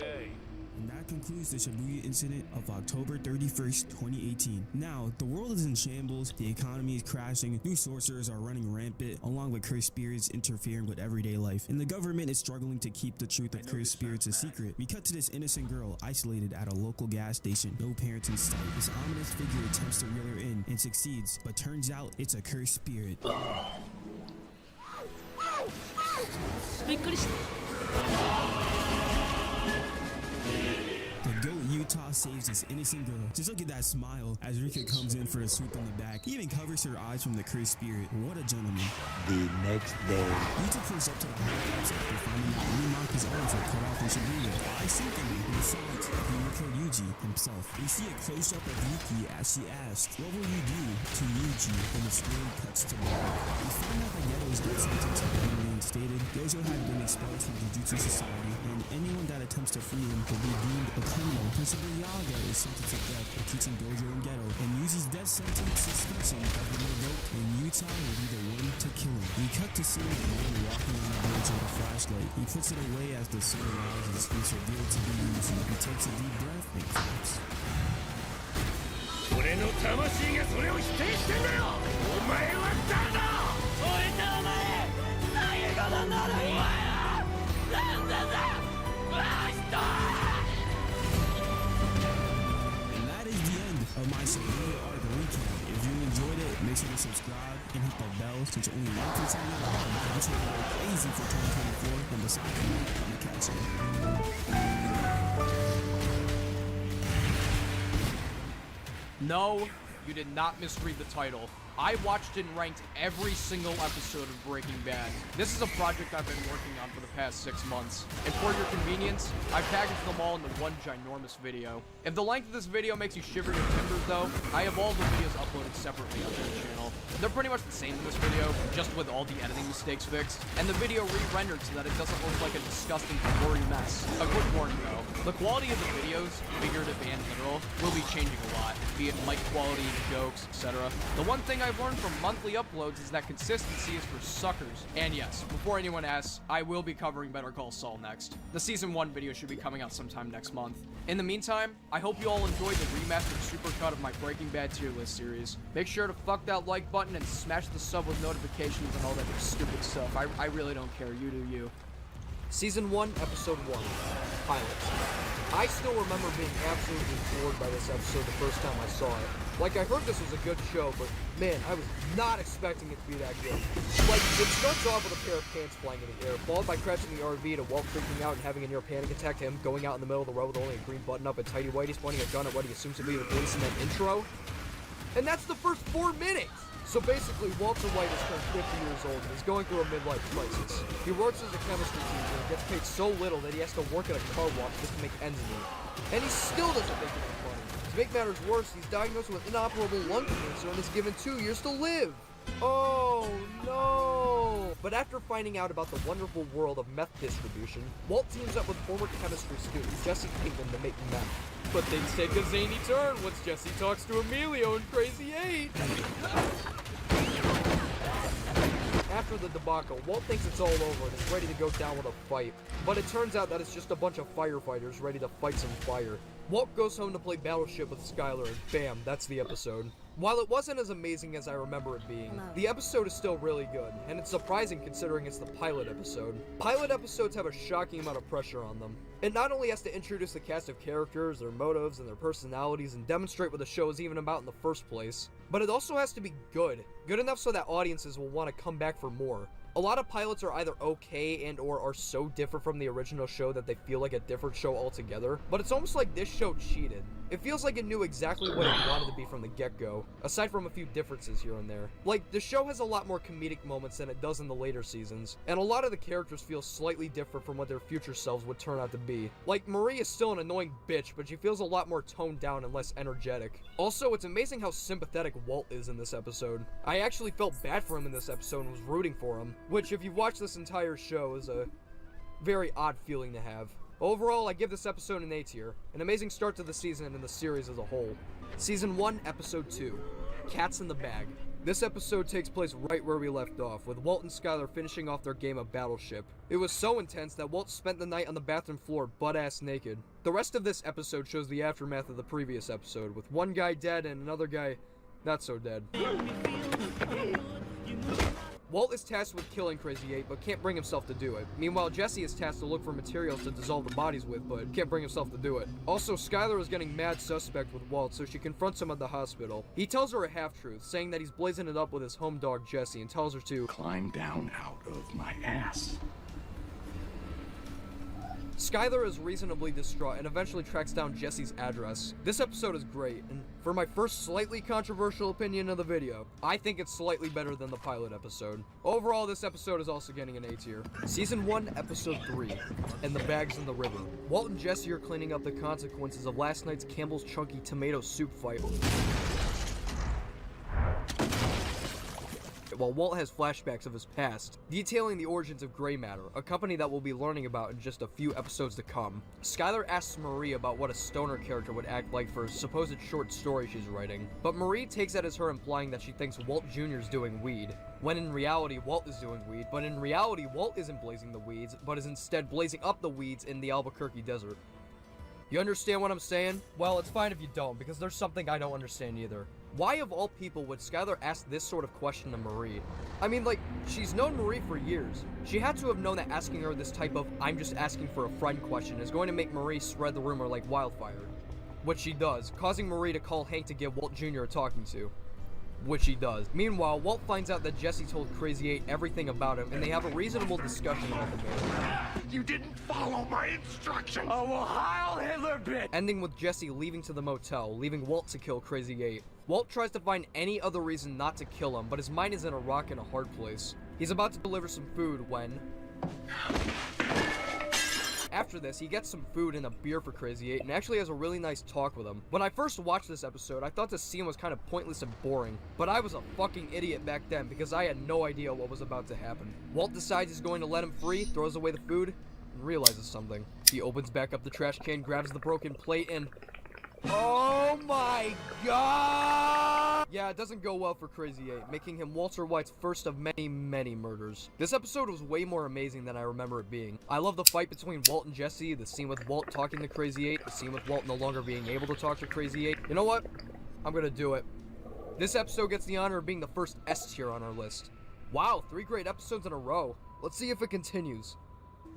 And that concludes the Shibuya incident of October 31st, 2018. Now, the world is in shambles, the economy is crashing, new sorcerers are running rampant, along with cursed spirits interfering with everyday life, and the government is struggling to keep the truth of cursed spirits a secret. We cut to this innocent girl isolated at a local gas station, no parents in sight. This ominous figure attempts to reel her in and succeeds, but turns out it's a cursed spirit. The GOAT Utah saves this innocent girl. Just look at that smile as Rika comes in for a swoop in the back. He even covers her eyes from the cursed spirit. What a gentleman. The next day. Yuta pulls up to the hideouts after finding out Unimaki's arms were cut off in Shibuya. I secretly decides he will kill Yuji himself. We see a close-up of Yuki as she asks, "What will you do to Yuji?" when the screen cuts to black. We find out that Yeto's death sentence had been reinstated. Gojo had been expelled from Jujutsu Society, and anyone that attempts to free him will be deemed a criminal. Principal Yaga is sentenced to death for teaching Gojo and Geto, and Yuji's death sentence suspension has been revoked, and Utah will be the one to kill him. We cut to see a man walking on the bridge with a flashlight. He puts it away as the sun rises. It's revealed to be Yuji. He takes a deep breath and claps. 俺の魂がそれを否定してんだよ。お前は誰だ。俺とお前何がことになる。お前はなんだぞ。バスター。 And that is the end of my Shibuya arc recap. If you enjoyed it, make sure to subscribe and hit that bell since you're only 1% of your life. I'm trying to go crazy for 2024, and besides that, I'm gonna catch you. No, you did not misread the title. I watched and ranked every single episode of Breaking Bad. This is a project I've been working on for the past 6 months. And for your convenience, I've packaged them all into one ginormous video. If the length of this video makes you shiver your timbers though, I have all the videos uploaded separately on this channel. They're pretty much the same in this video, just with all the editing mistakes fixed, and the video re-rendered so that it doesn't look like a disgusting, gory mess. A quick warning though, the quality of the videos, figurative and literal, will be changing a lot, be it mic quality, jokes, etc. The one thing I've learned from monthly uploads is that consistency is for suckers. And yes, before anyone asks, I will be covering Better Call Saul next. The Season 1 video should be coming out sometime next month. In the meantime, I hope you all enjoyed the remastered supercut of my Breaking Bad tier list series. Make sure to fuck that like button and smash the sub with notifications and all that stupid stuff. I really don't care. You do you. Season 1, Episode 1. Pilot. I still remember being absolutely floored by this episode the first time I saw it. Like, I heard this was a good show, but man, I was not expecting it to be that good. Like, it starts off with a pair of pants flying in the air, followed by crashing the RV to Walt freaking out and having a near panic attack to him going out in the middle of the road with only a green button up and Tidy Whitey's pointing a gun at what he assumes to be the police in that intro. And that's the first 4 minutes! So basically, Walter White has turned 50 years old and is going through a midlife crisis. He works as a chemistry teacher and gets paid so little that he has to work at a car wash just to make ends meet. And he still doesn't make enough money. To make matters worse, he's diagnosed with inoperable lung cancer and is given 2 years to live. Oh no! But after finding out about the wonderful world of meth distribution, Walt teams up with former chemistry student Jesse Pinkman to make meth. But things take a zany turn once Jesse talks to Emilio in Crazy 8. After the debacle, Walt thinks it's all over and is ready to go down with a fight. But it turns out that it's just a bunch of firefighters ready to fight some fire. Walt goes home to play Battleship with Skylar and bam, that's the episode. While it wasn't as amazing as I remember it being, the episode is still really good, and it's surprising considering it's the pilot episode. Pilot episodes have a shocking amount of pressure on them. It not only has to introduce the cast of characters, their motives, and their personalities, and demonstrate what the show is even about in the first place, but it also has to be good. Good enough so that audiences will want to come back for more. A lot of pilots are either okay and or are so different from the original show that they feel like a different show altogether, but it's almost like this show cheated. It feels like it knew exactly what it wanted to be from the get-go, aside from a few differences here and there. Like, the show has a lot more comedic moments than it does in the later seasons, and a lot of the characters feel slightly different from what their future selves would turn out to be. Like, Marie is still an annoying bitch, but she feels a lot more toned down and less energetic. Also, it's amazing how sympathetic Walt is in this episode. I actually felt bad for him in this episode and was rooting for him, which, if you've watched this entire show, is a very odd feeling to have. Overall, I give this episode an A tier. An amazing start to the season and the series as a whole. Season 1, Episode 2. Cats in the Bag. This episode takes place right where we left off, with Walt and Skylar finishing off their game of Battleship. It was so intense that Walt spent the night on the bathroom floor butt-ass naked. The rest of this episode shows the aftermath of the previous episode, with one guy dead and another guy not so dead. Walt is tasked with killing Crazy 8, but can't bring himself to do it. Meanwhile, Jesse is tasked to look for materials to dissolve the bodies with, but can't bring himself to do it. Also, Skylar is getting mad suspect with Walt, so she confronts him at the hospital. He tells her a half-truth, saying that he's blazing it up with his home dog Jesse, and tells her to climb down out of my ass. Skylar is reasonably distraught and eventually tracks down Jesse's address. This episode is great, and for my first slightly controversial opinion of the video, I think it's slightly better than the pilot episode. Overall, this episode is also getting an A tier. Season 1, Episode 3, and the bags in the river. Walt and Jesse are cleaning up the consequences of last night's Campbell's Chunky Tomato Soup fight, while Walt has flashbacks of his past, detailing the origins of Grey Matter, a company that we'll be learning about in just a few episodes to come. Skylar asks Marie about what a stoner character would act like for a supposed short story she's writing, but Marie takes that as her implying that she thinks Walt Jr. is doing weed, when in reality Walt is doing weed, but in reality Walt isn't blazing the weeds, but is instead blazing up the weeds in the Albuquerque desert. You understand what I'm saying? Well, it's fine if you don't, because there's something I don't understand either. Why of all people would Skylar ask this sort of question to Marie? I mean, like, she's known Marie for years. She had to have known that asking her this type of "I'm just asking for a friend" question is going to make Marie spread the rumor like wildfire. Which she does, causing Marie to call Hank to give Walt Jr. a talking to. Which he does. Meanwhile, Walt finds out that Jesse told Crazy 8 everything about him, and they have a reasonable discussion about the matter. You didn't follow my instructions! Oh, well, Heil Hitler, bitch! Ending with Jesse leaving to the motel, leaving Walt to kill Crazy 8. Walt tries to find any other reason not to kill him, but his mind is in a rock and a hard place. He's about to deliver some food when... After this, he gets some food and a beer for Crazy 8 and actually has a really nice talk with him. When I first watched this episode, I thought this scene was kind of pointless and boring, but I was a fucking idiot back then because I had no idea what was about to happen. Walt decides he's going to let him free, throws away the food, and realizes something. He opens back up the trash can, grabs the broken plate, and... Oh my god! Yeah, it doesn't go well for Crazy 8, making him Walter White's first of many, many murders. This episode was way more amazing than I remember it being. I love the fight between Walt and Jesse, the scene with Walt talking to Crazy 8, the scene with Walt no longer being able to talk to Crazy 8. You know what? I'm gonna do it. This episode gets the honor of being the first S tier on our list. Wow, 3 great episodes in a row. Let's see if it continues.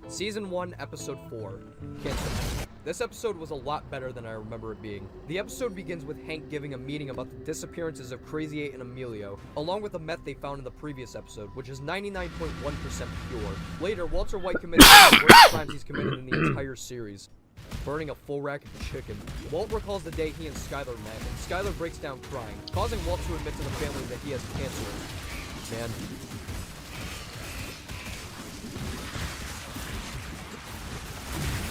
Season 1, Episode 4, Cancer. This episode was a lot better than I remember it being. The episode begins with Hank giving a meeting about the disappearances of Crazy 8 and Emilio, along with the meth they found in the previous episode, which is 99.1% pure. Later, Walter White commits one of the worst crimes he's committed in the entire series, burning a full rack of chicken. Walt recalls the day he and Skylar met, and Skylar breaks down crying, causing Walt to admit to the family that he has cancer. Man.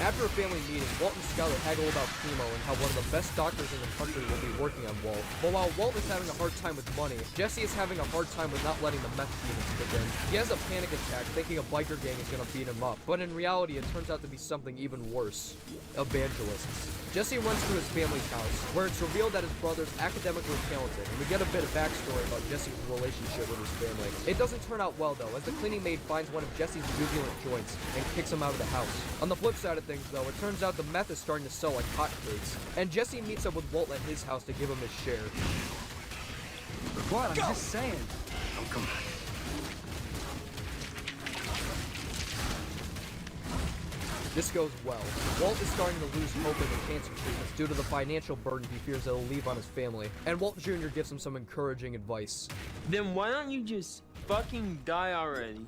After a family meeting, Walt and Skylar haggle about chemo and how one of the best doctors in the country will be working on Walt. But while Walt is having a hard time with money, Jesse is having a hard time with not letting the meth demons kick in. He has a panic attack thinking a biker gang is gonna beat him up, but in reality it turns out to be something even worse. Evangelists. Jesse runs to his family's house, where it's revealed that his brother's academically talented, and we get a bit of backstory about Jesse's relationship with his family. It doesn't turn out well though, as the cleaning maid finds one of Jesse's uvulent joints and kicks him out of the house. On the flip side of things though, it turns out the meth is starting to sell like hotcakes, and Jesse meets up with Walt at his house to give him his share. What? I'm just saying. Oh, come on. This goes well. Walt is starting to lose hope in the cancer treatments due to the financial burden he fears it'll leave on his family, and Walt Jr. gives him some encouraging advice. Then why don't you just fucking die already?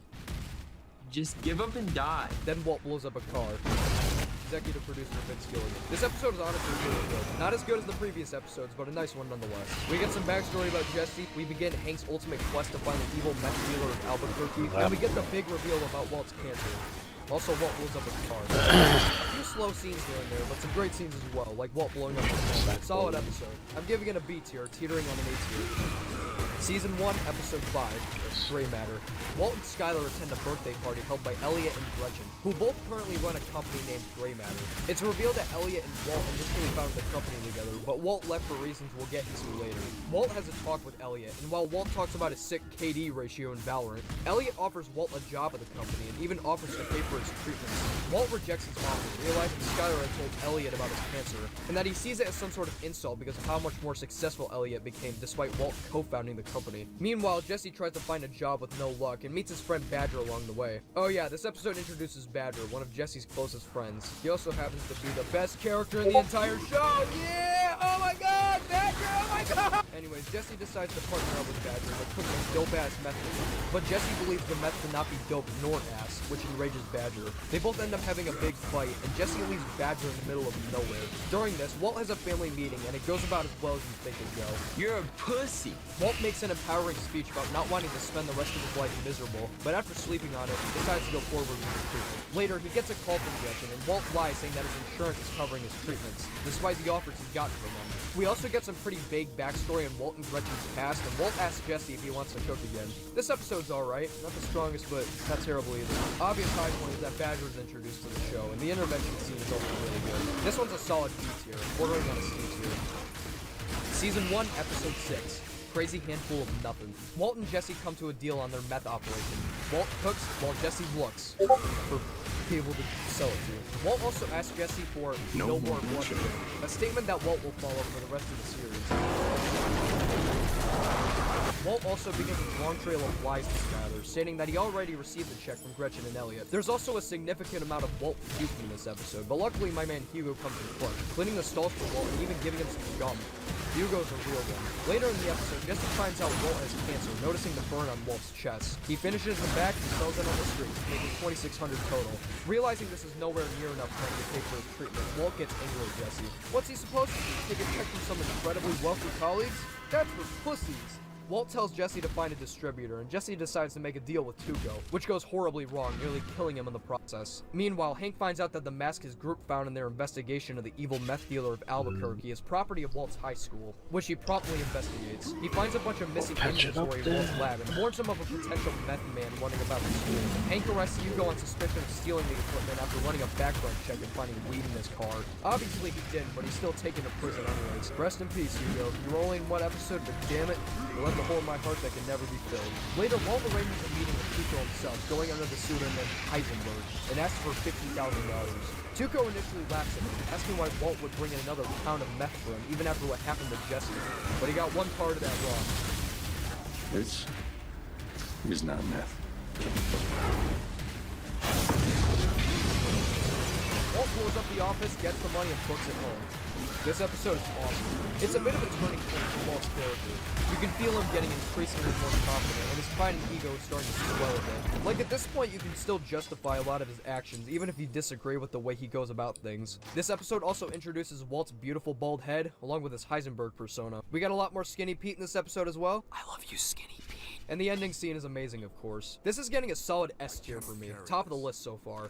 Just give up and die. Then Walt blows up a car. Executive producer Vince Gilligan. This episode is honestly really good. Not as good as the previous episodes, but a nice one nonetheless. We get some backstory about Jesse, we begin Hank's ultimate quest to find the evil meth dealer of Albuquerque, and we get the big reveal about Walt's cancer. Also, Walt blows up his car. A few slow scenes here and there, but some great scenes as well, like Walt blowing up his car. Solid episode. I'm giving it a B tier, teetering on an A tier. Season 1, Episode 5, Gray Matter. Walt and Skylar attend a birthday party held by Elliot and Gretchen, who both currently run a company named Gray Matter. It's revealed that Elliot and Walt initially founded the company together, but Walt left for reasons we'll get into later. Walt has a talk with Elliot, and while Walt talks about his sick KD ratio in Valorant, Elliot offers Walt a job at the company and even offers to pay for his treatments. Walt rejects his offer, realizing Skylar had told Elliot about his cancer, and that he sees it as some sort of insult because of how much more successful Elliot became despite Walt co-founding the company. Meanwhile, Jesse tries to find a job with no luck and meets his friend Badger along the way. Oh yeah, this episode introduces Badger, one of Jesse's closest friends. He also happens to be the best character in the entire show. Yeah! Oh my god! Badger! Oh my god! Anyways, Jesse decides to partner up with Badger to cook some dope-ass meth with him. But Jesse believes the meth cannot be dope nor ass, which enrages Badger. They both end up having a big fight, and Jesse leaves Badger in the middle of nowhere. During this, Walt has a family meeting, and it goes about as well as you think it go. You're a pussy. Walt makes an empowering speech about not wanting to spend the rest of his life miserable, but after sleeping on it, he decides to go forward with his treatment. Later, he gets a call from Gretchen, and Walt lies saying that his insurance is covering his treatments, despite the offers he's gotten from them. We also get some pretty vague backstory on Walt and Gretchen's past, and Walt asks Jesse if he wants to cook again. This episode's alright, not the strongest, but not terrible either. Obvious high point is that Badger is introduced to the show, and the intervention scene is also really good. This one's a solid B tier, bordering on a C tier. Season 1, Episode 6. Crazy handful of nothing. Walt and Jesse come to a deal on their meth operation. Walt cooks while Jesse looks for people to sell it to. Walt also asks Jesse for no more bloodshed, a statement that Walt will follow for the rest of the series. Walt also begins a long trail of lies to Skylar, stating that he already received a check from Gretchen and Elliot. There's also a significant amount of Walt puking in this episode, but luckily my man Hugo comes in clutch, cleaning the stalls for Walt and even giving him some gum. Hugo's a real one. Later in the episode, Jesse finds out Walt has cancer, noticing the burn on Walt's chest. He finishes the back and sells it on the street, making $2,600 total. Realizing this is nowhere near enough money to pay for his treatment, Walt gets angry at Jesse. What's he supposed to do? Take a check from some incredibly wealthy colleagues? That's for pussies. Walt tells Jesse to find a distributor, and Jesse decides to make a deal with Tuco, which goes horribly wrong, nearly killing him in the process. Meanwhile, Hank finds out that the mask his group found in their investigation of the evil meth dealer of Albuquerque is property of Walt's high school, which he promptly investigates. He finds a bunch of missing inventory in Walt's lab and warns him of a potential meth man running about the school. Hank arrests Hugo on suspicion of stealing the equipment after running a background check and finding weed in his car. Obviously he didn't, but he's still taken to prison anyways. Rest in peace, Hugo. You're only in one episode, but damn it, you left a hole in my heart that can never be filled. Later, Walt arranges a meeting with Tuco himself, going under the pseudonym Heisenberg, and asks for $50,000. Tuco initially laughs at him, asking why Walt would bring in another pound of meth for him, even after what happened to Jesse. But he got one part of that wrong. This is not meth. Walt blows up the office, gets the money, and books it home. This episode is awesome. It's a bit of a turning point for Walt's character. You can feel him getting increasingly more confident, and his pride and ego is starting to swell a bit. Like, at this point, you can still justify a lot of his actions, even if you disagree with the way he goes about things. This episode also introduces Walt's beautiful bald head, along with his Heisenberg persona. We got a lot more Skinny Pete in this episode as well. I love you, Skinny Pete. And the ending scene is amazing, of course. This is getting a solid S tier for me. Top of the list so far.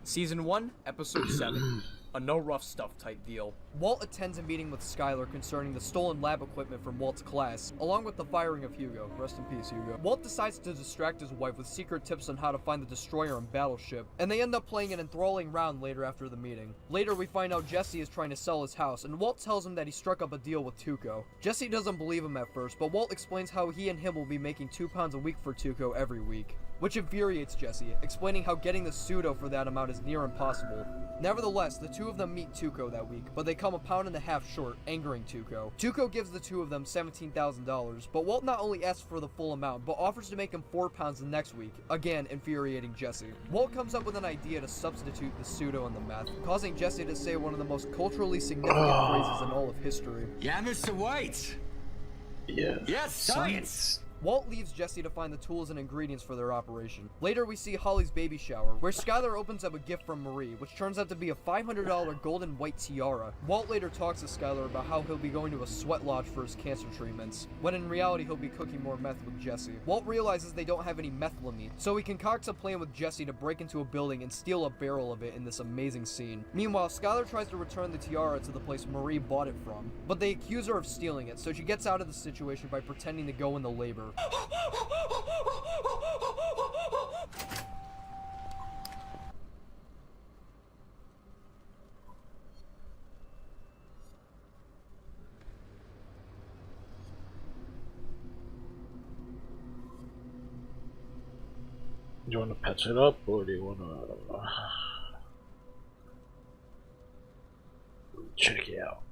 Season 1, Episode 7. A no rough stuff type deal. Walt attends a meeting with Skylar concerning the stolen lab equipment from Walt's class, along with the firing of Hugo. Rest in peace, Hugo. Walt decides to distract his wife with secret tips on how to find the destroyer and battleship, and they end up playing an enthralling round later after the meeting. Later, we find out Jesse is trying to sell his house, and Walt tells him that he struck up a deal with Tuco. Jesse doesn't believe him at first, but Walt explains how he and him will be making £2 a week for Tuco every week, which infuriates Jesse, explaining how getting the pseudo for that amount is near impossible. Nevertheless, the two of them meet Tuco that week, but they come £1.50 short, angering Tuco. Tuco gives the two of them $17,000, but Walt not only asks for the full amount, but offers to make him £4 the next week, again infuriating Jesse. Walt comes up with an idea to substitute the pseudo in the meth, causing Jesse to say one of the most culturally significant phrases in all of history. Yeah, Mr. White! Yeah. Yes, science! Walt leaves Jesse to find the tools and ingredients for their operation. Later, we see Holly's baby shower, where Skylar opens up a gift from Marie, which turns out to be a $500 golden white tiara. Walt later talks to Skylar about how he'll be going to a sweat lodge for his cancer treatments, when in reality he'll be cooking more meth with Jesse. Walt realizes they don't have any methylamine, so he concocts a plan with Jesse to break into a building and steal a barrel of it in this amazing scene. Meanwhile, Skylar tries to return the tiara to the place Marie bought it from, but they accuse her of stealing it, so she gets out of the situation by pretending to go into labor. Do you want to patch it up, or do you want to check it out?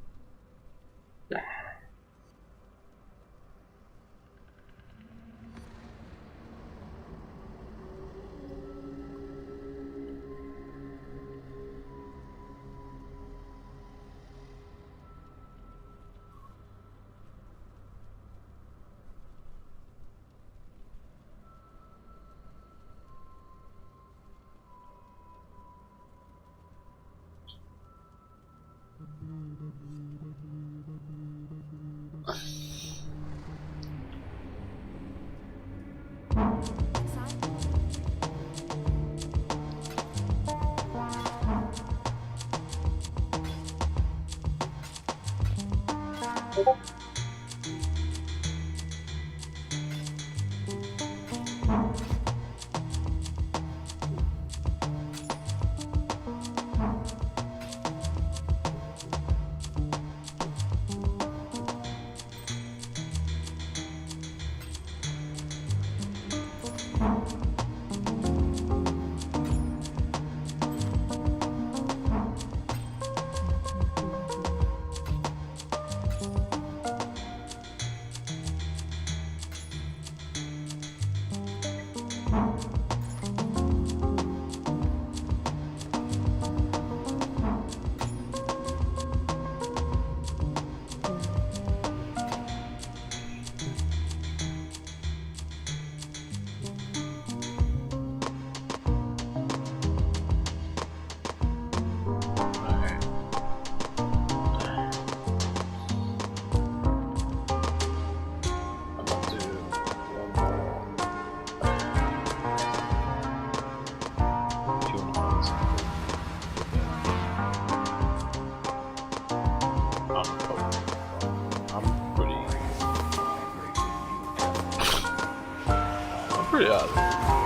Pretty odd.